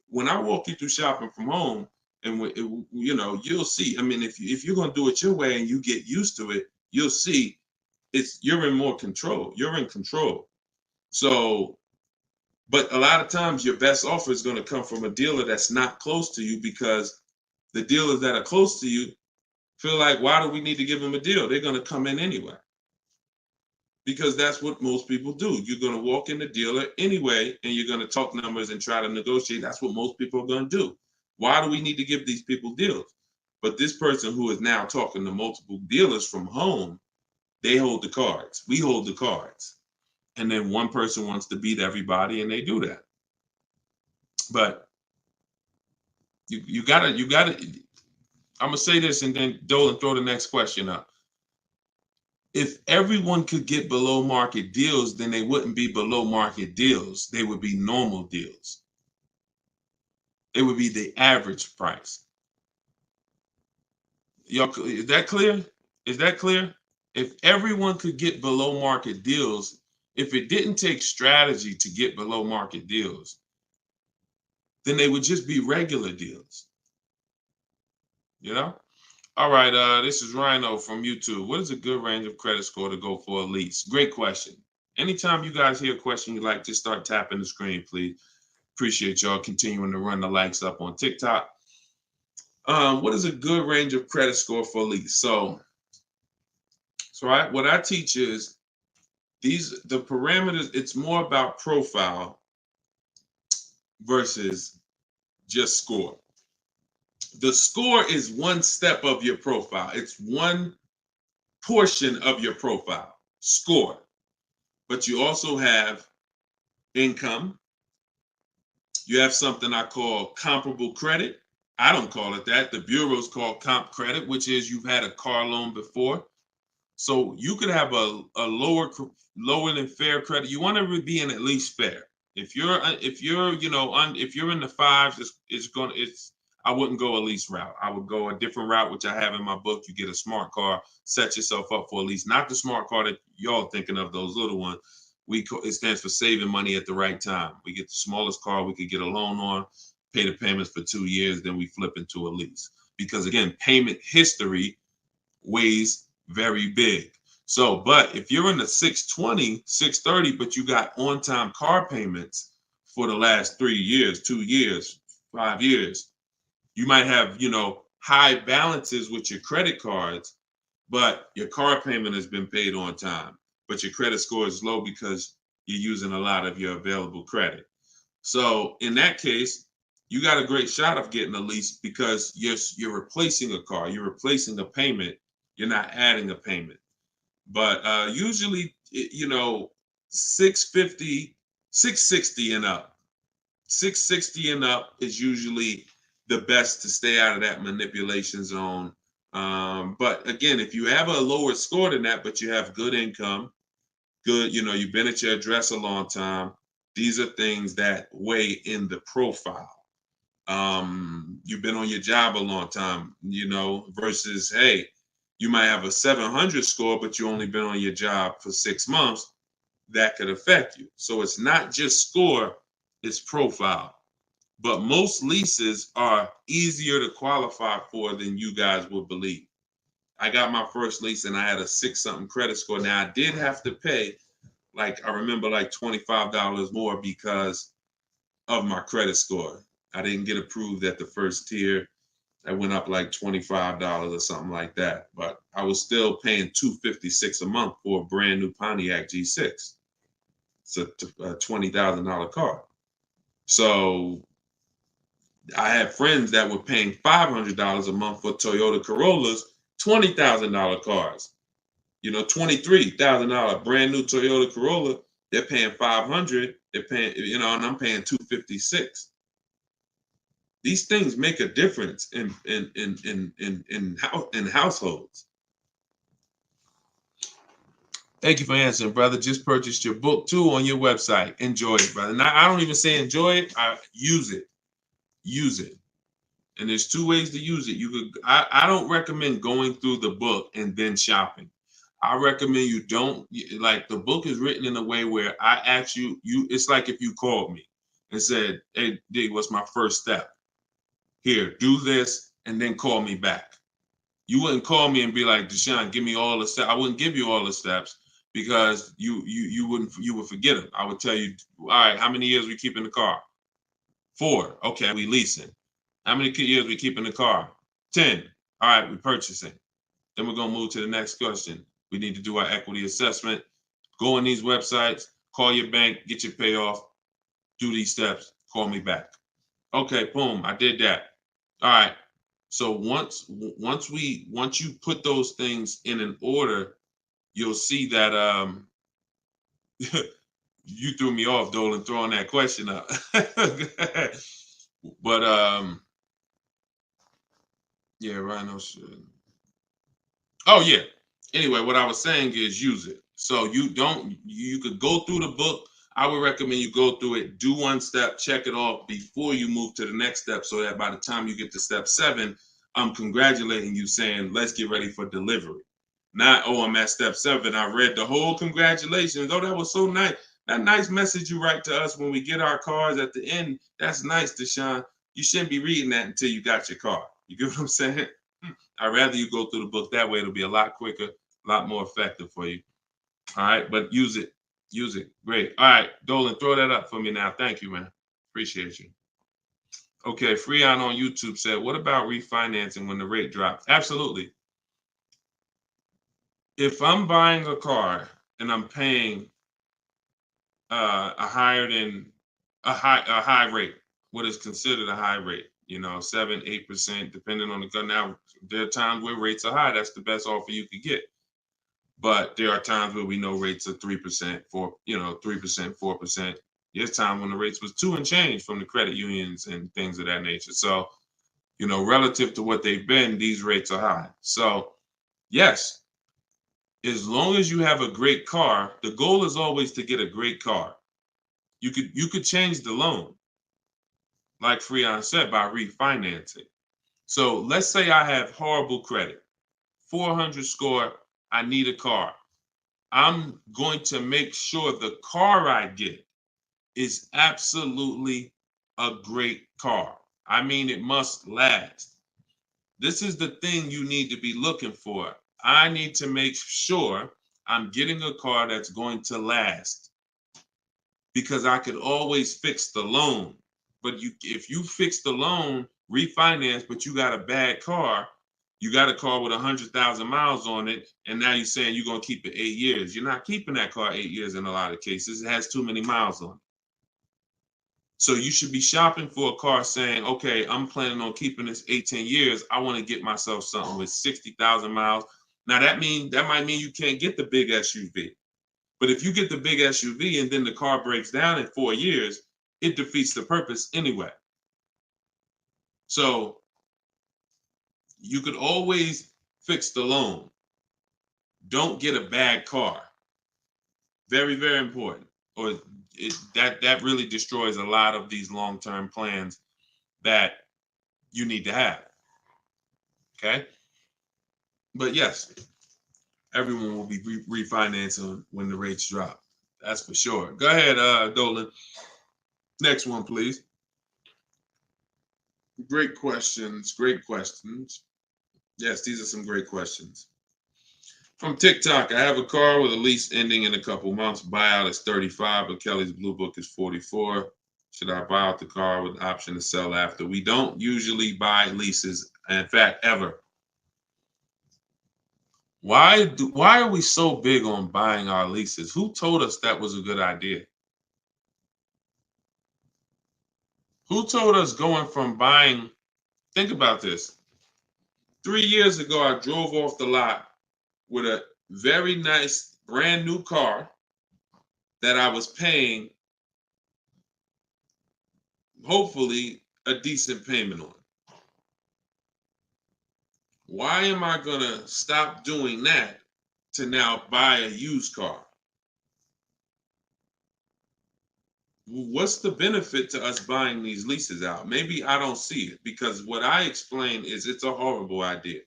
when I walk you through shopping from home, and you'll see. I mean, if you're gonna do it your way and you get used to it, you'll see you're in more control. You're in control. So, but a lot of times your best offer is going to come from a dealer that's not close to you, because the dealers that are close to you feel like, why do we need to give them a deal? They're going to come in anyway. Because that's what most people do. You're going to walk in the dealer anyway, and you're going to talk numbers and try to negotiate. That's what most people are going to do. Why do we need to give these people deals? But this person who is now talking to multiple dealers from home, they hold the cards. We hold the cards. And then one person wants to beat everybody, and they do that. But you gotta, I'm going to say this, and then Dolan, throw the next question up. If everyone could get below market deals, then they wouldn't be below market deals. They would be normal deals. It would be the average price. Y'all, is that clear? Is that clear? If everyone could get below market deals, if it didn't take strategy to get below market deals, then they would just be regular deals. All right, this is Rhino from YouTube. What is a good range of credit score to go for a lease? Great question. Anytime you guys hear a question you like, just start tapping the screen, please. Appreciate y'all continuing to run the likes up on TikTok. What is a good range of credit score for a lease? So what I teach is the parameters. It's more about profile versus just score. The score is one step of your profile. It's one portion of your profile, score. But you also have income. You have something I call comparable credit. I don't call it that. The bureaus call comp credit, which is you've had a car loan before. So you could have a lower than fair credit. You want to be in at least fair. If you're in the fives, I wouldn't go a lease route. I would go a different route, which I have in my book. You get a smart car, set yourself up for a lease. Not the smart car that y'all thinking of, those little ones. It stands for saving money at the right time. We get the smallest car we could get a loan on, pay the payments for 2 years, then we flip into a lease. Because again, payment history weighs very big. So, but if you're in the 620, 630, but you got on-time car payments for the last 3 years, 2 years, 5 years, you might have, high balances with your credit cards, but your car payment has been paid on time, but your credit score is low because you're using a lot of your available credit. So in that case, you got a great shot of getting a lease because you're replacing a car, you're replacing a payment, you're not adding a payment. But usually, 650, 660 and up. 660 and up is usually the best to stay out of that manipulation zone. But again, if you have a lower score than that, but you have good income, good, you've been at your address a long time, these are things that weigh in the profile. You've been on your job a long time, versus, hey, you might have a 700 score, but you only been on your job for 6 months. That could affect you. So it's not just score, it's profile. But most leases are easier to qualify for than you guys would believe. I got my first lease and I had a 6-something credit score. Now I did have to pay, I remember, $25 more because of my credit score. I didn't get approved at the first tier. I went up $25 or something like that. But I was still paying $256 a month for a brand new Pontiac G6. It's a $20,000 car. So I had friends that were paying $500 a month for Toyota Corollas, $20,000 cars. $23,000 brand new Toyota Corolla. They're paying $500. They're paying, and I'm paying $256. These things make a difference in households. Thank you for answering, brother. Just purchased your book too on your website. Enjoy it, brother. Now, I don't even say enjoy it. I use it. Use it. And there's 2 ways to use it. I don't recommend going through the book and then shopping. I recommend you don't, the book is written in a way where I ask you, it's like if you called me and said, hey, D, what's my first step? Here, do this, and then call me back. You wouldn't call me and be like, Deshone, give me all the steps. I wouldn't give you all the steps because you would forget them. I would tell you, all right, how many years we keep in the car? 4. Okay, we leasing. How many years we keep in the car? 10. All right, we purchasing. Then we're gonna move to the next question. We need to do our equity assessment. Go on these websites, call your bank, get your payoff, do these steps, call me back. Okay, boom, I did that. All right. So once you put those things in an order, you'll see that you threw me off, Dolan, throwing that question up. But yeah, Rhino should. Oh yeah. Anyway, what I was saying is use it. So you could go through the book. I would recommend you go through it, do one step, check it off before you move to the next step, so that by the time you get to step 7, I'm congratulating you, saying, let's get ready for delivery. Not, oh, I'm at step 7. I read the whole congratulations. Oh, that was so nice. That nice message you write to us when we get our cars at the end. That's nice, Deshone. You shouldn't be reading that until you got your car. You get what I'm saying? I'd rather you go through the book that way. It'll be a lot quicker, a lot more effective for you. All right, but use it. Use it. Great. All right, Dolan, throw that up for me now. Thank you, man. Appreciate you. Okay, Freon on YouTube said, what about refinancing when the rate drops? Absolutely. If I'm buying a car and I'm paying a high rate, what is considered a high rate, 7-8%, depending on the car. Now, there are times where rates are high. That's the best offer you could get. But there are times where we know rates are 3%, 4%. There's time when the rates was 2 and change from the credit unions and things of that nature. So, relative to what they've been, these rates are high. So, yes, as long as you have a great car, the goal is always to get a great car. You could change the loan, like Freon said, by refinancing. So let's say I have horrible credit, 400 score, I need a car. I'm going to make sure the car I get is absolutely a great car. I mean, it must last. This is the thing you need to be looking for. I need to make sure I'm getting a car that's going to last, because I could always fix the loan. But if you fix the loan refinance, but you got a bad car. You got a car with 100,000 miles on it, and now you're saying you're going to keep it 8 years. You're not keeping that car 8 years in a lot of cases. It has too many miles on it. So you should be shopping for a car saying, okay, I'm planning on keeping this 18 years. I want to get myself something with 60,000 miles. Now that might mean you can't get the big SUV. But if you get the big SUV and then the car breaks down in 4 years, it defeats the purpose anyway. So you could always fix the loan. Don't get a bad car. Very, very important. Or that really destroys a lot of these long-term plans that you need to have. Okay? But yes, everyone will be refinancing when the rates drop. That's for sure. Go ahead, Dolan. Next one, please. Great questions. Great questions. Yes, these are some great questions. From TikTok, I have a car with a lease ending in a couple months. Buyout is 35, but Kelly's Blue Book is 44. Should I buy out the car with the option to sell after? We don't usually buy leases, in fact, ever. Why are we so big on buying our leases? Who told us that was a good idea? Who told us going from buying? Think about this. 3 years ago, I drove off the lot with a very nice brand new car that I was paying, hopefully, a decent payment on. Why am I going to stop doing that to now buy a used car? What's the benefit to us buying these leases out? Maybe I don't see it, because what I explain is it's a horrible idea.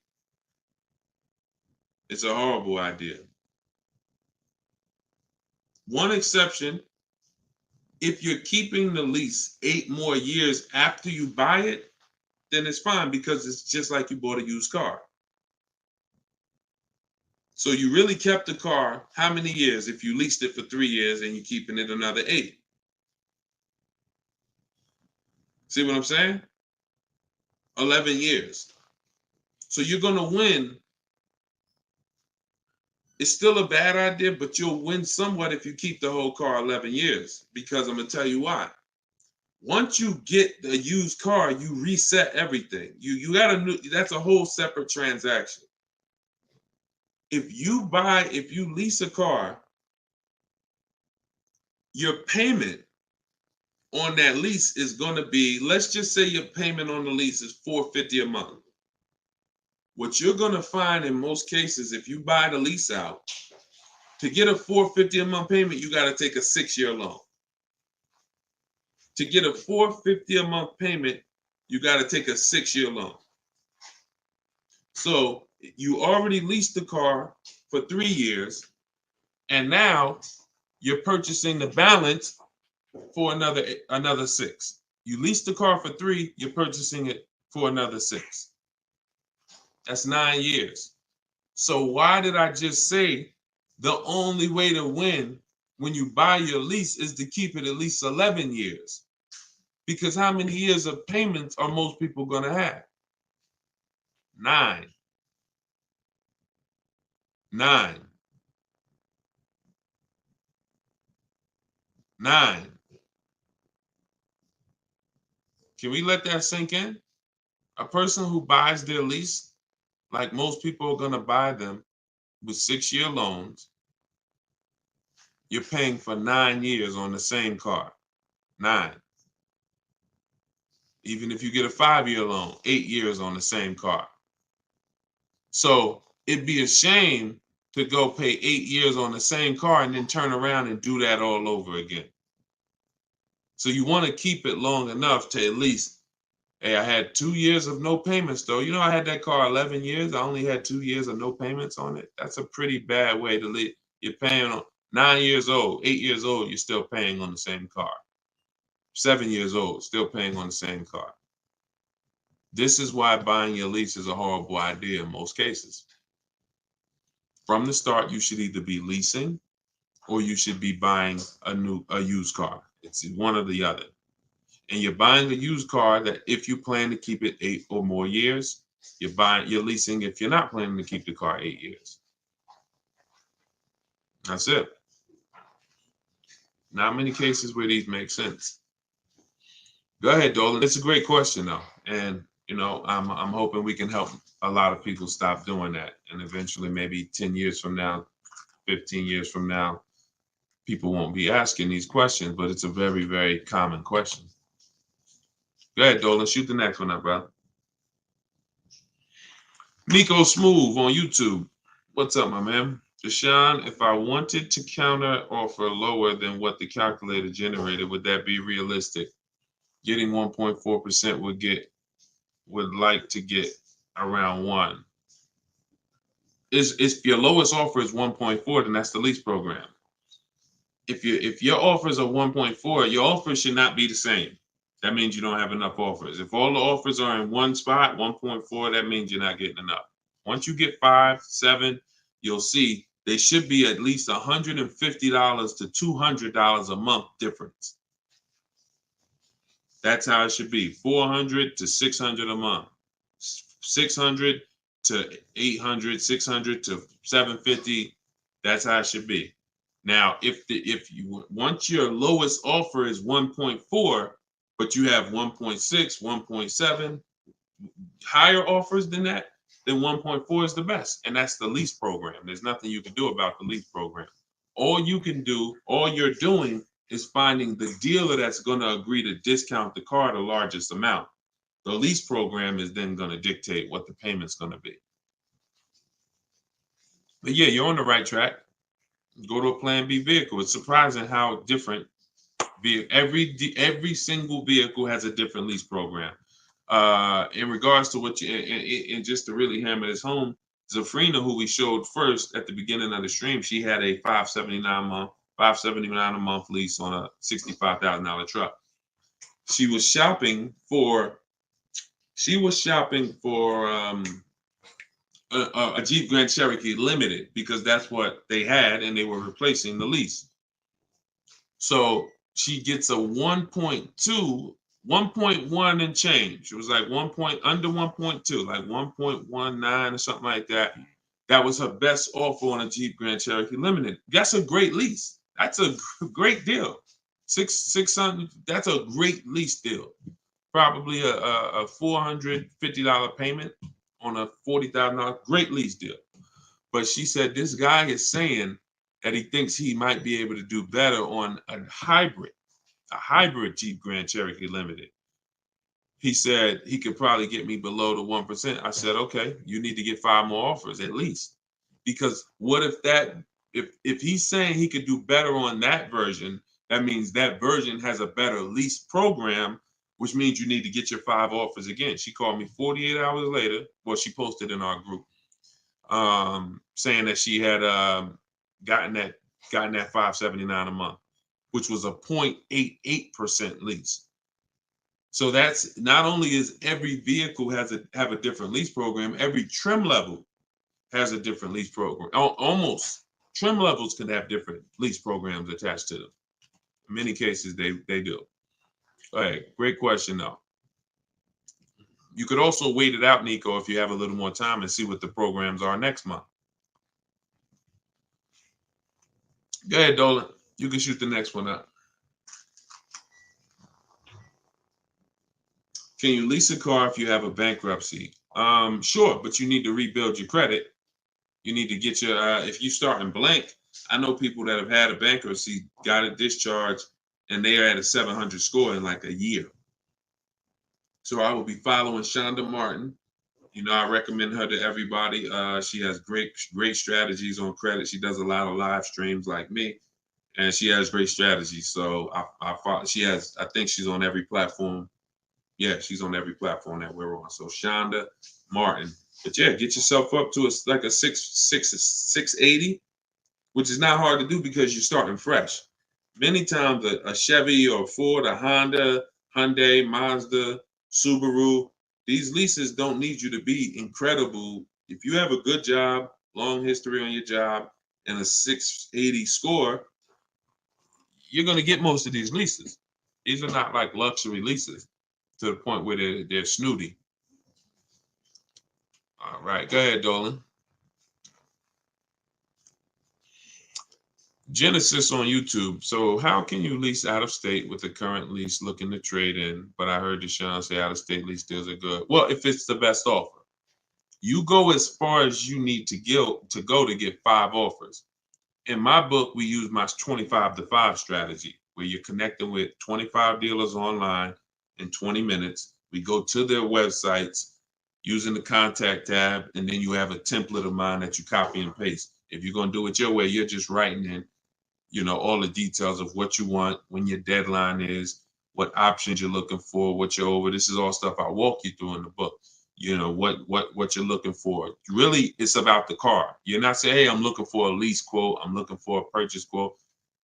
It's a horrible idea. One exception, if you're keeping the lease 8 more years after you buy it, then it's fine, because it's just like you bought a used car. So you really kept the car how many years if you leased it for 3 years and you're keeping it another 8? See what I'm saying? 11 years. So you're going to win. It's still a bad idea, but you'll win somewhat if you keep the whole car 11 years, because I'm going to tell you why. Once you get the used car, you reset everything. You got that's a whole separate transaction. If you lease a car, your payment on that lease is going to be, let's just say your payment on the lease is $450 a month. What you're going to find in most cases, if you buy the lease out, to get a $450 a month payment, you got to take a 6-year loan. To get a $450 a month payment, you got to take a 6-year loan. So you already leased the car for 3 years, and now you're purchasing the balance for another 6. You leased the car for 3, you're purchasing it for another 6. That's 9 years. So why did I just say the only way to win when you buy your lease is to keep it at least 11 years? Because how many years of payments are most people going to have? 9. 9. 9. Can we let that sink in? A person who buys their lease, like most people are going to buy them with 6-year loans, you're paying for 9 years on the same car. 9. Even if you get a 5-year loan, 8 years on the same car. So it'd be a shame to go pay 8 years on the same car and then turn around and do that all over again. So you want to keep it long enough to at least, hey, I had 2 years of no payments though. You know, I had that car 11 years. I only had 2 years of no payments on it. That's a pretty bad way to live. You're paying on 9 years old, 8 years old, you're still paying on the same car. 7 years old, still paying on the same car. This is why buying your lease is a horrible idea in most cases. From the start, you should either be leasing or you should be buying a used car. It's one or the other. And you're buying a used car that if you plan to keep it 8 or more years, you're leasing if you're not planning to keep the car 8 years. That's it. Not many cases where these make sense. Go ahead, Dolan. It's a great question though. And you know, I'm hoping we can help a lot of people stop doing that. And eventually maybe 10 years from now, 15 years from now, people won't be asking these questions, but it's a very, very common question. Go ahead, Dolan. Shoot the next one up, bro. Nico Smooth on YouTube. What's up, my man? Deshone, if I wanted to counter offer lower than what the calculator generated, would that be realistic? Getting 1.4% would like to get around 1. If your lowest offer is 1.4, then that's the lease program. If your offers are 1.4, your offers should not be the same. That means you don't have enough offers. If all the offers are in one spot, 1.4, that means you're not getting enough. Once you get 5, 7, you'll see they should be at least $150 to $200 a month difference. That's how it should be. 400 to 600 a month. 600 to 800, 600 to 750. That's how it should be. Now, if you once your lowest offer is 1.4, but you have 1.6, 1.7, higher offers than that, then 1.4 is the best. And that's the lease program. There's nothing you can do about the lease program. All you're doing is finding the dealer that's going to agree to discount the car the largest amount. The lease program is then going to dictate what the payment's going to be. But yeah, you're on the right track. Go to a Plan B vehicle. It's surprising how different every single vehicle has a different lease program. In regards to what you and just to really hammer this home, Zafrina, who we showed first at the beginning of the stream, she had a $579 a month lease on a $65,000 truck. She was shopping for a Jeep Grand Cherokee Limited because that's what they had and they were replacing the lease. So she gets a 1.1 and change. It was like under 1.2, like 1.19 or something like that. That was her best offer on a Jeep Grand Cherokee Limited. That's a great lease. That's a great deal. 600. That's a great lease deal. Probably a $450 payment on a $40,000 great lease deal. But she said this guy is saying that he thinks he might be able to do better on a hybrid Jeep Grand Cherokee Limited. He said he could probably get me below the 1%. I said, okay, you need to get 5 more offers at least. Because what if he's saying he could do better on that version, that means that version has a better lease program, which means you need to get your 5 offers again. She called me 48 hours later. Well, she posted in our group saying that she had gotten that $579 a month, which was a 0.88% lease. So that's not only is every vehicle have a different lease program, every trim level has a different lease program. Almost trim levels can have different lease programs attached to them. In many cases, they do. All right, great question though. You could also wait it out, Nico, if you have a little more time and see what the programs are next month. Go ahead, Dolan. You can shoot the next one up. Can you lease a car if you have a bankruptcy? Sure, but you need to rebuild your credit. You need to get your, if you start in blank, I know people that have had a bankruptcy, got a discharge, and they are at a 700 score in like a year. So I will be following Shonda Martin. You know, I recommend her to everybody. She has great strategies on credit. She does a lot of live streams like me, and she has great strategies. So I think she's on every platform. Yeah, she's on every platform that we're on. So Shonda Martin. But yeah, get yourself up to like a 680, which is not hard to do because you're starting fresh. Many times a Chevy or a Ford, a Honda, Hyundai, Mazda, Subaru, these leases don't need you to be incredible. If you have a good job, long history on your job, and a 680 score, you're going to get most of these leases. These are not like luxury leases to the point where they're snooty. All right, go ahead, Dolan. Genesis on YouTube. So how can you lease out of state with the current lease looking to trade in? But I heard Deshone say out of state lease deals are good. Well, if it's the best offer, you go as far as you need to go to get 5 offers. In my book, we use my 25 to 5 strategy, where you're connecting with 25 dealers online in 20 minutes. We go to their websites using the contact tab, and then you have a template of mine that you copy and paste. If you're going to do it your way, you're just writing in, all the details of what you want, when your deadline is, what options you're looking for, what you're over. This is all stuff I walk you through in the book. What you're looking for. Really, it's about the car. You're not saying, hey, I'm looking for a lease quote, I'm looking for a purchase quote.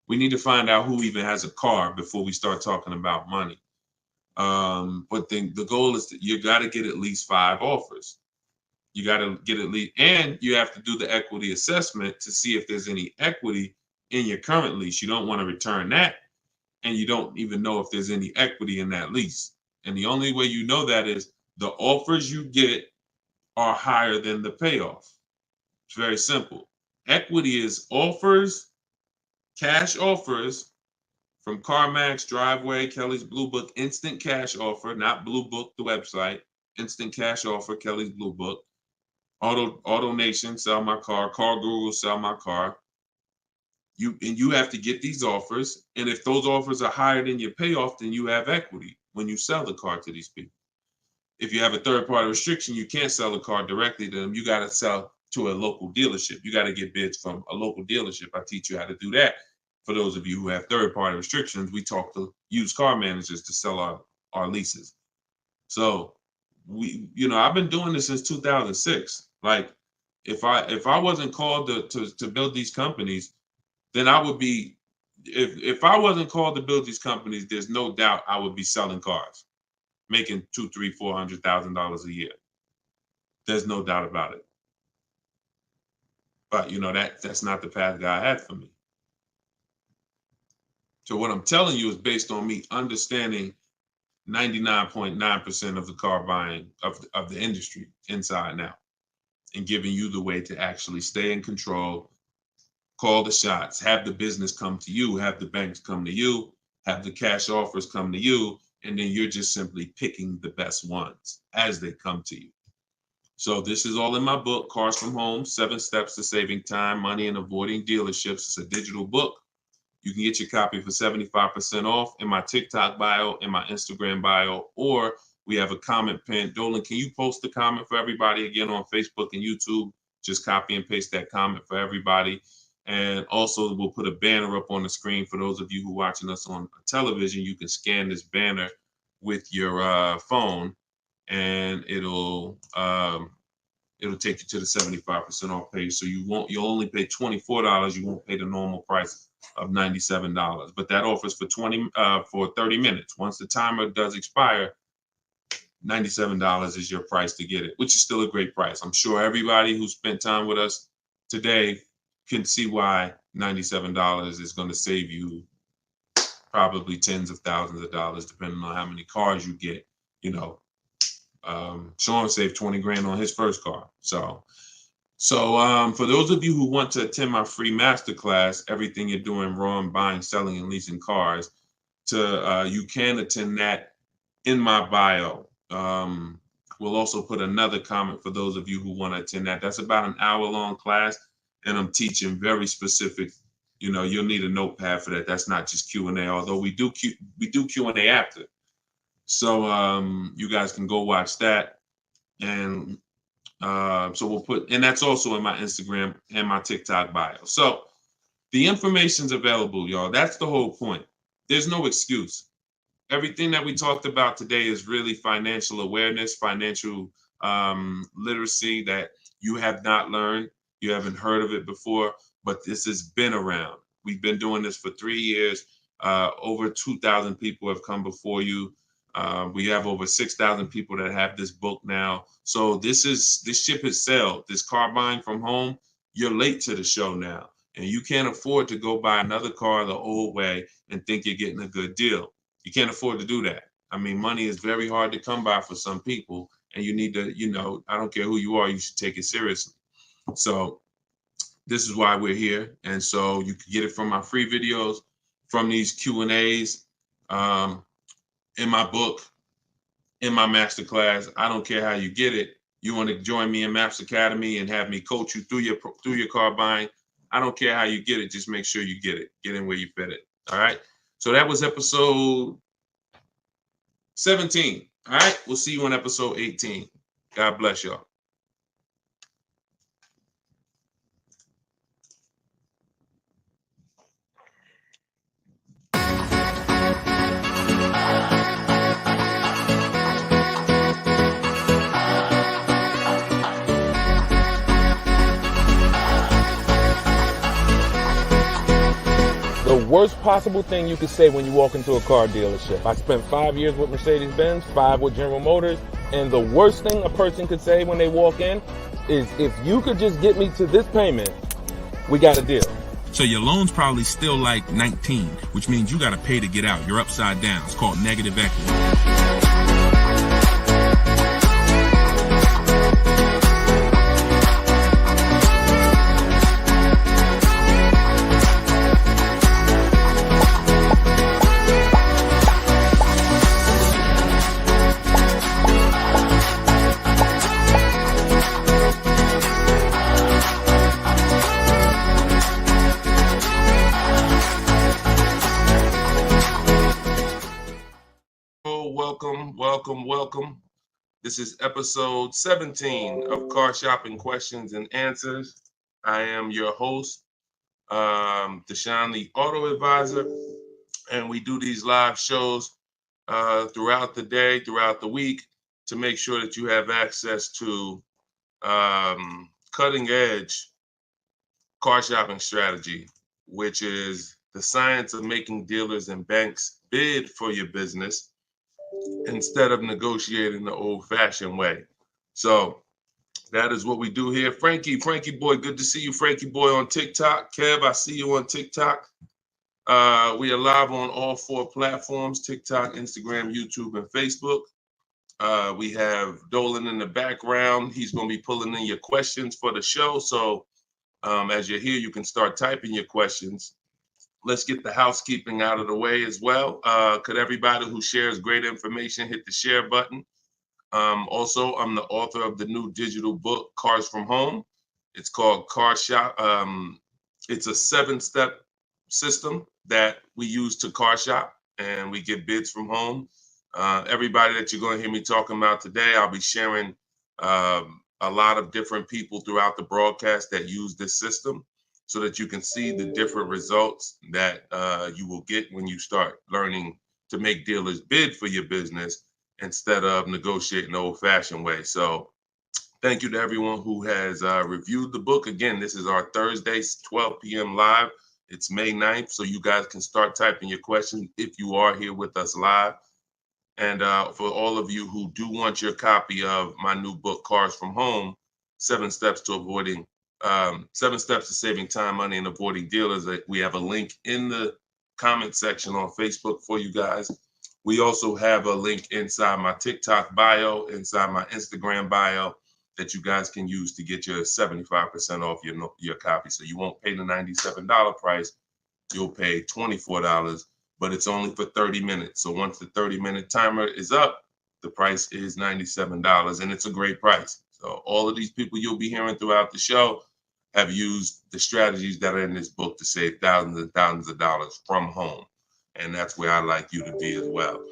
We need to find out who even has a car before we start talking about money. But then the goal is that you got to get at least 5 offers. You got to get at least, and you have to do the equity assessment to see if there's any equity in your current lease. You don't want to return that, and you don't even know if there's any equity in that lease. And the only way you know that is the offers you get are higher than the payoff. It's very simple. Equity is offers, cash offers from CarMax, Driveway, Kelly's Blue Book, instant cash offer, not Blue Book, the website, instant cash offer, Kelly's Blue Book, Auto Nation, sell my car, Car Guru, sell my car. You have to get these offers, and if those offers are higher than your payoff, then you have equity when you sell the car to these people. If you have a third-party restriction, you can't sell the car directly to them. You got to sell to a local dealership. You got to get bids from a local dealership. I teach you how to do that. For those of you who have third-party restrictions, we talk to used car managers to sell our leases. So I've been doing this since 2006. Like, if I wasn't called to build these companies, then I would be. If I wasn't called to build these companies, there's no doubt I would be selling cars, making $200,000, $300,000, $400,000 a year. There's no doubt about it. But that's not the path God had for me. So what I'm telling you is based on me understanding 99.9% of the car buying of the industry inside and out, and giving you the way to actually stay in control, call the shots, have the business come to you, have the banks come to you, have the cash offers come to you, and then you're just simply picking the best ones as they come to you. So this is all in my book, Cars from Home, 7 Steps to Saving Time, Money, and Avoiding Dealerships. It's a digital book. You can get your copy for 75% off in my TikTok bio, in my Instagram bio, or we have a comment pin. Dolan, can you post the comment for everybody again on Facebook and YouTube? Just copy and paste that comment for everybody. And also we'll put a banner up on the screen for those of you who are watching us on television. You can scan this banner with your phone, and it'll take you to the 75% off page. So you'll only pay $24. You won't pay the normal price of $97. But that offers for 30 minutes. Once the timer does expire, $97 is your price to get it, which is still a great price. I'm sure everybody who spent time with us today can see why $97 is going to save you probably tens of thousands of dollars, depending on how many cars you get. Sean saved 20 grand on his first car. So for those of you who want to attend my free masterclass, Everything You're Doing Wrong, Buying, Selling, and Leasing Cars, you can attend that in my bio. We'll also put another comment for those of you who want to attend that. That's about an hour-long class, and I'm teaching very specific. You'll need a notepad for that. That's not just Q&A, although we do Q&A after. So you guys can go watch that. And so we'll put, and that's also in my Instagram and my TikTok bio. So the information's available, y'all. That's the whole point. There's no excuse. Everything that we talked about today is really financial awareness, financial literacy that you have not learned. You haven't heard of it before, but this has been around. We've been doing this for 3 years. Over 2,000 people have come before you. We have over 6,000 people that have this book now. So this ship has sailed. This car buying from home, you're late to the show now. And you can't afford to go buy another car the old way and think you're getting a good deal. You can't afford to do that. I mean, money is very hard to come by for some people, and you need to, I don't care who you are, you should take it seriously. So this is why we're here. And so you can get it from my free videos, from these Q&As, in my book, in my masterclass. I don't care how you get it. You want to join me in Maps Academy and have me coach you through your car buying. I don't care how you get it. Just make sure you get it. Get in where you fit it. All right. So that was episode 17. All right. We'll see you on episode 18. God bless y'all. The worst possible thing you could say when you walk into a car dealership. I spent 5 years with Mercedes-Benz, 5 with General Motors, and the worst thing a person could say when they walk in is, if you could just get me to this payment, we got a deal. So your loan's probably still like 19, which means you got to pay to get out. You're upside down. It's called negative equity. Welcome. This is episode 17 of Car Shopping Questions and Answers. I am your host, Deshone the Auto Advisor, and we do these live shows throughout the day, throughout the week, to make sure that you have access to cutting edge car shopping strategy, which is the science of making dealers and banks bid for your business instead of negotiating the old-fashioned way. So that is what we do here. Frankie boy, good to see you, Frankie boy, on TikTok. Kev, I see you on TikTok. We are live on all 4 platforms: TikTok, Instagram, YouTube, and Facebook. We have Dolan in the background. He's going to be pulling in your questions for the show. So as you're here, you can start typing your questions. Let's get the housekeeping out of the way as well. Could everybody who shares great information hit the share button? Also, I'm the author of the new digital book, Cars from Home. It's called Car Shop. It's a 7-step system that we use to car shop, and we get bids from home. Everybody that you're going to hear me talking about today, I'll be sharing a lot of different people throughout the broadcast that use this system, so that you can see the different results that you will get when you start learning to make dealers bid for your business instead of negotiating the old-fashioned way. So thank you to everyone who has reviewed the book. Again, this is our Thursday, 12 p.m. live. It's May 9th, so you guys can start typing your questions if you are here with us live. And for all of you who do want your copy of my new book, Cars from Home, 7 Steps to Saving Time, Money, and Avoiding Dealers. We have a link in the comment section on Facebook for you guys. We also have a link inside my TikTok bio, inside my Instagram bio, that you guys can use to get your 75% off your copy. So you won't pay the $97 price. You'll pay $24, but it's only for 30 minutes. So once the 30-minute timer is up, the price is $97, and it's a great price. So all of these people you'll be hearing throughout the show have used the strategies that are in this book to save thousands and thousands of dollars from home. And that's where I'd like you to be as well.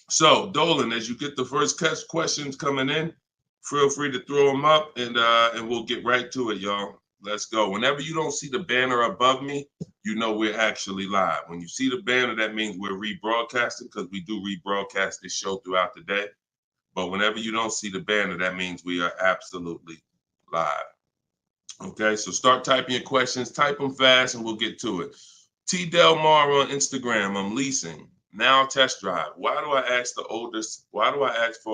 So, Dolan, as you get the first questions coming in, feel free to throw them up, and we'll get right to it, y'all. Let's go. Whenever you don't see the banner above me, you know we're actually live. When you see the banner, that means we're rebroadcasting, because we do rebroadcast this show throughout the day. But whenever you don't see the banner, that means we are absolutely live. Okay, so start typing your questions. Type them fast, and we'll get to it. T. Del Mar on Instagram. I'm leasing. Now test drive. Why do I ask for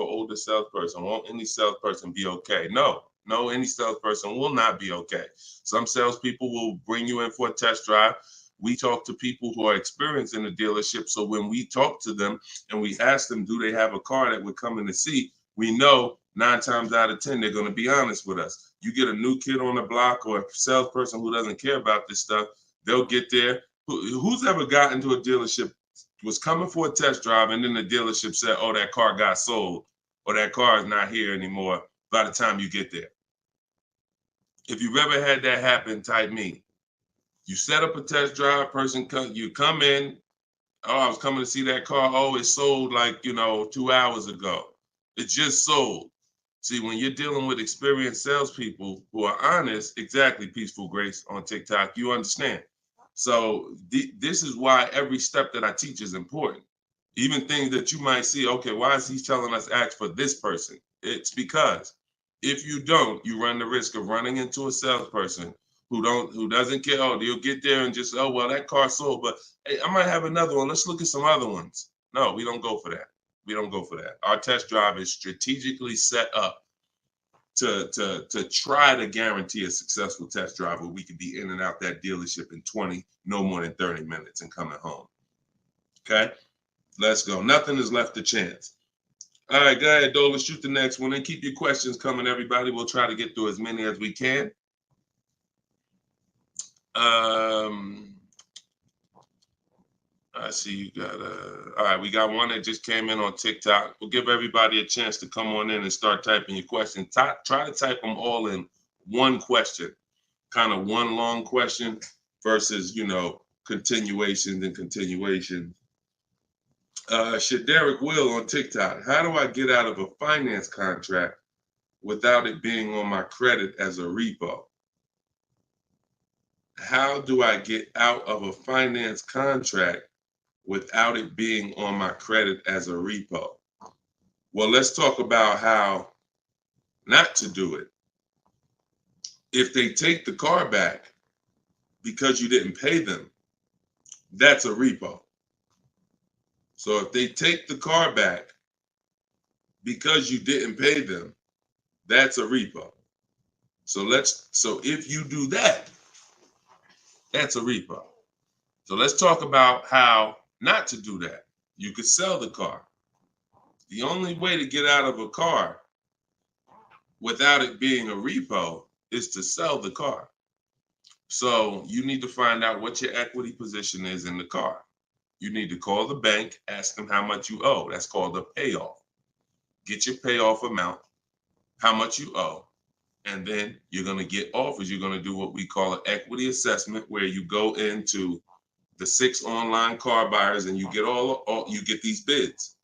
an older salesperson? Won't any salesperson be okay? No, any salesperson will not be okay. Some salespeople will bring you in for a test drive. we talk to people who are experienced in the dealership. So when we talk to them and we ask them, do they have a car that we're coming to see? We know 9 times out of 10, they're going to be honest with us. You get a new kid on the block or a salesperson who doesn't care about this stuff, they'll get there. Who's ever gotten to a dealership, was coming for a test drive, and then the dealership said, oh, that car got sold, or that car is not here anymore by the time you get there? If you've ever had that happen, type me. You set up a test drive, you come in, oh, I was coming to see that car. Oh, it sold like, 2 hours ago. It just sold. See, when you're dealing with experienced salespeople who are honest, exactly, Peaceful Grace on TikTok, you understand. So this is why every step that I teach is important. Even things that you might see, okay, why is he telling us ask for this person? It's because if you don't, you run the risk of running into a salesperson who doesn't care. Oh, they'll get there and just, oh, well, that car sold, but hey, I might have another one. Let's look at some other ones. No, we don't go for that. We don't go for that. Our test drive is strategically set up to try to guarantee a successful test drive where we could be in and out that dealership in 20, no more than 30 minutes and coming home. Okay, let's go. Nothing is left to chance. All right, go ahead, Doe. Let's shoot the next one and keep your questions coming, everybody. We'll try to get through as many as we can. I see you got all right, we got one that just came in on TikTok. We'll give everybody a chance to come on in and start typing your questions. Try to type them all in one question, kind of one long question versus, continuations and continuations. Shaderick Will on TikTok. How do I get out of a finance contract without it being on my credit as a repo? How do I get out of a finance contract without it being on my credit as a repo? Well, let's talk about how not to do it. If they take the car back because you didn't pay them, that's a repo. So if they take the car back because you didn't pay them, that's a repo. So if you do that, that's a repo. So let's talk about how not to do that. You could sell the car. The only way to get out of a car without it being a repo is to sell the car. So you need to find out what your equity position is in the car. You need to call the bank, ask them how much you owe. That's called a payoff. Get your payoff amount, how much you owe, and then you're going to get offers. You're going to do what we call an equity assessment, where you go into the 6 online car buyers and you get you get these bids.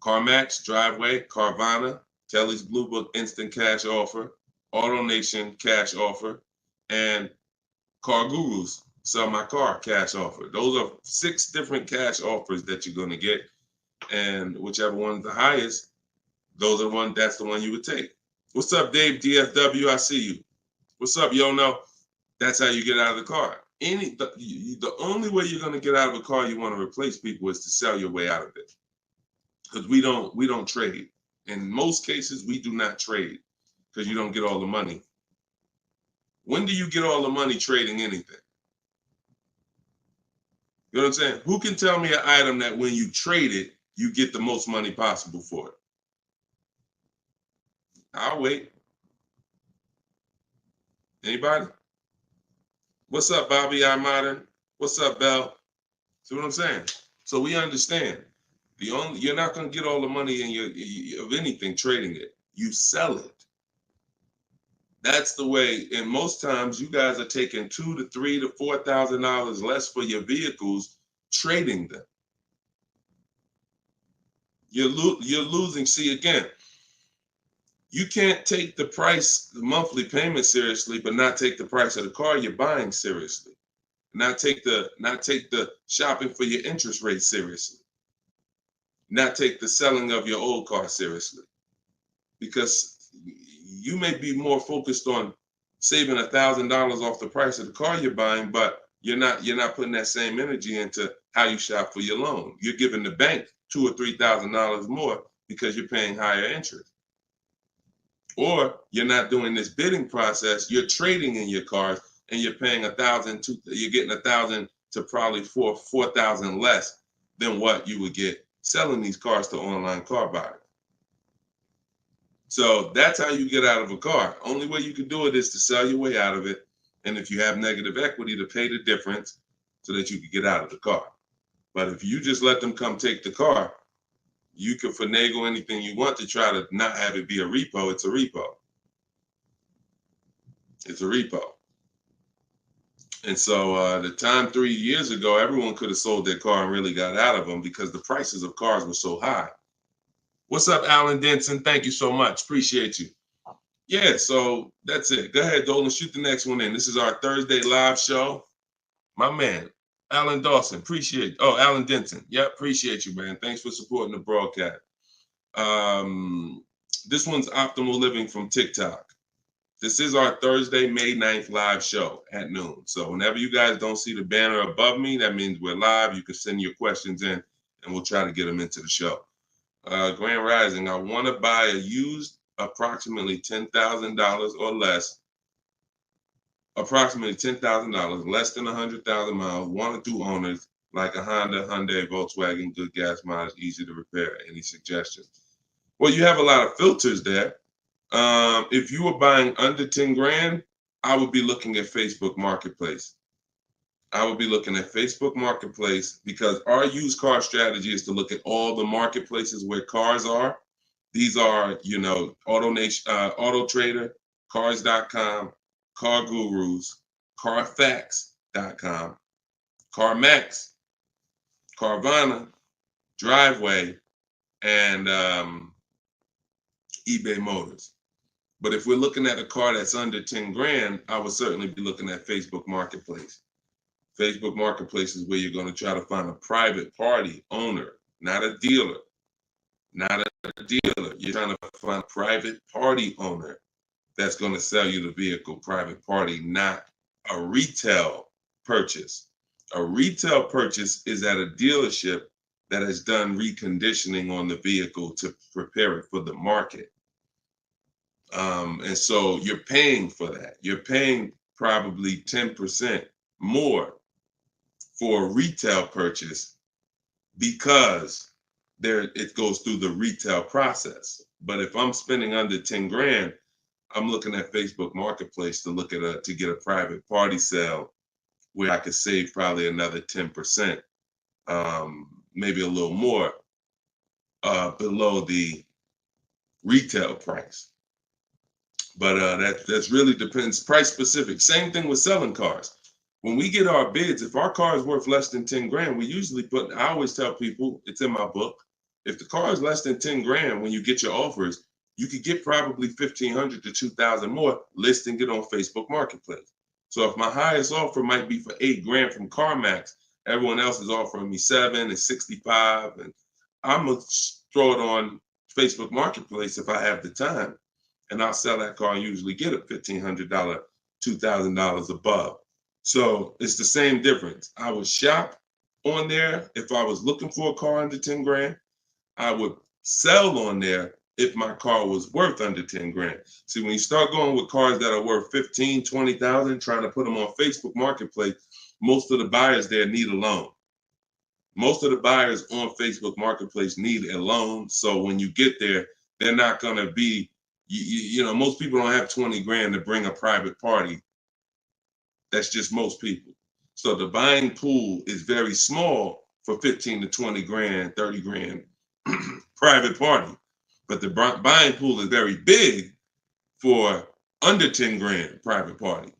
CarMax, Driveway, Carvana, Kelly's Blue Book Instant Cash Offer, AutoNation Cash Offer, and Car Gurus Sell My Car Cash Offer. Those are 6 different cash offers that you're going to get, and whichever one's the highest, that's the one you would take. What's up, Dave DFW? I see you. What's up, Yono? That's how you get out of the car. The only way you're going to get out of a car you want to replace people is to sell your way out of it. Because we don't trade. In most cases, we do not trade because you don't get all the money. When do you get all the money trading anything? You know what I'm saying? Who can tell me an item that when you trade it, you get the most money possible for it? I'll wait. Anybody? What's up, Bobby I Modern? What's up, Bell? See what I'm saying? So we understand. You're not going to get all the money of anything trading it. You sell it. That's the way. And most times you guys are taking $2,000 to $3,000 to $4,000 less for your vehicles, trading them. You're losing. See, again, you can't take the price, the monthly payment seriously, but not take the price of the car you're buying seriously. Not take the shopping for your interest rate seriously. Not take the selling of your old car seriously. Because you may be more focused on saving $1,000 off the price of the car you're buying, but you're not putting that same energy into how you shop for your loan. You're giving the bank $2,000 or $3,000 more because you're paying higher interest. Or you're not doing this bidding process. You're trading in your cars. and you're paying $1,000, you're getting $1,000 to probably $4,000 less than what you would get selling these cars to online car buyers. So that's how you get out of a car. Only way you can do it is to sell your way out of it. And if you have negative equity, to pay the difference so that you can get out of the car. But if you just let them come take the car, you can finagle anything you want to try to not have it be a repo. It's a repo. It's a repo. And so the time 3 years ago, everyone could have sold their car and really got out of them because the prices of cars were so high. What's up, Alan Denson? Thank you so much. Appreciate you. Yeah, so that's it. Go ahead, Dolan. Shoot the next one in. This is our Thursday live show. My man, Alan Dawson. Appreciate. Oh, Alan Denson. Yep, appreciate you, man. Thanks for supporting the broadcast. This one's Optimal Living from TikTok. This is our Thursday, May 9th live show at noon. So whenever you guys don't see the banner above me, that means we're live. You can send your questions in, and we'll try to get them into the show. Grand Rising, I want to buy a used approximately $10,000 or less, approximately $10,000, less than 100,000 miles, 1 or 2 owners, like a Honda, Hyundai, Volkswagen, good gas mileage, easy to repair. Any suggestions? Well, you have a lot of filters there. If you were buying under 10 grand, I would be looking at Facebook Marketplace. I would be looking at Facebook Marketplace because our used car strategy is to look at all the marketplaces where cars are. These are, you know, Auto Trader, Cars.com, Car Gurus, Carfax.com, CarMax, Carvana, Driveway, and eBay Motors. But if we're looking at a car that's under 10 grand, I would certainly be looking at Facebook Marketplace. Facebook Marketplace is where you're going to try to find a private party owner, not a dealer. Not a dealer. You're trying to find a private party owner that's going to sell you the vehicle, private party, not a retail purchase. A retail purchase is at a dealership that has done reconditioning on the vehicle to prepare it for the market. And so you're paying for that. You're paying probably 10% more for a retail purchase because it goes through the retail process. But if I'm spending under 10 grand, I'm looking at Facebook Marketplace to look at to get a private party sale where I could save probably another 10%, maybe a little more below the retail price. But that's really depends, price specific. Same thing with selling cars. When we get our bids, if our car is worth less than 10 grand, we usually I always tell people, it's in my book, if the car is less than 10 grand, when you get your offers, you could get probably 1,500 to 2,000 more listing it on Facebook Marketplace. So if my highest offer might be for 8 grand from CarMax, everyone else is offering me 7 and 65, and I'm gonna throw it on Facebook Marketplace if I have the time, and I'll sell that car and usually get a $1,500, $2,000 above. So it's the same difference. I would shop on there if I was looking for a car under 10 grand. I would sell on there if my car was worth under 10 grand. See, when you start going with cars that are worth 15, 20,000, trying to put them on Facebook Marketplace, most of the buyers there need a loan. Most of the buyers on Facebook Marketplace need a loan. So when you get there, they're not going to be, you know, most people don't have 20 grand to bring a private party. That's just most people. So the buying pool is very small for 15 to 20 grand, 30 grand private party. But the buying pool is very big for under 10 grand private party.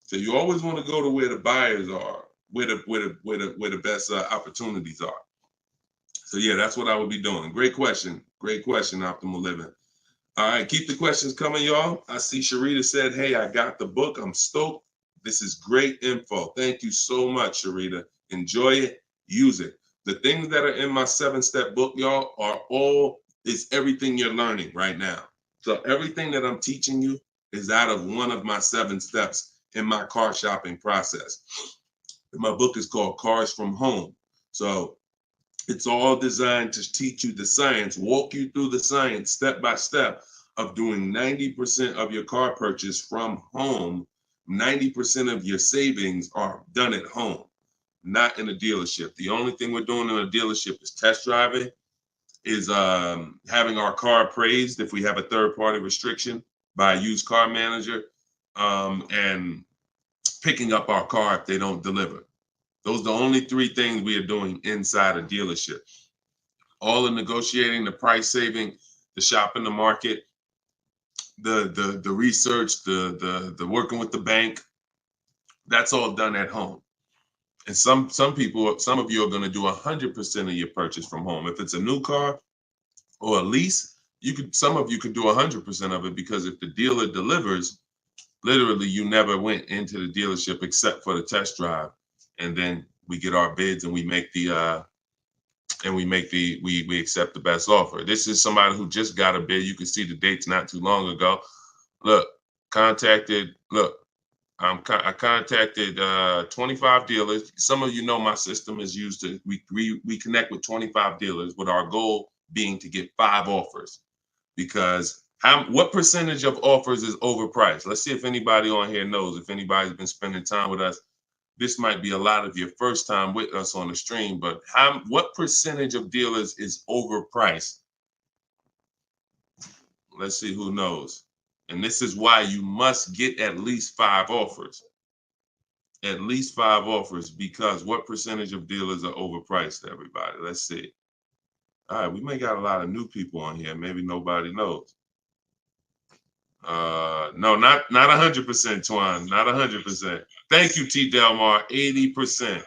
So you always want to go to where the buyers are, where the best opportunities are. So yeah, that's what I would be doing. Great question, Optimal Living. All right, keep the questions coming, y'all. I see Sharita said, hey, I got the book. I'm stoked. This is great info. Thank you so much, Sharita. Enjoy it, use it. The things that are in my 7-step book, y'all, is everything you're learning right now. So everything that I'm teaching you is out of one of my 7 steps in my car shopping process. My book is called Cars from Home. So it's all designed to teach you the science, walk you through the science step by step of doing 90% of your car purchase from home 90% of your savings are done at home, not in a dealership. The only thing we're doing in a dealership is test driving, is having our car appraised if we have a third-party restriction by a used car manager, and picking up our car if they don't deliver. Those are the only three things we are doing inside a dealership. All the negotiating, the price saving, the shopping the market, the research, the working with the bank, that's all done at home. And some people, some of you are going to do 100% of your purchase from home. If it's a new car or a lease, some of you could do 100% of it, because if the dealer delivers, literally you never went into the dealership except for the test drive, and then we get our bids and we accept the best offer. This is somebody who just got a bid. You can see the dates not too long ago. I contacted 25 dealers. Some of you know my system is used to, we connect with 25 dealers, with our goal being to get 5 offers. Because what percentage of offers is overpriced? Let's see if anybody on here knows. If anybody's been spending time with us, this might be a lot of your first time with us on the stream, but what percentage of dealers is overpriced? Let's see who knows. And this is why you must get at least 5 offers. At least 5 offers, because what percentage of dealers are overpriced, everybody? Let's see. All right, we may got a lot of new people on here. Maybe nobody knows. No, not 100%, Twan. Not 100%. Thank you, T. Delmar. 80%.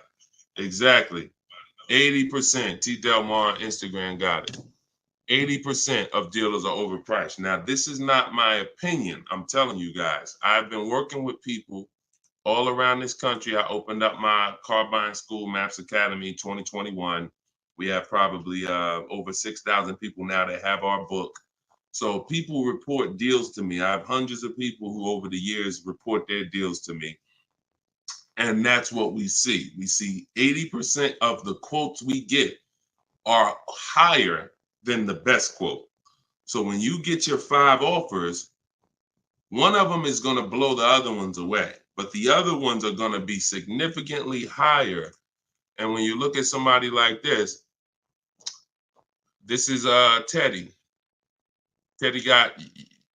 Exactly. 80%. T. Delmar on Instagram got it. 80% of dealers are overpriced. Now, this is not my opinion. I'm telling you guys. I've been working with people all around this country. I opened up my car buying school, Maps Academy, 2021. We have probably over 6,000 people now that have our book. So people report deals to me. I have hundreds of people who over the years report their deals to me. And that's what we see. We see 80% of the quotes we get are higher than the best quote. So when you get your 5 offers, one of them is going to blow the other ones away, but the other ones are going to be significantly higher. And when you look at somebody like this is Teddy. Teddy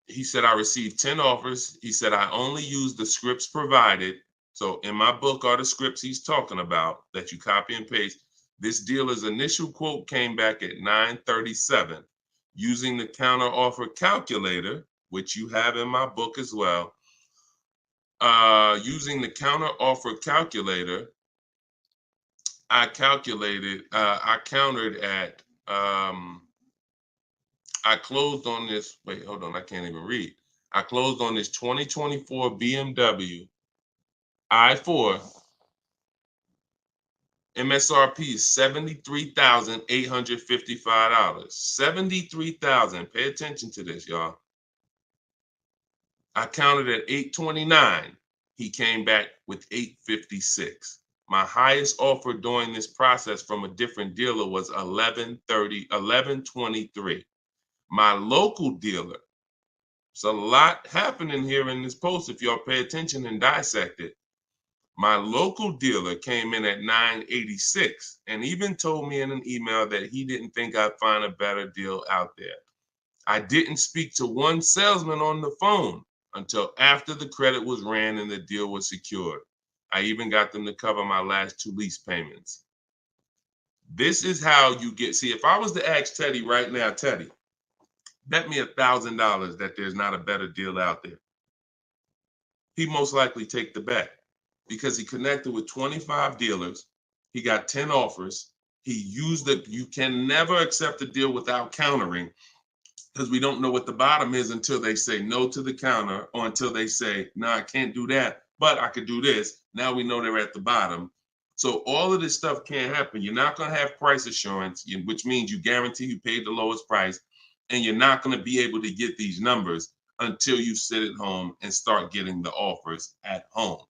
he said, I received 10 offers. He said, I only used the scripts provided. So in my book are the scripts he's talking about that you copy and paste. This dealer's initial quote came back at 937. Using the counter offer calculator, which you have in my book as well. Using the counter offer calculator, I countered at, I closed on this, wait, hold on, I can't even read. I closed on this 2024 BMW i4. MSRP is $73,855. $73,000. Pay attention to this, y'all. I counted at 829. He came back with 856. My highest offer during this process from a different dealer was 1123. My local dealer, there's a lot happening here in this post if y'all pay attention and dissect it. My local dealer came in at 986 and even told me in an email that he didn't think I'd find a better deal out there. I didn't speak to one salesman on the phone until after the credit was ran and the deal was secured. I even got them to cover my last 2 lease payments. This is how you get, see, if I was to ask Teddy right now, Teddy, bet me $1,000 that there's not a better deal out there. He'd most likely take the bet because he connected with 25 dealers. He got 10 offers. He used it. You can never accept a deal without countering, because we don't know what the bottom is until they say no to the counter, or until they say, no, I can't do that, but I could do this. Now we know they're at the bottom. So all of this stuff can't happen. You're not going to have price assurance, which means you guarantee you paid the lowest price, and you're not going to be able to get these numbers until you sit at home and start getting the offers at home.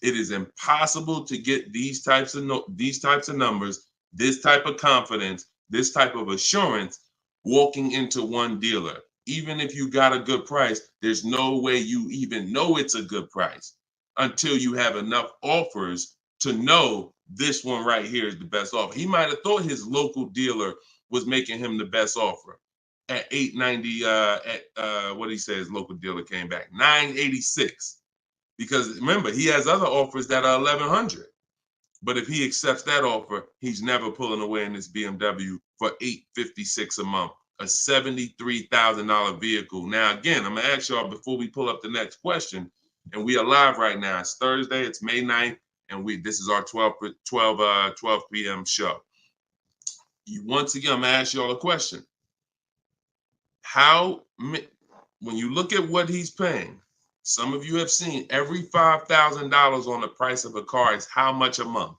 It is impossible to get these types of numbers, this type of confidence, this type of assurance walking into one dealer. Even if you got a good price, there's no way you even know it's a good price until you have enough offers to know this one right here is the best offer. He might have thought his local dealer was making him the best offer at $890. What he says, local dealer came back $986, because remember, he has other offers that are $1,100. But if he accepts that offer, he's never pulling away in this BMW for $856 a month, a $73,000 vehicle. Now, again, I'm gonna ask y'all before we pull up the next question, and we are live right now. It's Thursday, it's May 9th, and this is our 12 p.m. show. Once again, I'm gonna ask y'all a question. When you look at what he's paying, some of you have seen every $5,000 on the price of a car is how much a month?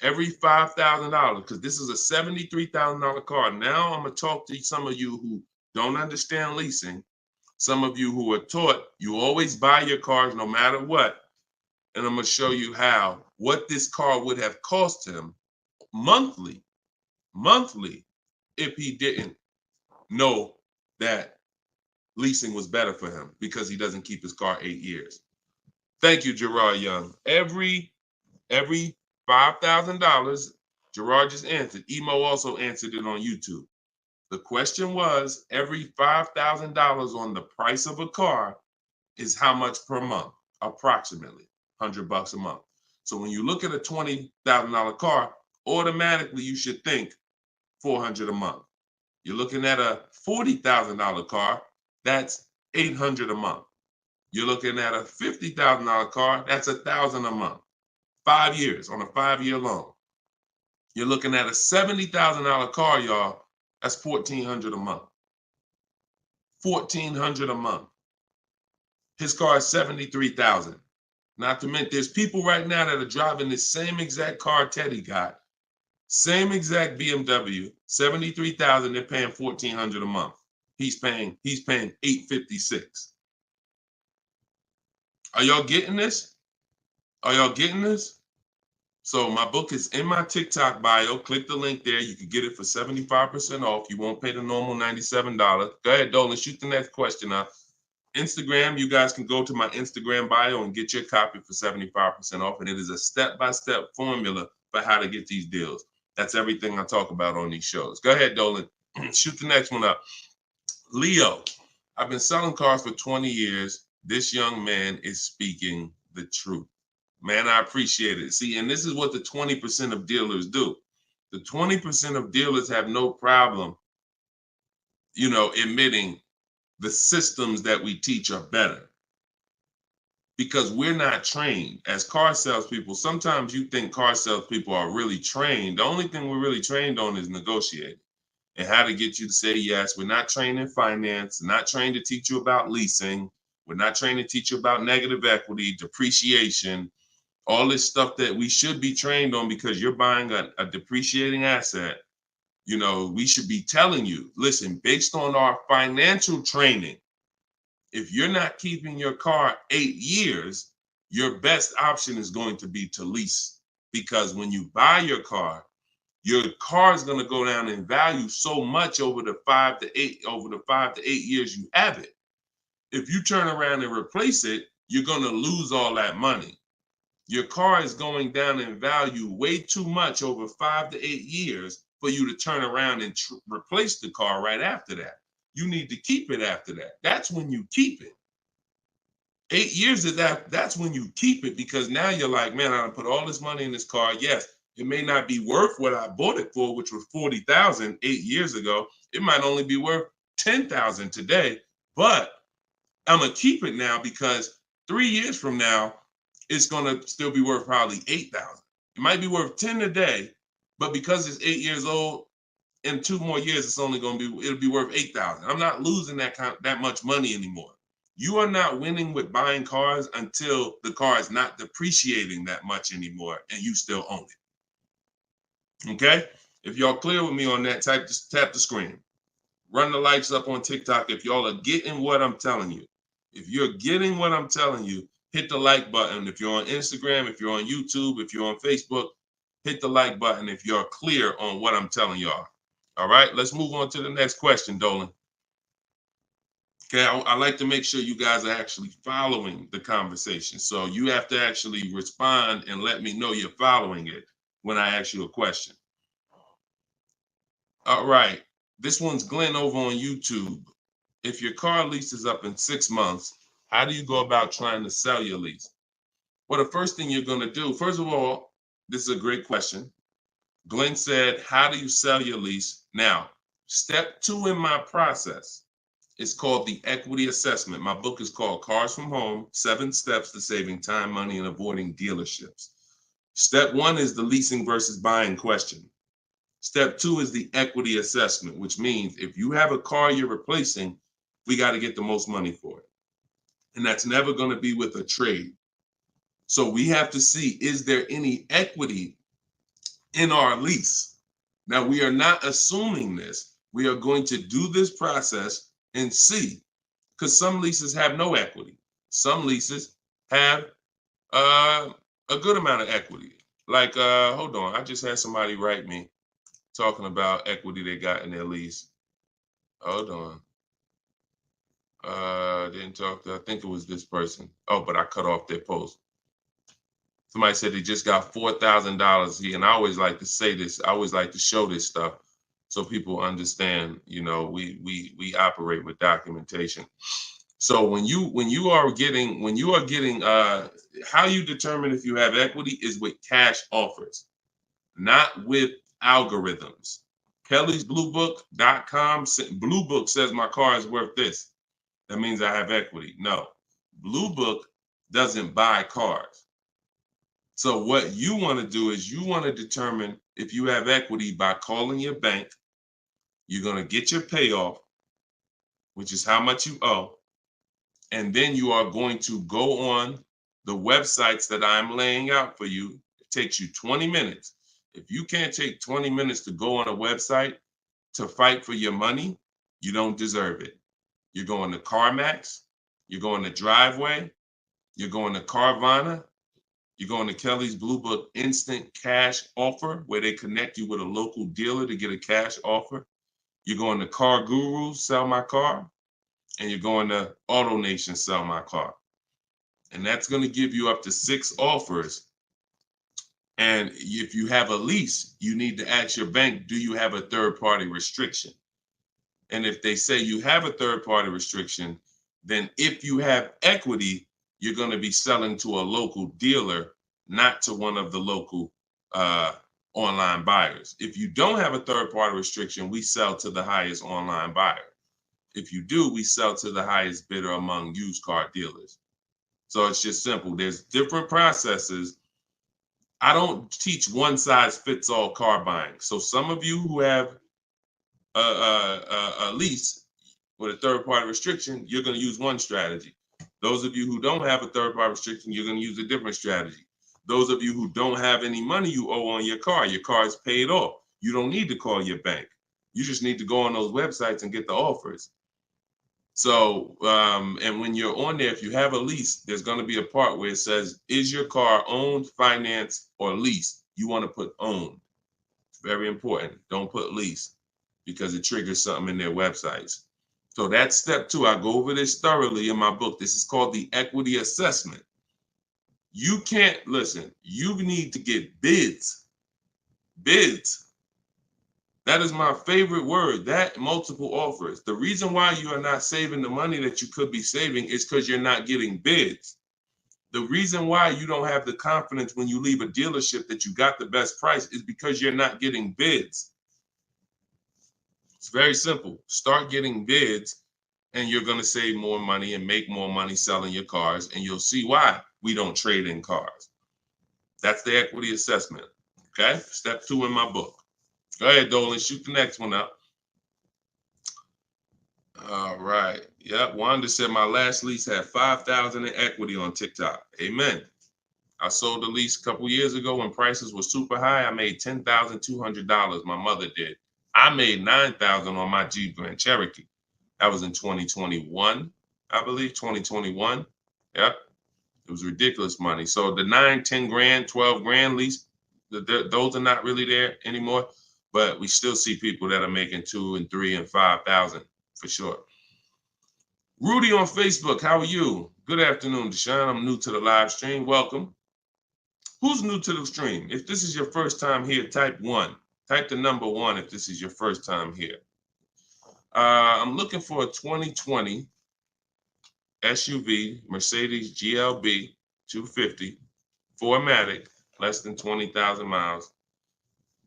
Every $5,000, because this is a $73,000 car. Now I'm going to talk to some of you who don't understand leasing, some of you who are taught you always buy your cars no matter what, and I'm going to show you what this car would have cost him monthly, if he didn't know that leasing was better for him because he doesn't keep his car 8 years. Thank you, Gerard Young. Every $5,000, Gerard just answered. Emo also answered it on YouTube. The question was, every $5,000 on the price of a car is how much per month? Approximately $100 a month. So when you look at a $20,000 car, automatically you should think $400 a month. You're looking at a $40,000 car, that's $800 a month. You're looking at a $50,000 car, that's $1,000 a month. 5 years on a 5-year loan. You're looking at a $70,000 car, y'all. That's $1,400 a month. $1,400 a month. His car is $73,000. Not to mention, there's people right now that are driving this same exact car Teddy got, same exact BMW, $73,000. They're paying $1,400 a month. He's paying $856. Are y'all getting this? Are y'all getting this? So my book is in my TikTok bio. Click the link there. You can get it for 75% off. You won't pay the normal $97. Go ahead, Dolan, shoot the next question up. Instagram, you guys can go to my Instagram bio and get your copy for 75% off. And it is a step-by-step formula for how to get these deals. That's everything I talk about on these shows. Go ahead, Dolan. Shoot the next one up. Leo, I've been selling cars for 20 years. This young man is speaking the truth. Man, I appreciate it. See, and this is what the 20% of dealers do. The 20% of dealers have no problem, admitting the systems that we teach are better. Because we're not trained as car salespeople. Sometimes you think car salespeople are really trained. The only thing we're really trained on is negotiating and how to get you to say yes. We're not trained in finance, not trained to teach you about leasing. We're not trained to teach you about negative equity, depreciation, all this stuff that we should be trained on because you're buying a depreciating asset. We should be telling you, listen, based on our financial training, if you're not keeping your car 8 years, your best option is going to be to lease. Because when you buy your car is going to go down in value so much over the 5 to 8 years you have it. If you turn around and replace it, you're going to lose all that money. Your car is going down in value way too much over 5 to 8 years for you to turn around and replace the car right after that. You need to keep it after that. That's when you keep it. 8 years of that's when you keep it, because now you're like, man, I put all this money in this car. Yes, it may not be worth what I bought it for, which was $40,000 8 years ago. It might only be worth $10,000 today, but I'm gonna keep it now because 3 years from now, it's gonna still be worth probably $8,000. It might be worth 10 today, but because it's 8 years old, in 2 more years, it'll be worth $8,000. I'm not losing that much money anymore. You are not winning with buying cars until the car is not depreciating that much anymore and you still own it. Okay? If y'all clear with me on that, just tap the screen. Run the lights up on TikTok if y'all are getting what I'm telling you. If you're getting what I'm telling you, hit the like button. If you're on Instagram, if you're on YouTube, if you're on Facebook, hit the like button if you're clear on what I'm telling y'all. All right, let's move on to the next question, Dolan. Okay, I like to make sure you guys are actually following the conversation. So you have to actually respond and let me know you're following it when I ask you a question. All right, this one's Glenn over on YouTube. If your car lease is up in 6 months, how do you go about trying to sell your lease? Well, the first thing you're going to do, first of all, this is a great question. Glenn said, how do you sell your lease? Now, step 2 in my process is called the equity assessment. My book is called Cars from Home, 7 Steps to Saving Time, Money, and Avoiding Dealerships. Step 1 is the leasing versus buying question. Step 2 is the equity assessment, which means if you have a car you're replacing, we got to get the most money for it. And that's never going to be with a trade. So we have to see, is there any equity in our lease? Now, we are not assuming this. We are going to do this process and see, because some leases have no equity. Some leases have a good amount of equity. Like, hold on, I just had somebody write me talking about equity they got in their lease. Hold on. Didn't talk to, I think it was this person. Oh, but I cut off their post. Somebody said they just got $4,000 here, and I always like to say this. I always like to show this stuff so people understand. You know, we operate with documentation. So when you are getting how you determine if you have equity is with cash offers, not with algorithms. KellysBlueBook.com. Blue Book says my car is worth this. That means I have equity. No, Blue Book doesn't buy cars. So what you want to do is you want to determine if you have equity by calling your bank. You're going to get your payoff, which is how much you owe. And then you are going to go on the websites that I'm laying out for you. It takes you 20 minutes. If you can't take 20 minutes to go on a website to fight for your money, you don't deserve it. You're going to CarMax, you're going to Driveway, you're going to Carvana, you're going to Kelly's Blue Book Instant Cash Offer, where they connect you with a local dealer to get a cash offer. You're going to Car Guru, Sell My Car, and you're going to AutoNation, Sell My Car. And that's going to give you up to 6 offers. And if you have a lease, you need to ask your bank, do you have a third-party restriction? And if they say you have a third-party restriction, then if you have equity, you're going to be selling to a local dealer, not to one of the local online buyers. If you don't have a third-party restriction, we sell to the highest online buyer. If you do, we sell to the highest bidder among used car dealers. So it's just simple. There's different processes. I don't teach one size fits all car buying. So some of you who have a lease with a third-party restriction, you're going to use one strategy. Those of you who don't have a third-party restriction, you're going to use a different strategy. Those of you who don't have any money you owe on your car is paid off. You don't need to call your bank. You just need to go on those websites and get the offers. So, and when you're on there, if you have a lease, there's going to be a part where it says, is your car owned, financed, or leased? You want to put owned. It's very important. Don't put lease, because it triggers something in their websites. So that's step 2. I go over this thoroughly in my book. This is called the equity assessment. You can't, listen, you need to get bids. Bids. That is my favorite word, that multiple offers. The reason why you are not saving the money that you could be saving is because you're not getting bids. The reason why you don't have the confidence when you leave a dealership that you got the best price is because you're not getting bids. It's very simple. Start getting bids and you're going to save more money and make more money selling your cars, and you'll see why we don't trade in cars. That's the equity assessment. Okay? Step 2 in my book. Go ahead, Dolan. Shoot the next one up. All right. Yep. Wanda said my last lease had $5,000 in equity on TikTok. Amen. I sold the lease a couple years ago when prices were super high. I made $10,200. My mother did. I made $9,000 on my Jeep Grand Cherokee. That was in 2021, I believe. 2021. Yep. It was ridiculous money. So the 9, 10 grand, 12 grand lease, those are not really there anymore. But we still see people that are making 2 and 3 and 5,000 for sure. Rudy on Facebook, how are you? Good afternoon, Deshone. I'm new to the live stream. Welcome. Who's new to the stream? If this is your first time here, type 1. Type the number 1 if this is your first time here. I'm looking for a 2020 SUV, Mercedes GLB 250, 4MATIC, less than 20,000 miles.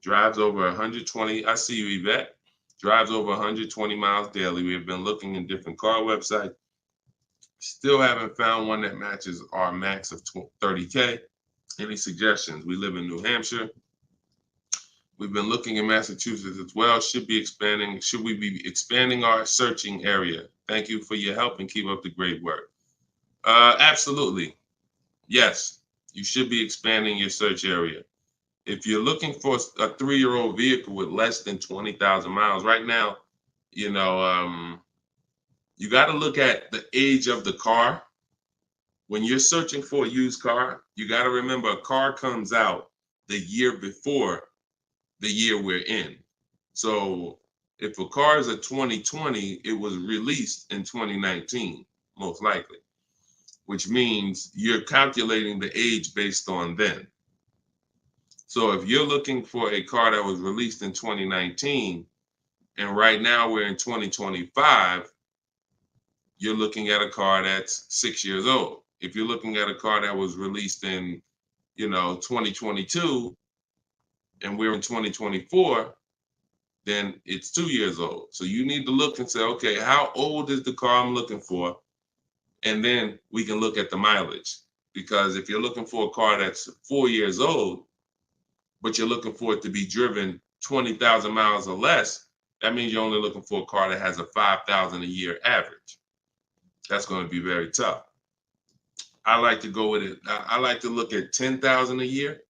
Drives over 120. I see you, Yvette. Drives over 120 miles daily. We have been looking in different car websites. Still haven't found one that matches our max of 30K. Any suggestions? We live in New Hampshire. We've been looking in Massachusetts as well. Should we be expanding our searching area? Thank you for your help and keep up the great work. Absolutely. Yes, you should be expanding your search area. If you're looking for a 3-year-old vehicle with less than 20,000 miles, right now, you got to look at the age of the car. When you're searching for a used car, you got to remember a car comes out the year before the year we're in. So if a car is a 2020, it was released in 2019, most likely, which means you're calculating the age based on then. So if you're looking for a car that was released in 2019, and right now we're in 2025, you're looking at a car that's 6 years old. If you're looking at a car that was released in, 2022, and we're in 2024, then it's 2 years old. So you need to look and say, okay, how old is the car I'm looking for? And then we can look at the mileage. Because if you're looking for a car that's 4 years old, but you're looking for it to be driven 20,000 miles or less, that means you're only looking for a car that has a 5,000 a year average. That's going to be very tough. I like to go with it. I like to look at 10,000 a year,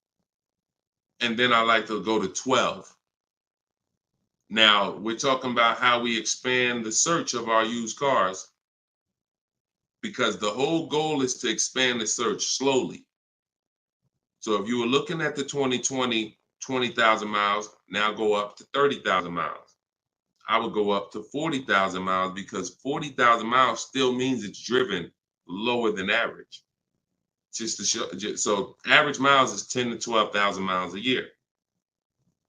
and then I like to go to 12. Now, we're talking about how we expand the search of our used cars, because the whole goal is to expand the search slowly. So if you were looking at the 2020, 20,000 miles, now go up to 30,000 miles. I would go up to 40,000 miles, because 40,000 miles still means it's driven lower than average. Just to show, so average miles is 10 to 12,000 miles a year.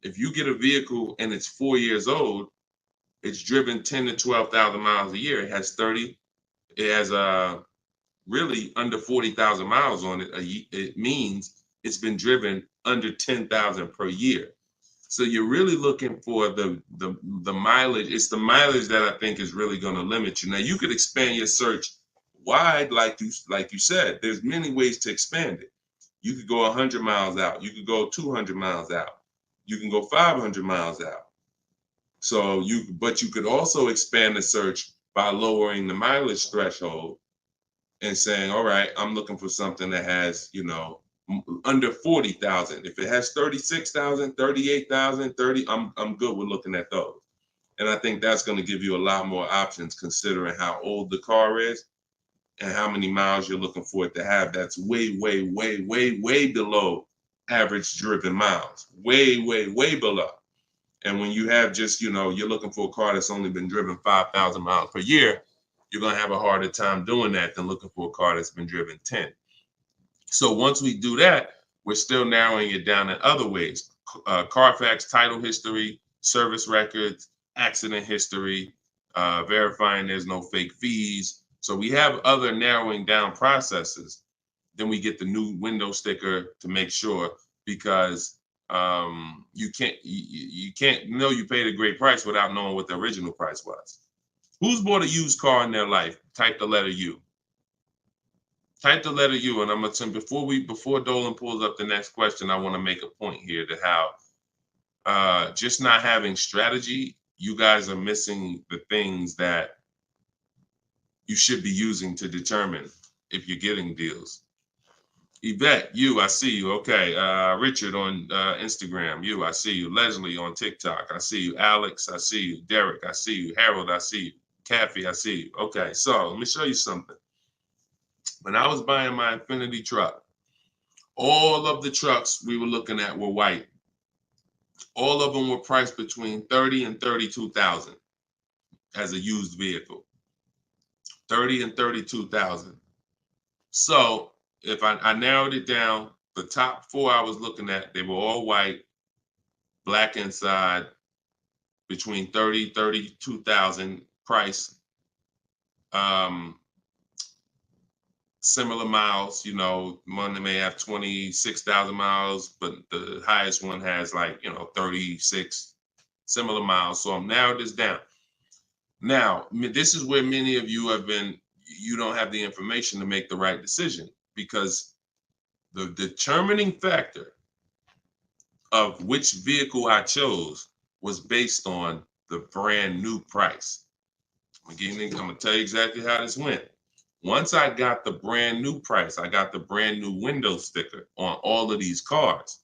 If you get a vehicle and it's 4 years old, it's driven 10 to 12,000 miles a year. It has really under 40,000 miles on it. It means it's been driven under 10,000 per year. So you're really looking for the mileage. It's the mileage that I think is really going to limit you. Now you could expand your search wide, like you said. There's many ways to expand it. You could go 100 miles out. You could go 200 miles out. You can go 500 miles out. But you could also expand the search by lowering the mileage threshold and saying, all right, I'm looking for something that has, under 40,000. If it has 36,000, 38,000, 30, I'm good with looking at those. And I think that's going to give you a lot more options, considering how old the car is and how many miles you're looking for it to have. That's way, way, way, way, way below average driven miles. Way, way, way below. And when you have just, you're looking for a car that's only been driven 5,000 miles per year, you're going to have a harder time doing that than looking for a car that's been driven 10. So once we do that, we're still narrowing it down in other ways. Carfax title history, service records, accident history, verifying there's no fake fees. So we have other narrowing down processes. Then we get the new window sticker to make sure, because you can't know you paid a great price without knowing what the original price was. Who's bought a used car in their life? Type the letter U. Type the letter U, and I'm gonna tell before Dolan pulls up the next question, I want to make a point here to how just not having strategy, you guys are missing the things that you should be using to determine if you're getting deals. Yvette, I see you. Okay. Richard on Instagram, I see you. Leslie on TikTok, I see you. Alex, I see you. Derek, I see you. Harold, I see you. Kathy, I see you. Okay, so let me show you something. When I was buying my Infinity truck, all of the trucks we were looking at were white. All of them were priced between 30 and 32,000 as a used vehicle. 30 and 32,000. So if I narrowed it down, the top four I was looking at, they were all white, black inside, between 30, 32,000 price. Similar miles, one may have 26,000 miles, but the highest one has 36 similar miles. So I'm narrowed this down. Now, this is where many of you you don't have the information to make the right decision, because the determining factor of which vehicle I chose was based on the brand new price. I'm gonna tell you exactly how this went. Once I got the brand new price, I got the brand new window sticker on all of these cars,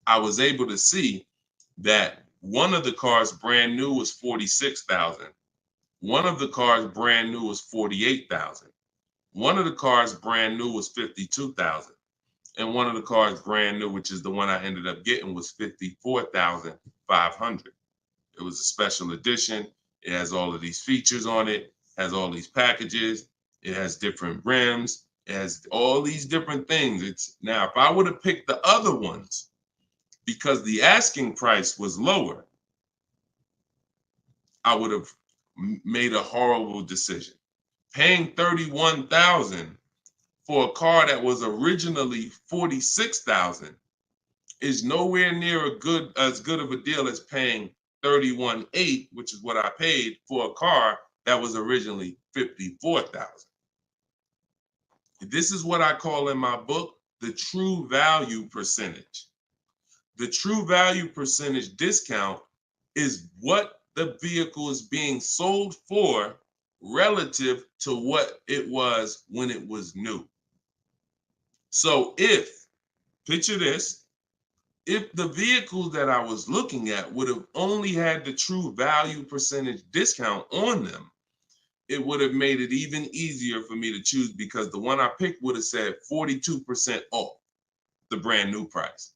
I was able to see that one of the cars brand new was 46,000. One of the cars brand new was 48,000. One of the cars brand new was 52,000. And one of the cars brand new, which is the one I ended up getting, was 54,500. It was a special edition. It has all of these features on it, has all these packages. It has different rims. It has all these different things. Now, if I would have picked the other ones, because the asking price was lower, I would have made a horrible decision. Paying 31,000 for a car that was originally 46,000 is nowhere near as good of a deal as paying 31,800, which is what I paid for a car that was originally 54,000. This is what I call in my book the true value percentage. The true value percentage discount is what the vehicle is being sold for relative to what it was when it was new. So picture this, if the vehicles that I was looking at would have only had the true value percentage discount on them, it would have made it even easier for me to choose, because the one I picked would have said 42% off the brand new price.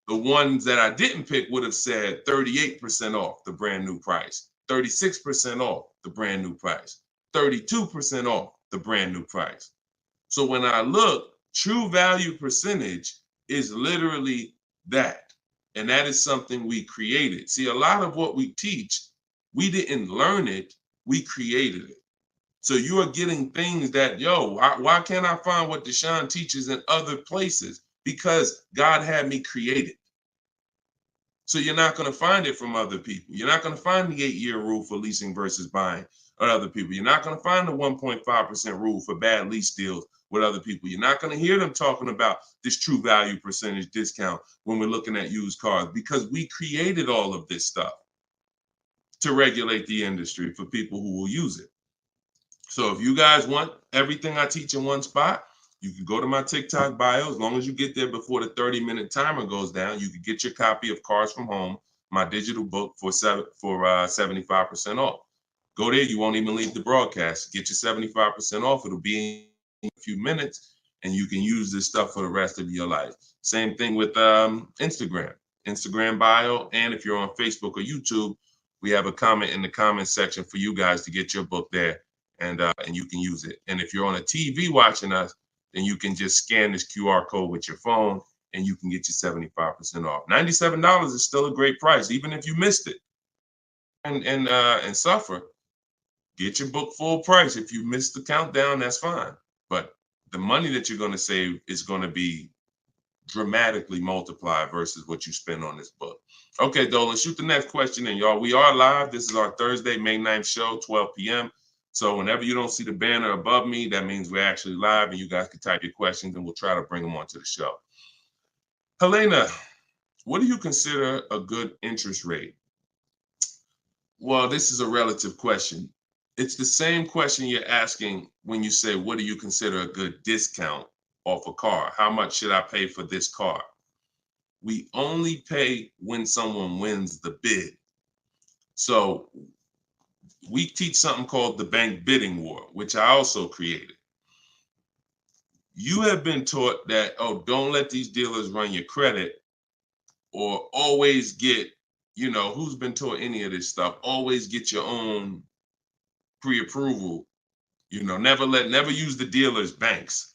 The ones that I didn't pick would have said 38% off the brand new price, 36% off the brand new price, 32% off the brand new price. So when I look, true value percentage is literally that. And that is something we created. See, a lot of what we teach, we didn't learn it, we created it. So you are getting things that, why can't I find what Deshone teaches in other places? Because God had me create it. So you're not going to find it from other people. You're not going to find the 8-year rule for leasing versus buying or other people. You're not going to find the 1.5% rule for bad lease deals with other people. You're not going to hear them talking about this true value percentage discount when we're looking at used cars, because we created all of this stuff to regulate the industry for people who will use it. So if you guys want everything I teach in one spot, you can go to my TikTok bio. As long as you get there before the 30-minute timer goes down, you can get your copy of Cars from Home, my digital book, for 75% off. Go there. You won't even leave the broadcast. Get your 75% off. It'll be in a few minutes, and you can use this stuff for the rest of your life. Same thing with Instagram bio. And if you're on Facebook or YouTube, we have a comment in the comment section for you guys to get your book there, and you can use it. And if you're on a TV watching us, then you can just scan this QR code with your phone and you can get your 75% off. $97 is still a great price, even if you missed it and suffer. Get your book full price. If you missed the countdown, that's fine. But the money that you're going to save is going to be dramatically multiplied versus what you spend on this book. Okay, Dolan, shoot the next question in, y'all. We are live. This is our Thursday, May 9th show, 12 p.m. So whenever you don't see the banner above me, that means we're actually live, and you guys can type your questions and we'll try to bring them onto the show. Helena, what do you consider a good interest rate? Well, this is a relative question. It's the same question you're asking when you say, what do you consider a good discount off a car? How much should I pay for this car? We only pay when someone wins the bid. So we teach something called the bank bidding war, which I also created. You have been taught that, don't let these dealers run your credit, or always get, who's been taught any of this stuff? Always get your own pre-approval You know, never use the dealer's banks.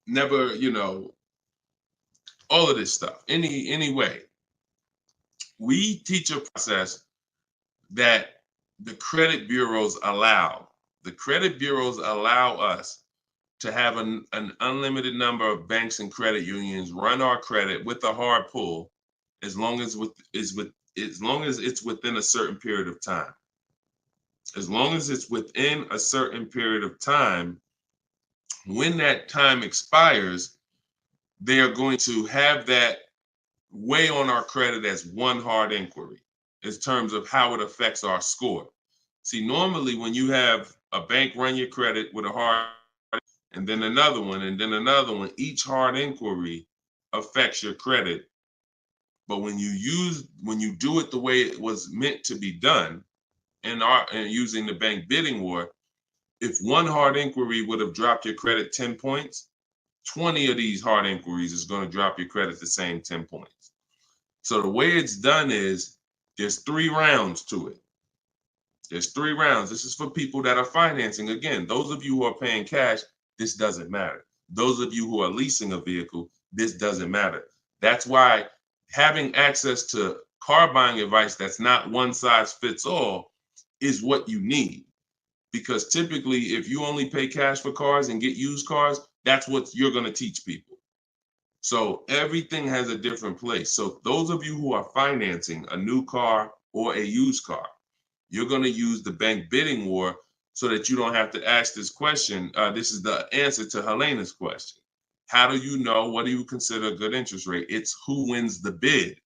Never, you know, all of this stuff. Any way. We teach a process that the credit bureaus allow. The credit bureaus allow us to have an unlimited number of banks and credit unions run our credit with a hard pull, as long as it's within a certain period of time. As long as it's within a certain period of time, when that time expires, they are going to have that weigh on our credit as one hard inquiry in terms of how it affects our score. See, normally when you have a bank run your credit with a hard and then another one, and then another one, each hard inquiry affects your credit. But when you do it the way it was meant to be done, and using the bank bidding war, if one hard inquiry would have dropped your credit 10 points, 20 of these hard inquiries is going to drop your credit the same 10 points. So the way it's done is there's 3 rounds to it. There's 3 rounds. This is for people that are financing. Again, those of you who are paying cash, this doesn't matter. Those of you who are leasing a vehicle, this doesn't matter. That's why having access to car buying advice that's not one size fits all is what you need. Because typically, if you only pay cash for cars and get used cars, that's what you're going to teach people. So everything has a different place. So those of you who are financing a new car or a used car, you're going to use the bank bidding war so that you don't have to ask this question. This is the answer to Helena's question. How do you know? What do you consider a good interest rate? It's who wins the bid.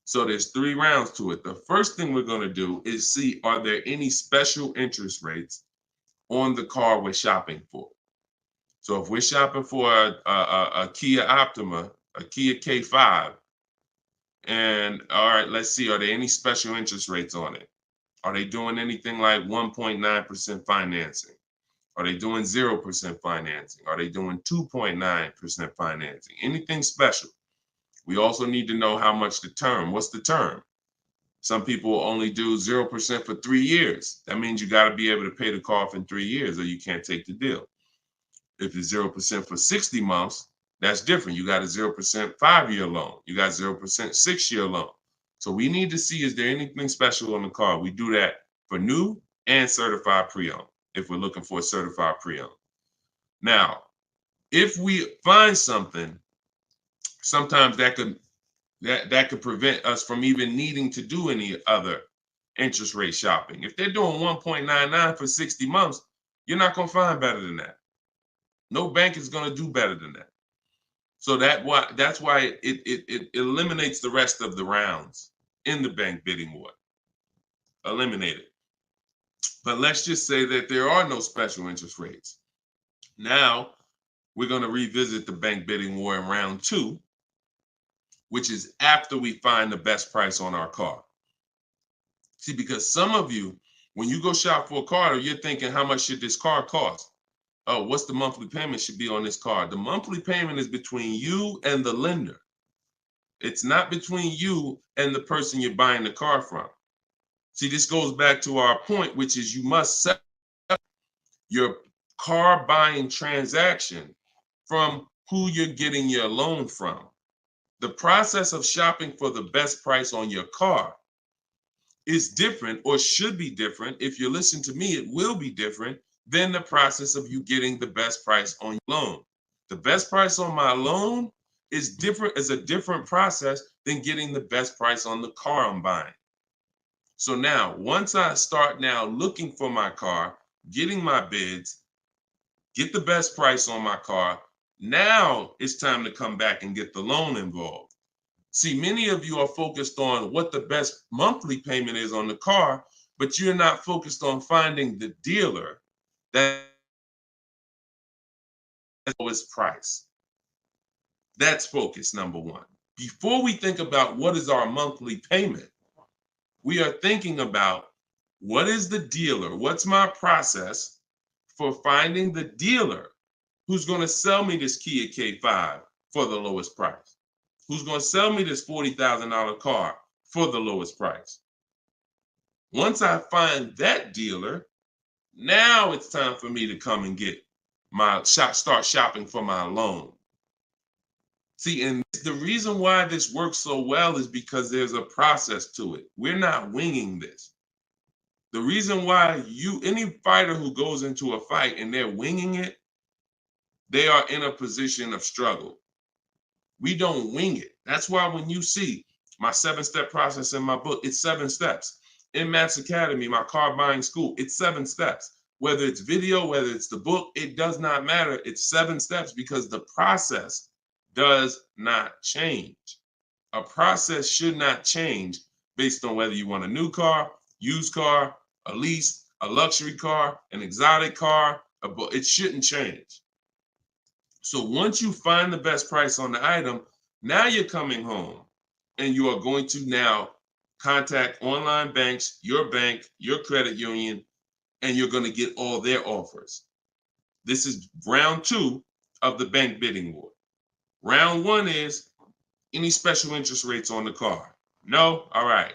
So there's 3 rounds to it. The first thing we're going to do is see, are there any special interest rates on the car we're shopping for? So if we're shopping for a Kia Optima, a Kia K5, and all right, let's see, are there any special interest rates on it? Are they doing anything like 1.9% financing? Are they doing 0% financing? Are they doing 2.9% financing? Anything special? We also need to know how much the term. What's the term? Some people only do 0% for 3 years. That means you got to be able to pay the car off in 3 years or you can't take the deal. If it's 0% for 60 months, that's different. You got a 0% 5-year loan. You got 0% 6-year loan. So we need to see, is there anything special on the car? We do that for new and certified pre-owned, if we're looking for a certified pre-owned. Now, if we find something, sometimes that could prevent us from even needing to do any other interest rate shopping. If they're doing 1.99 for 60 months, you're not going to find better than that. No bank is going to do better than that. So that's why it eliminates the rest of the rounds in the bank bidding war. Eliminate it. But let's just say that there are no special interest rates. Now we're going to revisit the bank bidding war in round 2, which is after we find the best price on our car. See, because some of you, when you go shop for a car, you're thinking, how much should this car cost? Oh, what's the monthly payment should be on this car? The monthly payment is between you and the lender. It's not between you and the person you're buying the car from. See, this goes back to our point, which is you must set up your car buying transaction from who you're getting your loan from. The process of shopping for the best price on your car is different, or should be different. If you listen to me, it will be different than the process of you getting the best price on your loan. The best price on my loan is a different process than getting the best price on the car I'm buying. So now, once I start now looking for my car, getting my bids, get the best price on my car, now it's time to come back and get the loan involved. See, many of you are focused on what the best monthly payment is on the car, but you're not focused on finding the dealer that lowest price. That's focus number 1. Before we think about what is our monthly payment, we are thinking about what is the dealer? What's my process for finding the dealer who's going to sell me this Kia K5 for the lowest price? Who's going to sell me this $40,000 car for the lowest price? Once I find that dealer, Now it's time for me to come and get start shopping for my loan. See, and the reason why this works so well is because there's a process to it. We're not winging this. The reason why any fighter who goes into a fight and they're winging it, they are in a position of struggle. We don't wing it. That's why when you see my 7-step process in my book, it's 7 steps. In Matt's Academy, my car buying school, it's 7 steps. Whether it's video, whether it's the book, it does not matter. It's 7 steps because the process does not change. A process should not change based on whether you want a new car, used car, a lease, a luxury car, an exotic car. It shouldn't change. So once you find the best price on the item, now you're coming home and you are going to now contact online banks, your bank, your credit union, and you're going to get all their offers. This is round 2 of the bank bidding war. Round 1 is any special interest rates on the car. No? All right.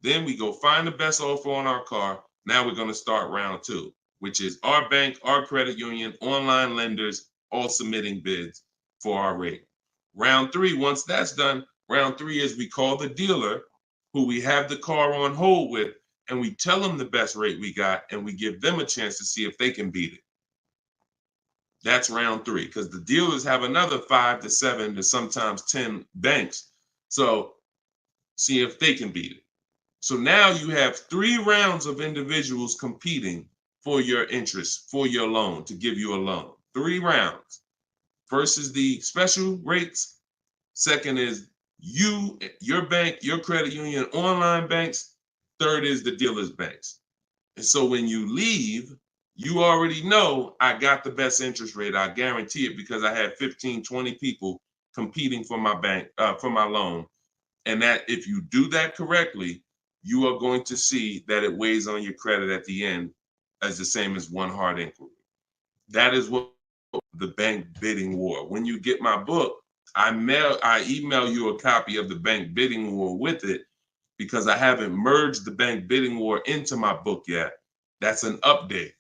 Then we go find the best offer on our car. Now we're going to start round 2, which is our bank, our credit union, online lenders, all submitting bids for our rate. Round 3, once that's done, round 3 is we call the dealer who we have the car on hold with, and we tell them the best rate we got, and we give them a chance to see if they can beat it. That's round 3, because the dealers have another 5 to 7 to sometimes 10 banks. So see if they can beat it. So now you have 3 rounds of individuals competing for your interest, for your loan, to give you a loan. 3 rounds. First is the special rates. Second is you, your bank, your credit union, online banks. Third is the dealer's banks. And so when you leave, you already know I got the best interest rate. I guarantee it because I had 15, 20 people competing for my bank, for my loan. And that if you do that correctly, you are going to see that it weighs on your credit at the end as the same as one hard inquiry. That is what the bank bidding war. When you get my book, I email you a copy of the bank bidding war with it because I haven't merged the bank bidding war into my book yet. That's an update.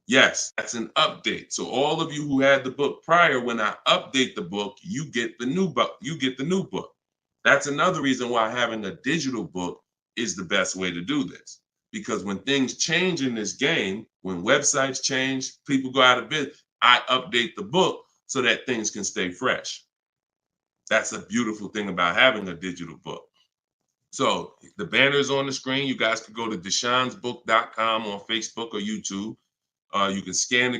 Yes, that's an update. So all of you who had the book prior, when I update the book, you get the new book. You get the new book. That's another reason why having a digital book is the best way to do this. Because when things change in this game, when websites change, people go out of business, I update the book so that things can stay fresh. That's a beautiful thing about having a digital book. So the banner is on the screen. You guys can go to deshonesbook.com on Facebook or YouTube. You can scan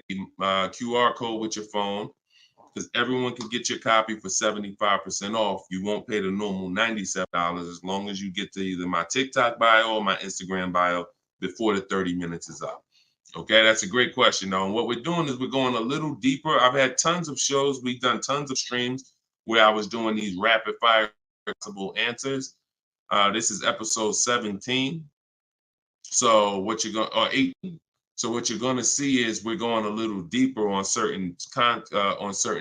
the QR code with your phone because everyone can get your copy for 75% off. You won't pay the normal $97 as long as you get to either my TikTok bio or my Instagram bio before the 30 minutes is up. Okay, that's a great question, though. And what we're doing is we're going a little deeper. I've had tons of shows. We've done tons of streams where I was doing these rapid fire possible answers. This is episode 17. So what you're going, or 18. So what you're going to see is we're going a little deeper on certain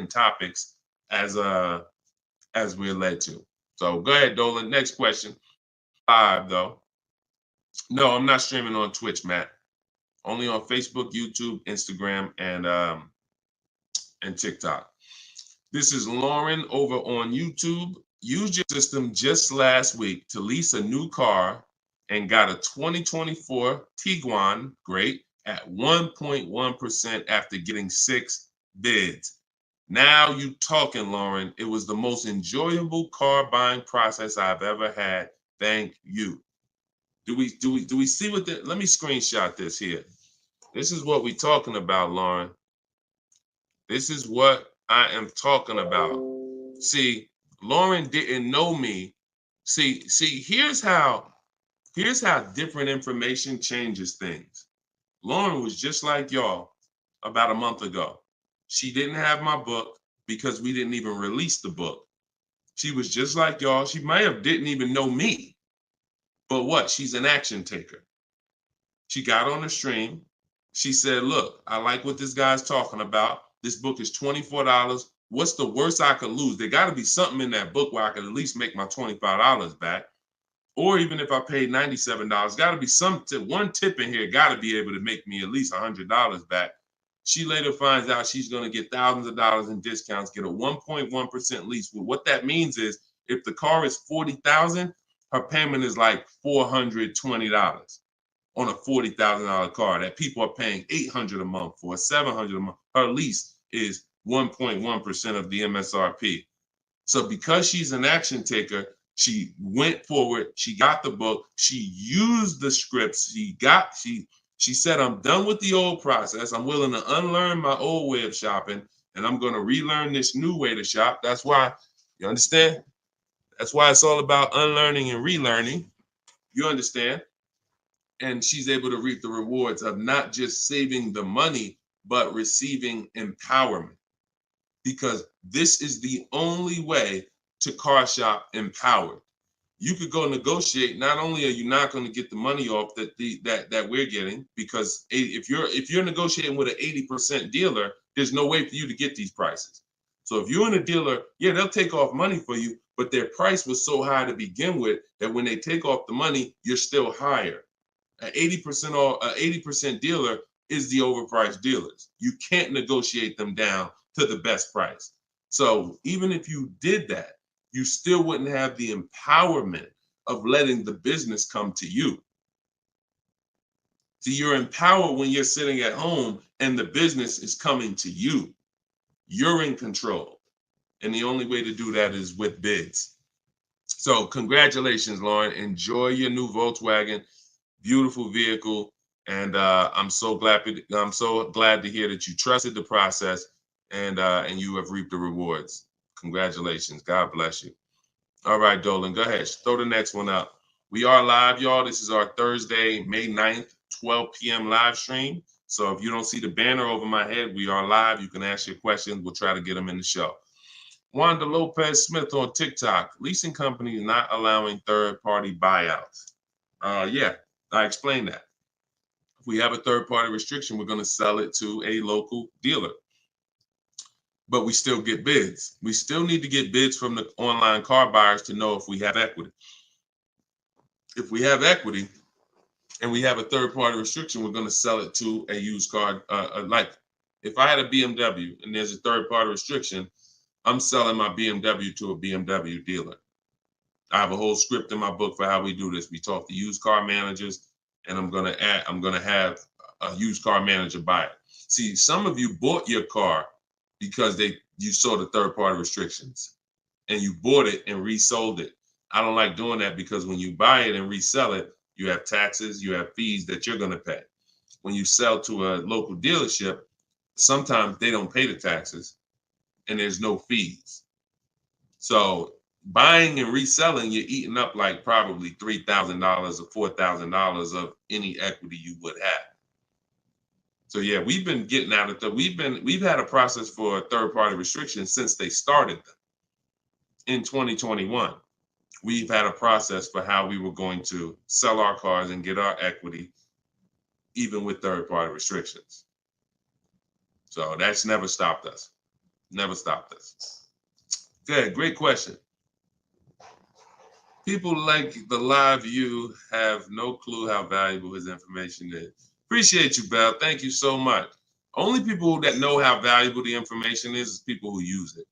topics as we're led to. So go ahead, Dolan. Next question. 5 though. No, I'm not streaming on Twitch, Matt. Only on Facebook, YouTube, Instagram, and TikTok. This is Lauren over on YouTube. Used your system just last week to lease a new car and got a 2024 Tiguan, great, at 1.1% after getting 6 bids. Now you talking, Lauren. It was the most enjoyable car buying process I've ever had. Thank you. Do we see what the, let me screenshot this here. This is what we're talking about, Lauren. This is what I am talking about. See, Lauren didn't know me. See, here's how different information changes things. Lauren was just like y'all about a month ago. She didn't have my book because we didn't even release the book. She was just like y'all. She might have didn't even know me. But what? She's an action taker. She got on the stream. She said, look, I like what this guy's talking about. This book is $24. What's the worst I could lose? There got to be something in that book where I could at least make my $25 back. Or even if I paid $97, got to be some tip. One tip in here got to be able to make me at least $100 back. She later finds out she's going to get thousands of dollars in discounts, get a 1.1% lease. Well, what that means is if the car is $40,000, her payment is like $420 on a $40,000 car that people are paying $800 a month for, $700 a month. Her lease is 1.1% of the MSRP. So because she's an action taker, she went forward. She got the book. She used the scripts. She said, I'm done with the old process. I'm willing to unlearn my old way of shopping, and I'm going to relearn this new way to shop. That's why, you understand? That's why it's all about unlearning and relearning. You understand? And she's able to reap the rewards of not just saving the money, but receiving empowerment. Because this is the only way to car shop empowered. You could go negotiate. Not only are you not going to get the money off that we're getting, because if you're negotiating with an 80% dealer, there's no way for you to get these prices. So if you're in a dealer, yeah, they'll take off money for you, but their price was so high to begin with that when they take off the money, you're still higher. An 80% dealer is the overpriced dealers. You can't negotiate them down to the best price. So even if you did that, you still wouldn't have the empowerment of letting the business come to you. See, you're empowered when you're sitting at home and the business is coming to you. You're in control. And the only way to do that is with bids. So congratulations, Lauren. Enjoy your new Volkswagen. Beautiful vehicle. And I'm so glad to hear that you trusted the process and you have reaped the rewards. Congratulations. God bless you. All right, Dolan, go ahead. Throw the next one up. We are live, y'all. This is our Thursday, May 9th, 12 p.m. live stream. So if you don't see the banner over my head, we are live. You can ask your questions. We'll try to get them in the show. Wanda Lopez Smith on TikTok. Leasing companies not allowing third-party buyouts. Yeah, I explained that. If we have a third-party restriction, we're going to sell it to a local dealer. But we still get bids. We still need to get bids from the online car buyers to know if we have equity. If we have equity and we have a third-party restriction, we're going to sell it to a used car. Like if I had a BMW and there's a third-party restriction, I'm selling my BMW to a BMW dealer. I have a whole script in my book for how we do this. We talk to used car managers, and I'm going to have a used car manager buy it. See, some of you bought your car because you saw the third-party restrictions and you bought it and resold it. I don't like doing that because when you buy it and resell it, you have taxes, you have fees that you're going to pay. When you sell to a local dealership, sometimes they don't pay the taxes and there's no fees. So buying and reselling, you're eating up like probably $3,000 or $4,000 of any equity you would have. So yeah, we've been getting out of the, we've had a process for third-party restrictions since they started them in 2021. We've had a process for how we were going to sell our cars and get our equity, even with third-party restrictions. So that's never stopped us. Never stopped us. Good, great question. People like the live view have no clue how valuable his information is. Appreciate you, Belle. Thank you so much. Only people that know how valuable the information is people who use it.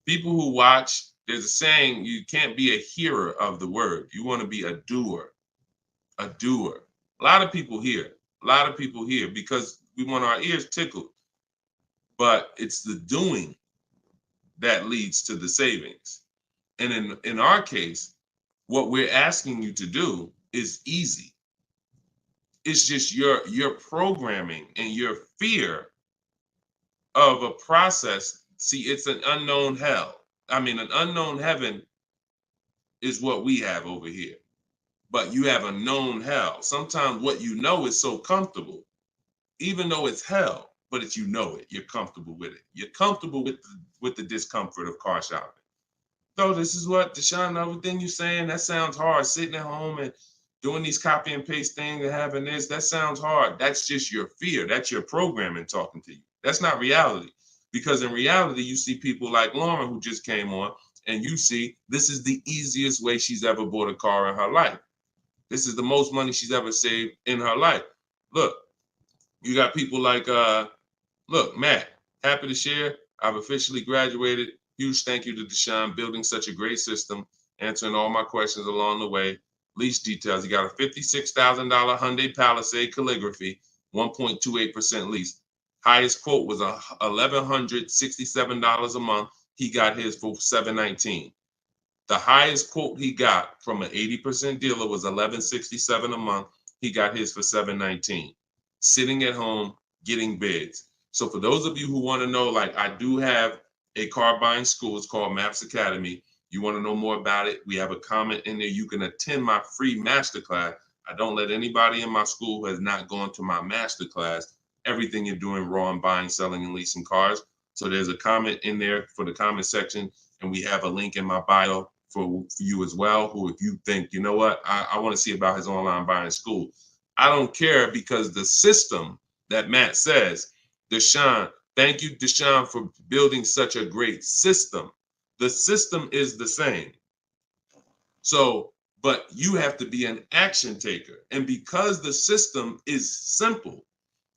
People who watch, there's a saying, you can't be a hearer of the word. You want to be a doer. A doer. A lot of people hear. A lot of people hear because we want our ears tickled. But it's the doing that leads to the savings. And in our case, what we're asking you to do is easy. It's just your programming and your fear of a process. See, it's an unknown hell. I mean, an unknown heaven is what we have over here. But you have a known hell. Sometimes what you know is so comfortable, even though it's hell, but it's, you know it. You're comfortable with it. You're comfortable with the discomfort of car shopping. So this is what, Deshone, everything you're saying, that sounds hard. Sitting at home and doing these copy and paste things and having this, that sounds hard. That's just your fear. That's your programming talking to you. That's not reality. Because in reality, you see people like Lauren who just came on, and you see this is the easiest way she's ever bought a car in her life. This is the most money she's ever saved in her life. Look, you got people like, look, Matt, happy to share. I've officially graduated. Huge thank you to Deshone, building such a great system, answering all my questions along the way. Lease details. He got a $56,000 Hyundai Palisade calligraphy, 1.28% lease. Highest quote was $1,167 a month. He got his for $719. The highest quote he got from an 80% dealer was $1,167 a month. He got his for $719. Sitting at home, getting bids. So for those of you who want to know, like, I do have a car buying school. It's called Maps Academy. You want to know more about it? We have a comment in there. You can attend my free masterclass. I don't let anybody in my school who has not gone to my masterclass everything you're doing raw and buying, selling, and leasing cars. So there's a comment in there for the comment section, and we have a link in my bio for you as well, who if you think, you know what, I want to see about his online buying school. I don't care, because the system that Matt says, Deshone, thank you, Deshone, for building such a great system. The system is the same. So, but you have to be an action taker. And because the system is simple,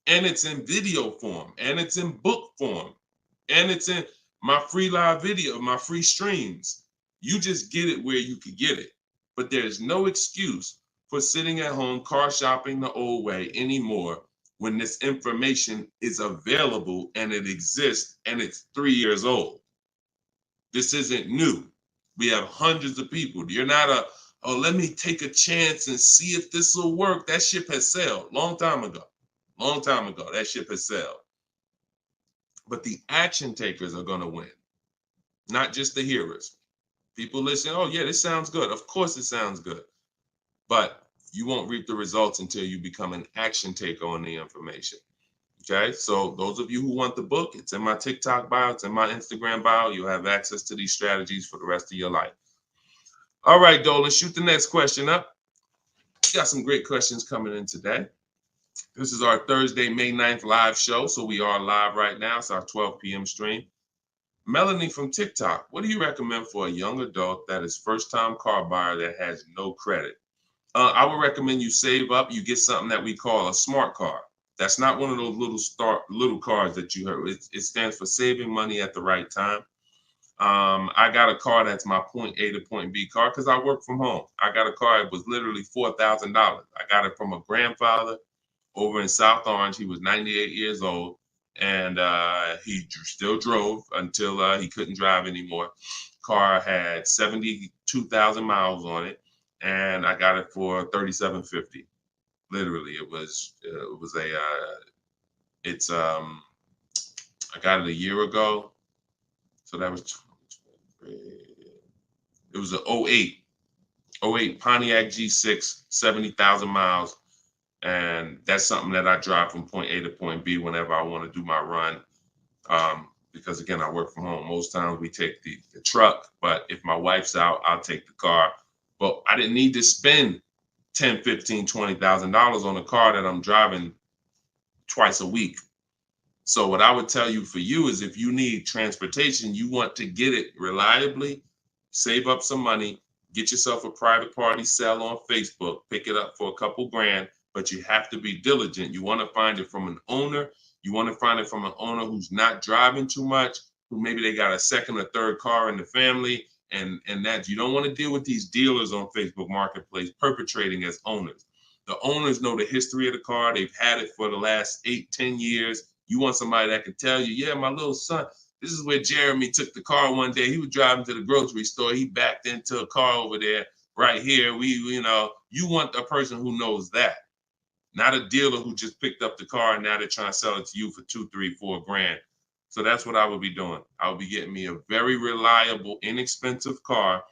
and it's in video form, and it's in book form, and it's in my free live video, my free streams, you just get it where you could get it. But there's no excuse for sitting at home car shopping the old way anymore when this information is available and it exists and it's 3 years old. This isn't new. We have hundreds of people. You're not oh, let me take a chance and see if this will work. That ship has sailed long time ago. Long time ago, that ship has sailed. But the action takers are going to win, not just the hearers. People listen, oh yeah, this sounds good. Of course it sounds good. But you won't reap the results until you become an action taker on the information. Okay, so those of you who want the book, it's in my TikTok bio, it's in my Instagram bio. You'll have access to these strategies for the rest of your life. All right, Dolan, shoot the next question up. We got some great questions coming in today. This is our Thursday, May 9th live show. So we are live right now. It's our 12 p.m. stream. Melanie from TikTok, what do you recommend for a young adult that is first-time car buyer that has no credit? I would recommend you save up. You get something that we call a smart car. That's not one of those little cars that you heard. It stands for saving money at the right time. I got a car that's my point A to point B car because I work from home. I got a car. It was literally $4,000. I got it from a grandfather over in South Orange. He was 98 years old, and he still drove until he couldn't drive anymore. Car had 72,000 miles on it, and I got it for $3,750. Literally, it was I got it a year ago, so that was it was an 08 Pontiac G6, 70,000 miles. And that's something that I drive from point A to point B whenever I want to do my run. Because again, I work from home. Most times we take the truck, but if my wife's out, I'll take the car. But I didn't need to spend $10,000, $15,000, $20,000 on a car that I'm driving twice a week. So what I would tell you for you is if you need transportation, you want to get it reliably, save up some money, get yourself a private party sell on Facebook, pick it up for a couple grand. But you have to be diligent. You want to find it from an owner. You want to find it from an owner who's not driving too much, who maybe they got a second or third car in the family, and that you don't want to deal with these dealers on Facebook Marketplace perpetrating as owners. The owners know the history of the car. They've had it for the last 8-10 years. You want somebody that can tell you, yeah, my little son, this is where Jeremy took the car one day. He was driving to the grocery store. He backed into a car over there right here. You want a person who knows that. Not a dealer who just picked up the car and now they're trying to sell it to you for $2, $3, $4 grand. So that's what I would be doing. I would be getting me a very reliable, inexpensive car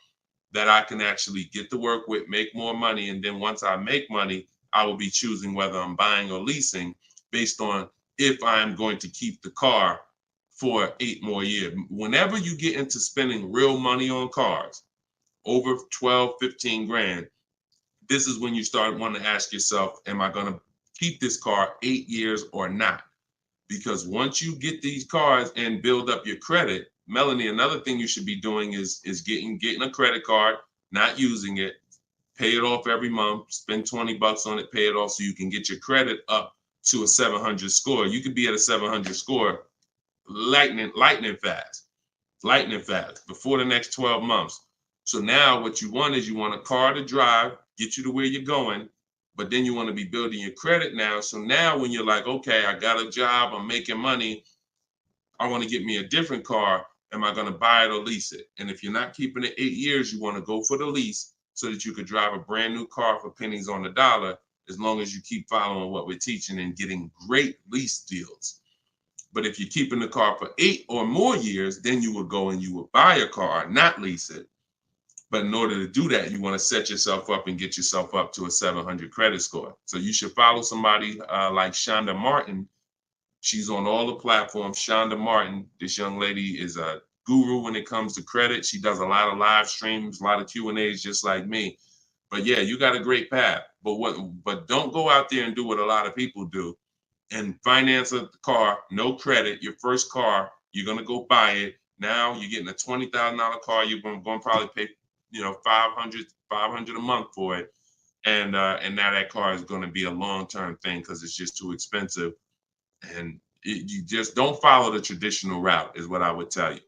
that I can actually get to work with, make more money. And then once I make money, I will be choosing whether I'm buying or leasing based on if I'm going to keep the car for 8 more years. Whenever you get into spending real money on cars, over 12, 15 grand, this is when you start wanting to ask yourself, am I going to keep this car 8 years or not? Because once you get these cars and build up your credit, Melanie, another thing you should be doing is getting a credit card, not using it, pay it off every month, spend 20 bucks on it, pay it off so you can get your credit up to a 700 score. You could be at a 700 score lightning fast before the next 12 months. So now what you want is you want a car to drive, get you to where you're going, but then you want to be building your credit now. So now when you're like, okay, I got a job, I'm making money, I want to get me a different car. Am I going to buy it or lease it? And if you're not keeping it 8 years, you want to go for the lease so that you could drive a brand new car for pennies on the dollar, as long as you keep following what we're teaching and getting great lease deals. But if you're keeping the car for 8 or more years, then you would go and you would buy a car, not lease it. But in order to do that, you want to set yourself up and get yourself up to a 700 credit score. So you should follow somebody like Shonda Martin. She's on all the platforms. Shonda Martin, this young lady is a guru when it comes to credit. She does a lot of live streams, a lot of Q&As, just like me. But yeah, you got a great path. But don't go out there and do what a lot of people do and finance a car, no credit, your first car, you're going to go buy it. Now you're getting a $20,000 car. You're going to probably pay, $500 a month for it. And now that car is going to be a long-term thing because it's just too expensive. And you just don't follow the traditional route is what I would tell you.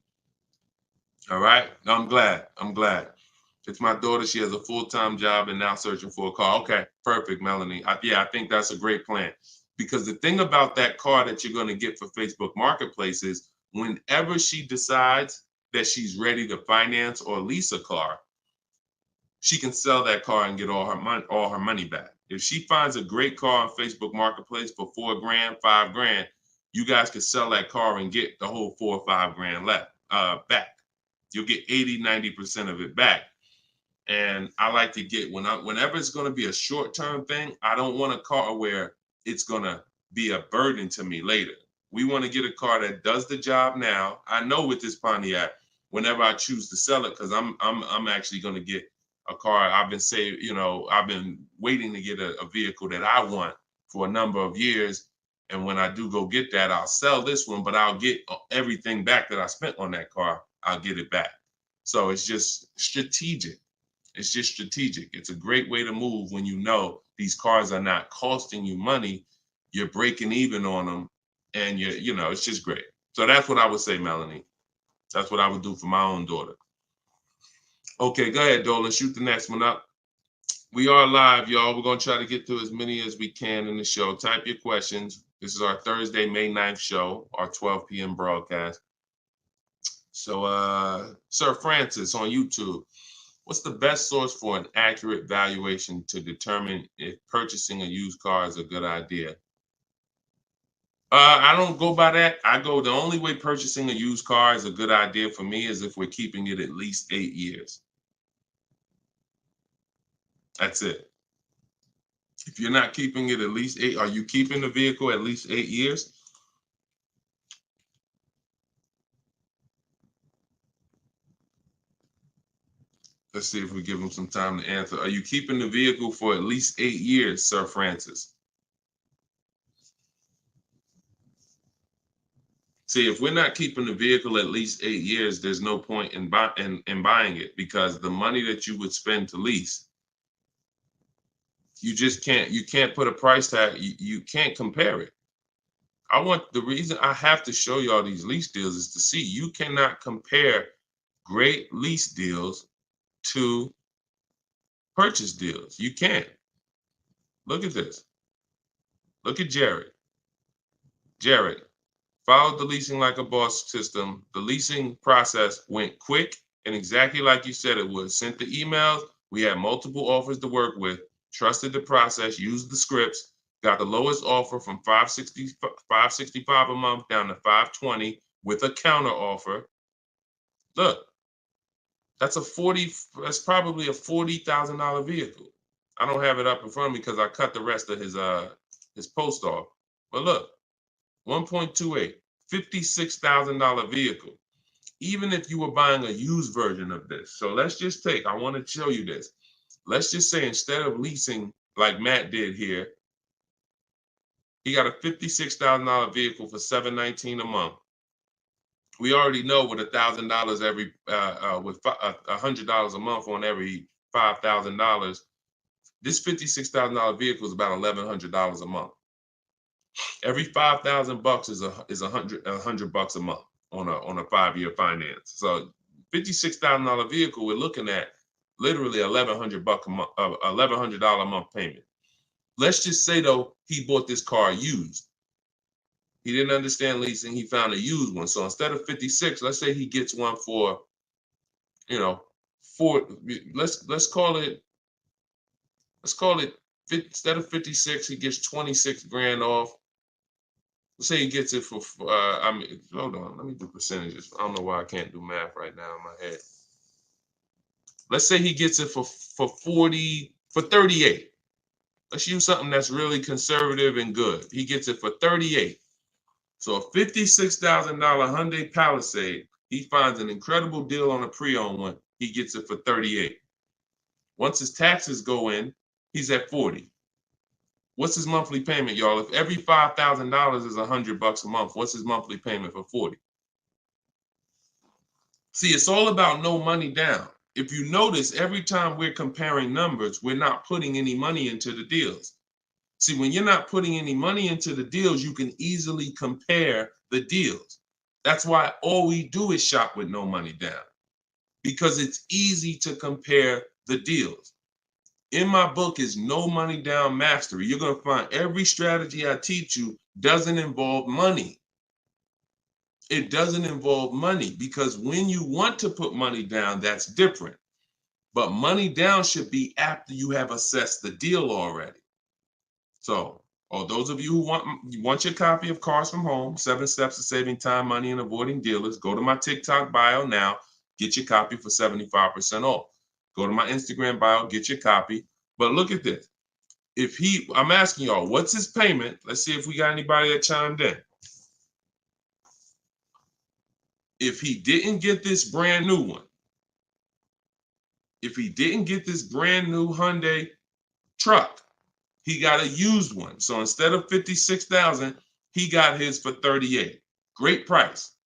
All right. I'm glad. It's my daughter. She has a full-time job and now searching for a car. Okay. Perfect, Melanie. I think that's a great plan. Because the thing about that car that you're going to get for Facebook Marketplace is whenever she decides that she's ready to finance or lease a car, she can sell that car and get all her money back. If she finds a great car on Facebook Marketplace for $4,000, $5,000, you guys can sell that car and get the whole $4,000 or $5,000 back. You'll get 80-90% of it back. And I like to get whenever it's going to be a short-term thing, I don't want a car where it's going to be a burden to me later. We want to get a car that does the job now. I know with this Pontiac, whenever I choose to sell it, because I'm actually going to get a car. I've been waiting to get a vehicle that I want for a number of years. And when I do go get that, I'll sell this one, but I'll get everything back that I spent on that car. I'll get it back. So it's just strategic. It's a great way to move when you know these cars are not costing you money. You're breaking even on them, and it's just great. So that's what I would say, Melanie. That's what I would do for my own daughter. Okay, go ahead, Dolan. Shoot the next one up. We are live, y'all. We're going to try to get to as many as we can in the show. Type your questions. This is our Thursday, May 9th show, our 12 p.m. broadcast. So, Sir Francis on YouTube. What's the best source for an accurate valuation to determine if purchasing a used car is a good idea? I don't go by that. The only way purchasing a used car is a good idea for me is if we're keeping it at least 8 years. That's it. If you're not keeping it at least 8, are you keeping the vehicle at least 8 years? Let's see if we give him some time to answer. Are you keeping the vehicle for at least 8 years, Sir Francis? See, if we're not keeping the vehicle at least 8 years, there's no point in buying it, because the money that you would spend to lease, you can't put a price tag. You can't compare it. The reason I have to show y'all these lease deals is to see you cannot compare great lease deals to purchase deals. You can't. Look at this. Look at Jared. Jared followed the leasing like a boss system. The leasing process went quick and exactly like you said it would. Sent the emails. We had multiple offers to work with. Trusted the process. Used the scripts. Got the lowest offer from $565 a month down to $520 with a counter offer. Look. That's probably a $40,000 vehicle. I don't have it up in front of me because I cut the rest of his post off. But look, 1.28, $56,000 vehicle. Even if you were buying a used version of this. So let's just I want to show you this. Let's just say instead of leasing like Matt did here, he got a $56,000 vehicle for $719 a month. We already know with $1,000 every, with $100 a month on every $5,000, this $56,000 vehicle is about $1,100 a month. Every 5,000 bucks is a hundred bucks a month on a 5-year finance. So $56,000 vehicle, we're looking at literally $1,100 a month, $1,100 a month payment. Let's just say though he bought this car used. He didn't understand leasing. He found a used one. So instead of 56, let's say he gets one for, you know, let's call it instead of 56, he gets 26 grand off. Let's say he gets it for, hold on, let me do percentages. I don't know why I can't do math right now in my head. Let's say he gets it for 38. Let's use something that's really conservative and good. He gets it for 38. So a $56,000 Hyundai Palisade, he finds an incredible deal on a pre-owned one. He gets it for 38. Once his taxes go in, he's at 40. What's his monthly payment, y'all? If every $5,000 is $100 a month, what's his monthly payment for 40? See, it's all about no money down. If you notice, every time we're comparing numbers, we're not putting any money into the deals. See, when you're not putting any money into the deals, you can easily compare the deals. That's why all we do is shop with no money down, because it's easy to compare the deals. In my book is No Money Down Mastery. You're going to find every strategy I teach you doesn't involve money. It doesn't involve money, because when you want to put money down, that's different. But money down should be after you have assessed the deal already. So, those of you who want your copy of Cars from Home, 7 Steps to Saving Time, Money, and Avoiding Dealers, go to my TikTok bio now, get your copy for 75% off. Go to my Instagram bio, get your copy. But look at this. I'm asking y'all, what's his payment? Let's see if we got anybody that chimed in. If he didn't get this brand new one, if he didn't get this brand new Hyundai truck, he got a used one. So instead of 56,000, he got his for 38. Great price.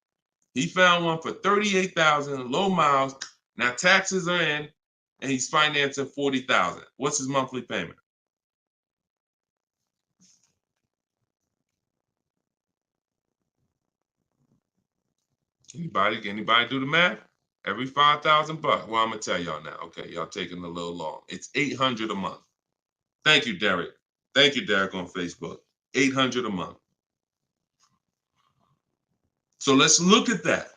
He found one for 38,000, low miles. Now taxes are in, and he's financing 40,000. What's his monthly payment? Anybody do the math? Every 5,000 bucks. Well, I'm gonna tell y'all now. Okay, y'all taking a little long. It's $800 a month. Thank you, Derek. Thank you, Derek, on Facebook. $800 a month. So let's look at that.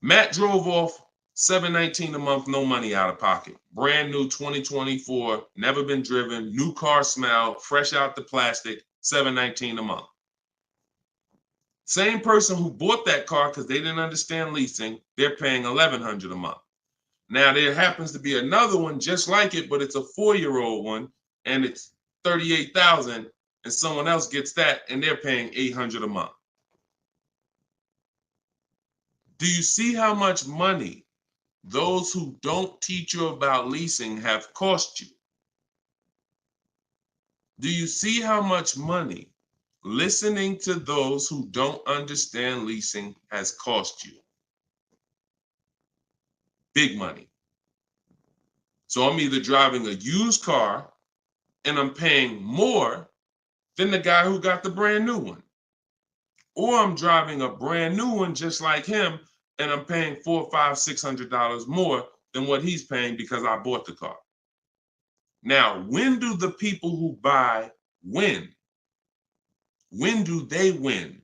Matt drove off $719 a month, no money out of pocket. Brand new 2024, never been driven, new car smell, fresh out the plastic, $719 a month. Same person who bought that car because they didn't understand leasing, they're paying $1,100 a month. Now there happens to be another one just like it, but it's a 4-year-old one, and it's $38,000, and someone else gets that, and they're paying $800 a month. Do you see how much money those who don't teach you about leasing have cost you? Do you see how much money listening to those who don't understand leasing has cost you? Big money. So I'm either driving a used car and I'm paying more than the guy who got the brand new one, or I'm driving a brand new one just like him and I'm paying $400, $500, $600 more than what he's paying because I bought the car. Now, when do the people who buy win? When do they win?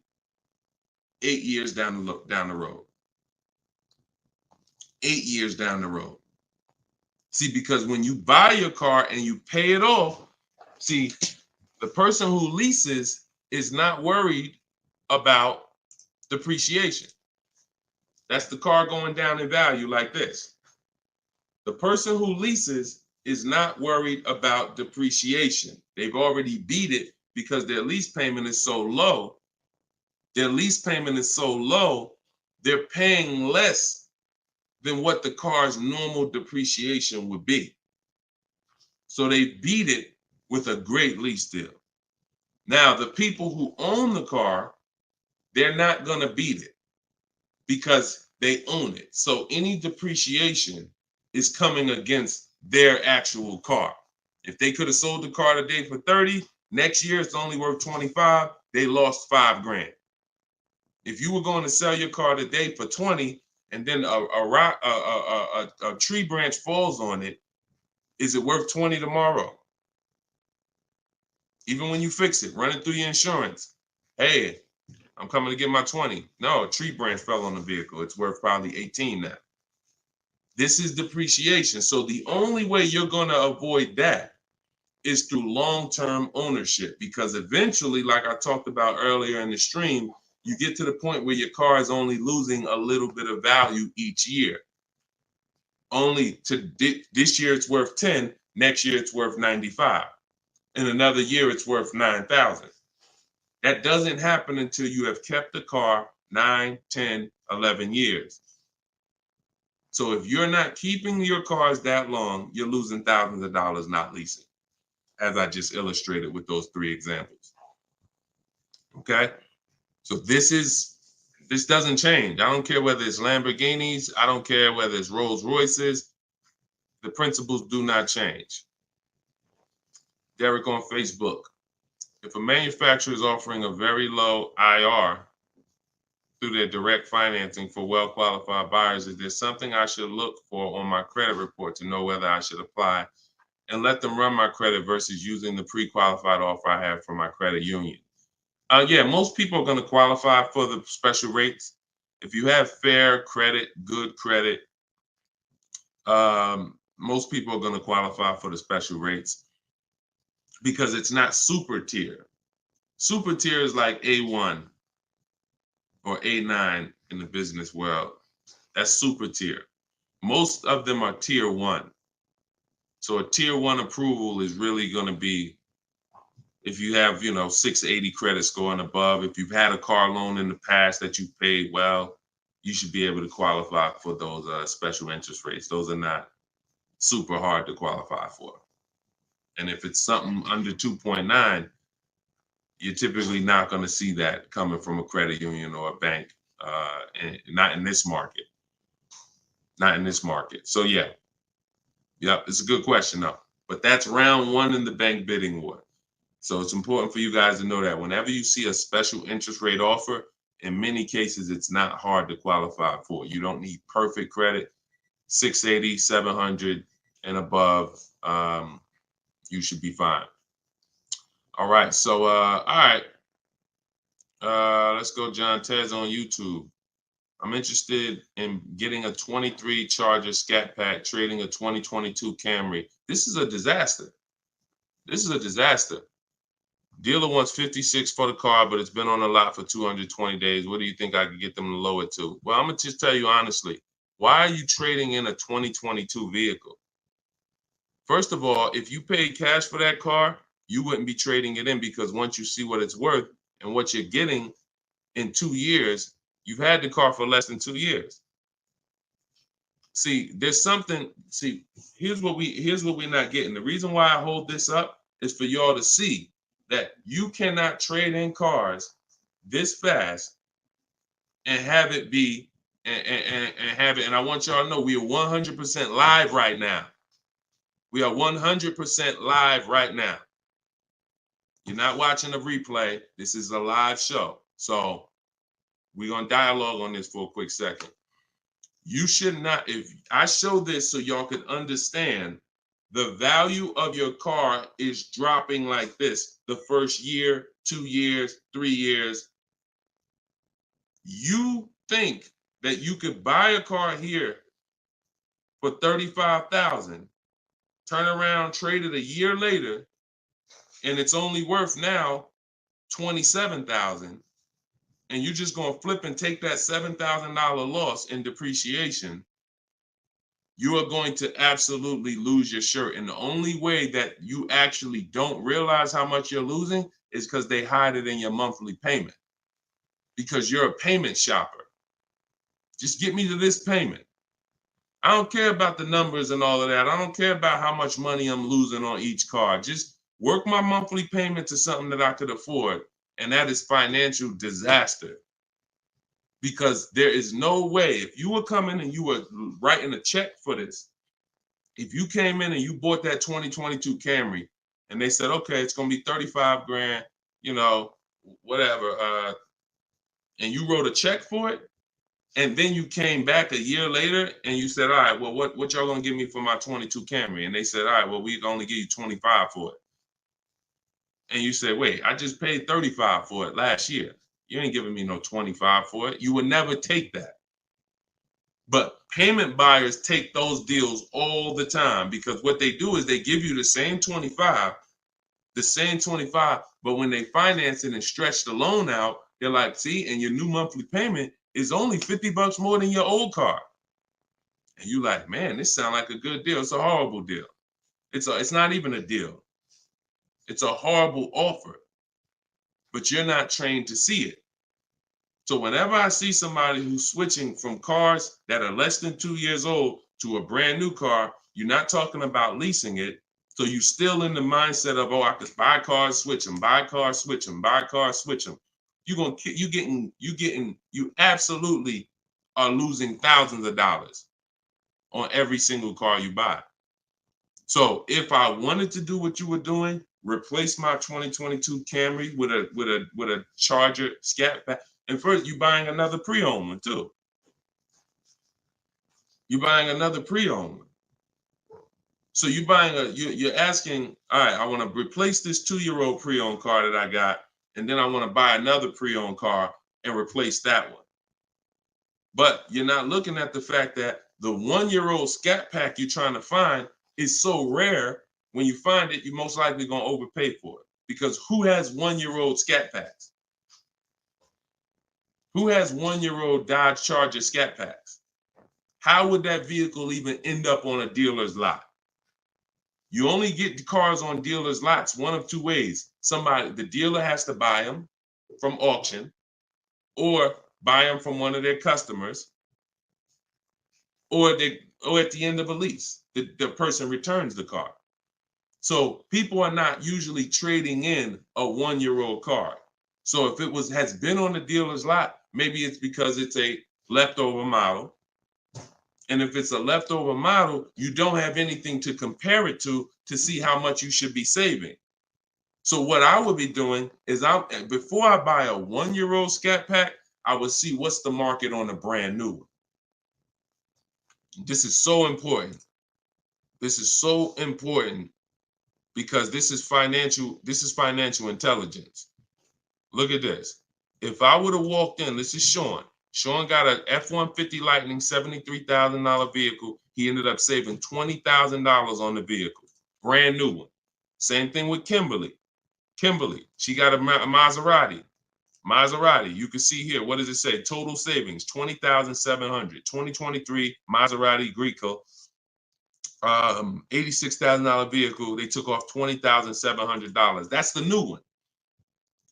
8 years down the road. 8 years down the road. See, because when you buy your car and you pay it off, see, the person who leases is not worried about depreciation. That's the car going down in value like this. The person who leases is not worried about depreciation. They've already beat it because their lease payment is so low. Their lease payment is so low, they're paying less than what the car's normal depreciation would be. So they beat it with a great lease deal. Now, the people who own the car they're not going to beat it because they own it. So any depreciation is coming against their actual car. If they could have sold the car today for 30, next year it's only worth 25, they lost $5,000. If you were going to sell your car today for 20 and then a tree branch falls on it, is it worth 20 tomorrow? Even when you fix it, run it through your insurance. Hey, I'm coming to get my 20. No, a tree branch fell on the vehicle. It's worth probably 18 now. This is depreciation. So the only way you're going to avoid that is through long-term ownership, because eventually, like I talked about earlier in the stream, you get to the point where your car is only losing a little bit of value each year. Only to this year it's worth 10, next year it's worth 95. In another year it's worth 9,000. That doesn't happen until you have kept the car 9, 10, 11 years. So if you're not keeping your cars that long, you're losing thousands of dollars not leasing, as I just illustrated with those 3 examples. Okay? So this doesn't change. I don't care whether it's Lamborghinis. I don't care whether it's Rolls Royces. The principles do not change. Derek on Facebook. If a manufacturer is offering a very low IR through their direct financing for well-qualified buyers, is there something I should look for on my credit report to know whether I should apply and let them run my credit versus using the pre-qualified offer I have from my credit union? Yeah, most people are going to qualify for the special rates. If you have fair credit, good credit, most people are going to qualify for the special rates because it's not super tier. Super tier is like A1 or A9 in the business world. That's super tier. Most of them are tier 1. So a tier 1 approval is really going to be if you have, 680 credit score and above. If you've had a car loan in the past that you've paid well, you should be able to qualify for those special interest rates. Those are not super hard to qualify for. And if it's something under 2.9, you're typically not going to see that coming from a credit union or a bank, and not in this market. Not in this market. So yeah, it's a good question though. But that's round 1 in the bank bidding war. So it's important for you guys to know that whenever you see a special interest rate offer, in many cases, it's not hard to qualify for. You don't need perfect credit. 680, 700 and above, you should be fine. All right. So, all right. Let's go. John Tez on YouTube. I'm interested in getting a 23 Charger Scat Pack, trading a 2022 Camry. This is a disaster. This is a disaster. Dealer wants 56 for the car, but it's been on the lot for 220 days. What do you think I could get them to lower it to? Well, I'm going to just tell you honestly, why are you trading in a 2022 vehicle? First of all, if you paid cash for that car, you wouldn't be trading it in, because once you see what it's worth and what you're getting in 2 years, you've had the car for less than 2 years. See, there's something, here's what we're not getting. The reason why I hold this up is for y'all to see that you cannot trade in cars this fast and have it be, and have it. And I want y'all to know we are 100% live right now. We are 100% live right now. You're not watching a replay. This is a live show. So we're going to dialogue on this for a quick second. You should not, if I show this so y'all can understand, the value of your car is dropping like this the first year, 2 years, 3 years. You think that you could buy a car here for $35,000, turn around, trade it a year later, and it's only worth now $27,000, and you're just going to flip and take that $7,000 loss in depreciation. You are going to absolutely lose your shirt. And the only way that you actually don't realize how much you're losing is because they hide it in your monthly payment, because you're a payment shopper. Just get me to this payment. I don't care about the numbers and all of that. I don't care about how much money I'm losing on each car. Just work my monthly payment to something that I could afford. And that is financial disaster. Because there is no way, if you were coming and you were writing a check for this, if you came in and you bought that 2022 Camry and they said, okay, it's going to be 35 grand, you know, whatever, and you wrote a check for it, and then you came back a year later and you said, all right, well, what y'all going to give me for my 22 Camry? And they said, all right, well, we can only give you 25 for it. And you said, wait, I just paid 35 for it last year. You ain't giving me no 25 for it. You would never take that. But payment buyers take those deals all the time, because what they do is they give you the same 25, but when they finance it and stretch the loan out, they're like, see, and your new monthly payment is only $50 more than your old car. And you like, man, this sounds like a good deal. It's a horrible deal. It's not even a deal. It's a horrible offer, but you're not trained to see it. So whenever I see somebody who's switching from cars that are less than 2 years old to a brand new car, you're not talking about leasing it. So you're still in the mindset of, oh, I could buy cars, switch them, buy cars, switch them, buy cars, switch them. You absolutely are losing thousands of dollars on every single car you buy. So if I wanted to do what you were doing, replace my 2022 Camry with a Charger Scat Pack, and first you're buying another pre-owned one too. You're buying another pre-owned one. So you're asking, all right, I want to replace this 2-year-old pre-owned car that I got, and then I want to buy another pre-owned car and replace that one. But you're not looking at the fact that the 1-year-old Scat Pack you're trying to find is so rare. When you find it, you're most likely going to overpay for it. Because who has 1-year-old Scat Packs? Who has 1-year-old Dodge Charger Scat Packs? How would that vehicle even end up on a dealer's lot? You only get the cars on dealers' lots one of two ways. The dealer has to buy them from auction, or buy them from one of their customers, or at the end of a lease, the person returns the car. So people are not usually trading in a 1-year-old car. So if it has been on the dealer's lot, maybe it's because it's a leftover model. And if it's a leftover model, you don't have anything to compare it to see how much you should be saving. So what I would be doing is, before I buy a 1-year-old Scat Pack, I would see what's the market on a brand new one. This is so important. This is so important because this is financial intelligence. Look at this. If I would have walked in, this is Sean. Sean got an F-150 Lightning $73,000 vehicle. He ended up saving $20,000 on the vehicle. Brand new one. Same thing with Kimberly. She got a Maserati. You can see here, what does it say? Total savings, $20,700. 2023 Maserati Greco, $86,000 vehicle. They took off $20,700. That's the new one.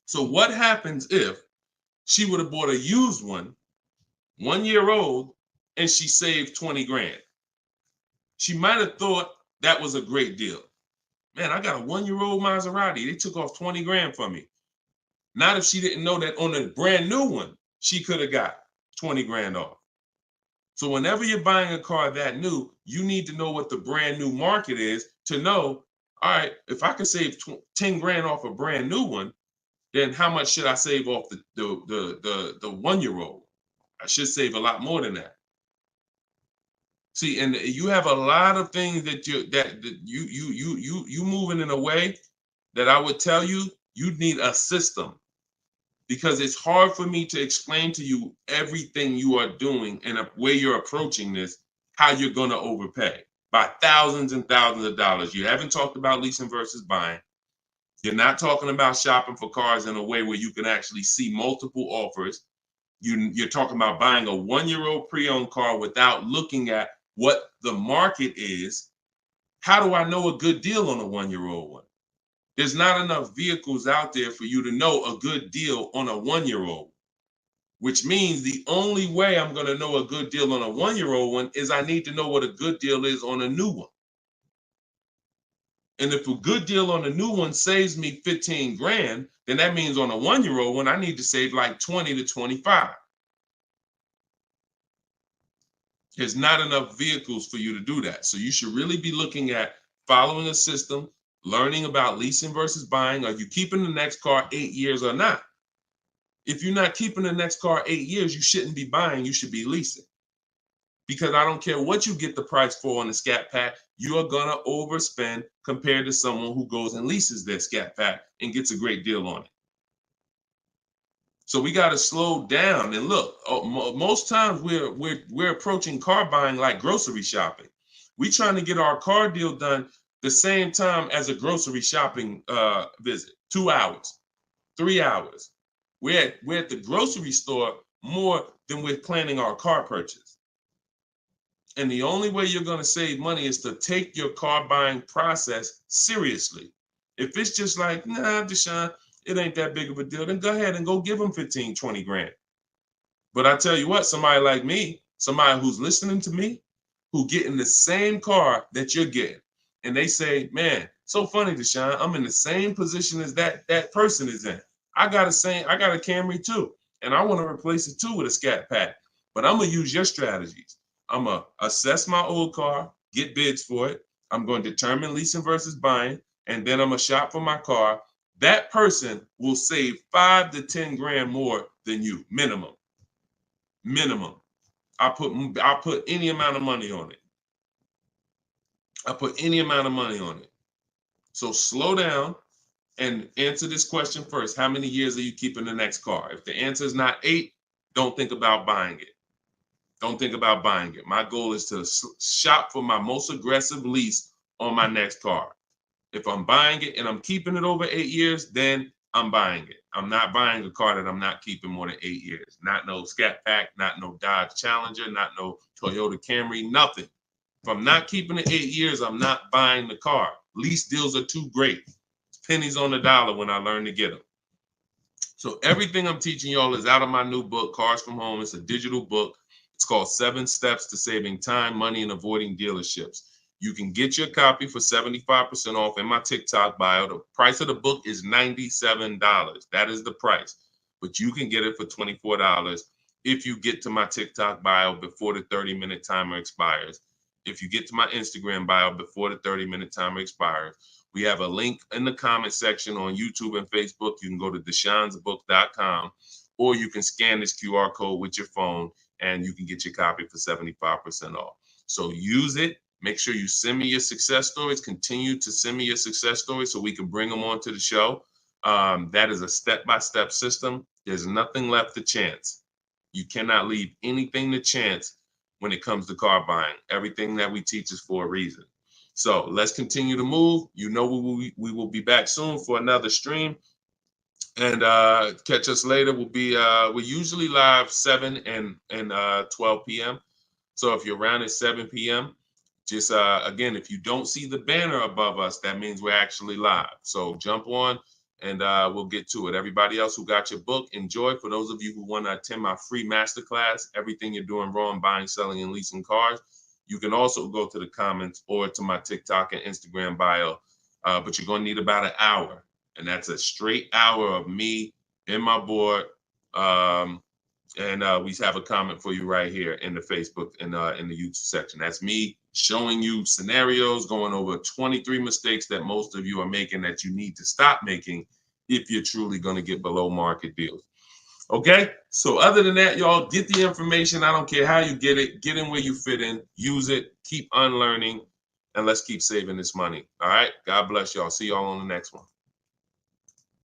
So what happens if she would have bought a used one, 1 year old, and she saved 20 grand? She might have thought that was a great deal. Man, I got a 1-year-old Maserati. They took off 20 grand for me. Not if she didn't know that on a brand new one, she could have got 20 grand off. So whenever you're buying a car that new, you need to know what the brand new market is to know, all right, if I can save 10 grand off a brand new one, then how much should I save off the 1-year-old? I should save a lot more than that. See, and you have a lot of things that you moving in a way that I would tell you need a system, because it's hard for me to explain to you everything you are doing and a way you're approaching this, how you're going to overpay by thousands and thousands of dollars. You haven't talked about leasing versus buying. You're not talking about shopping for cars in a way where you can actually see multiple offers. You're talking about buying a 1-year-old pre-owned car without looking at what the market is. How do I know a good deal on a 1-year-old one? There's not enough vehicles out there for you to know a good deal on a 1-year-old, which means the only way I'm going to know a good deal on a 1-year-old one is I need to know what a good deal is on a new one. And if a good deal on a new one saves me 15 grand, then that means on a 1-year-old one, I need to save like 20 to 25. There's not enough vehicles for you to do that. So you should really be looking at following a system, learning about leasing versus buying. Are you keeping the next car 8 years or not? If you're not keeping the next car 8 years, you shouldn't be buying, you should be leasing. Because I don't care what you get the price for on the Scat Pack, you are gonna overspend compared to someone who goes and leases their Scat Pack and gets a great deal on it. So we got to slow down and look. Most times we're approaching car buying like grocery shopping. We're trying to get our car deal done the same time as a grocery shopping visit. 2 hours, 3 hours. We're at the grocery store more than we're planning our car purchase. And the only way you're going to save money is to take your car buying process seriously. If it's just like, nah, Deshone, it ain't that big of a deal, then go ahead and go give them 15, 20 grand. But I tell you what, somebody like me, somebody who's listening to me, who get in the same car that you're getting, and they say, man, so funny, Deshone, I'm in the same position as that person is in. I got a Camry too, and I want to replace it too with a Scat Pack. But I'm gonna use your strategies. I'm gonna assess my old car, get bids for it. I'm going to determine leasing versus buying, and then I'm gonna shop for my car. That person will save 5 to 10 grand more than you, minimum. Minimum. I put any amount of money on it. I put any amount of money on it. So slow down and answer this question first. How many years are you keeping the next car? If the answer is not 8, don't think about buying it. Don't think about buying it. My goal is to shop for my most aggressive lease on my next car. If I'm buying it and I'm keeping it over 8 years, then I'm buying it. I'm not buying a car that I'm not keeping more than 8 years. Not no Scat Pack, not no Dodge Challenger, not no Toyota Camry, nothing. If I'm not keeping it 8 years, I'm not buying the car. Lease deals are too great. It's pennies on the dollar when I learn to get them. So everything I'm teaching y'all is out of my new book, Cars from Home. It's a digital book. It's called 7 Steps to Saving Time, Money, and Avoiding Dealerships. You can get your copy for 75% off in my TikTok bio. The price of the book is $97. That is the price. But you can get it for $24 if you get to my TikTok bio before the 30-minute timer expires. If you get to my Instagram bio before the 30-minute timer expires. We have a link in the comment section on YouTube and Facebook. You can go to deshonsbook.com, or you can scan this QR code with your phone and you can get your copy for 75% off. So use it. Make sure you send me your success stories. Continue to send me your success stories so we can bring them onto the show. That is a step-by-step system. There's nothing left to chance. You cannot leave anything to chance when it comes to car buying. Everything that we teach is for a reason. So let's continue to move. You know we will be back soon for another stream. And catch us later. We're usually live 7 and 12 p.m. So if you're around at 7 p.m., just again, if you don't see the banner above us, that means we're actually live. So jump on and we'll get to it. Everybody else who got your book, enjoy. For those of you who want to attend my free masterclass, Everything You're Doing Wrong, Buying, Selling, and Leasing Cars, you can also go to the comments or to my TikTok and Instagram bio. But you're going to need about an hour. And that's a straight hour of me in my board. And we have a comment for you right here in the Facebook and in the YouTube section. That's me showing you scenarios, going over 23 mistakes that most of you are making that you need to stop making if you're truly going to get below market deals. Okay, so other than that, y'all, get the information. I don't care how you get it. Get in where you fit in. Use it. Keep unlearning. And let's keep saving this money. All right, God bless y'all. See y'all on the next one.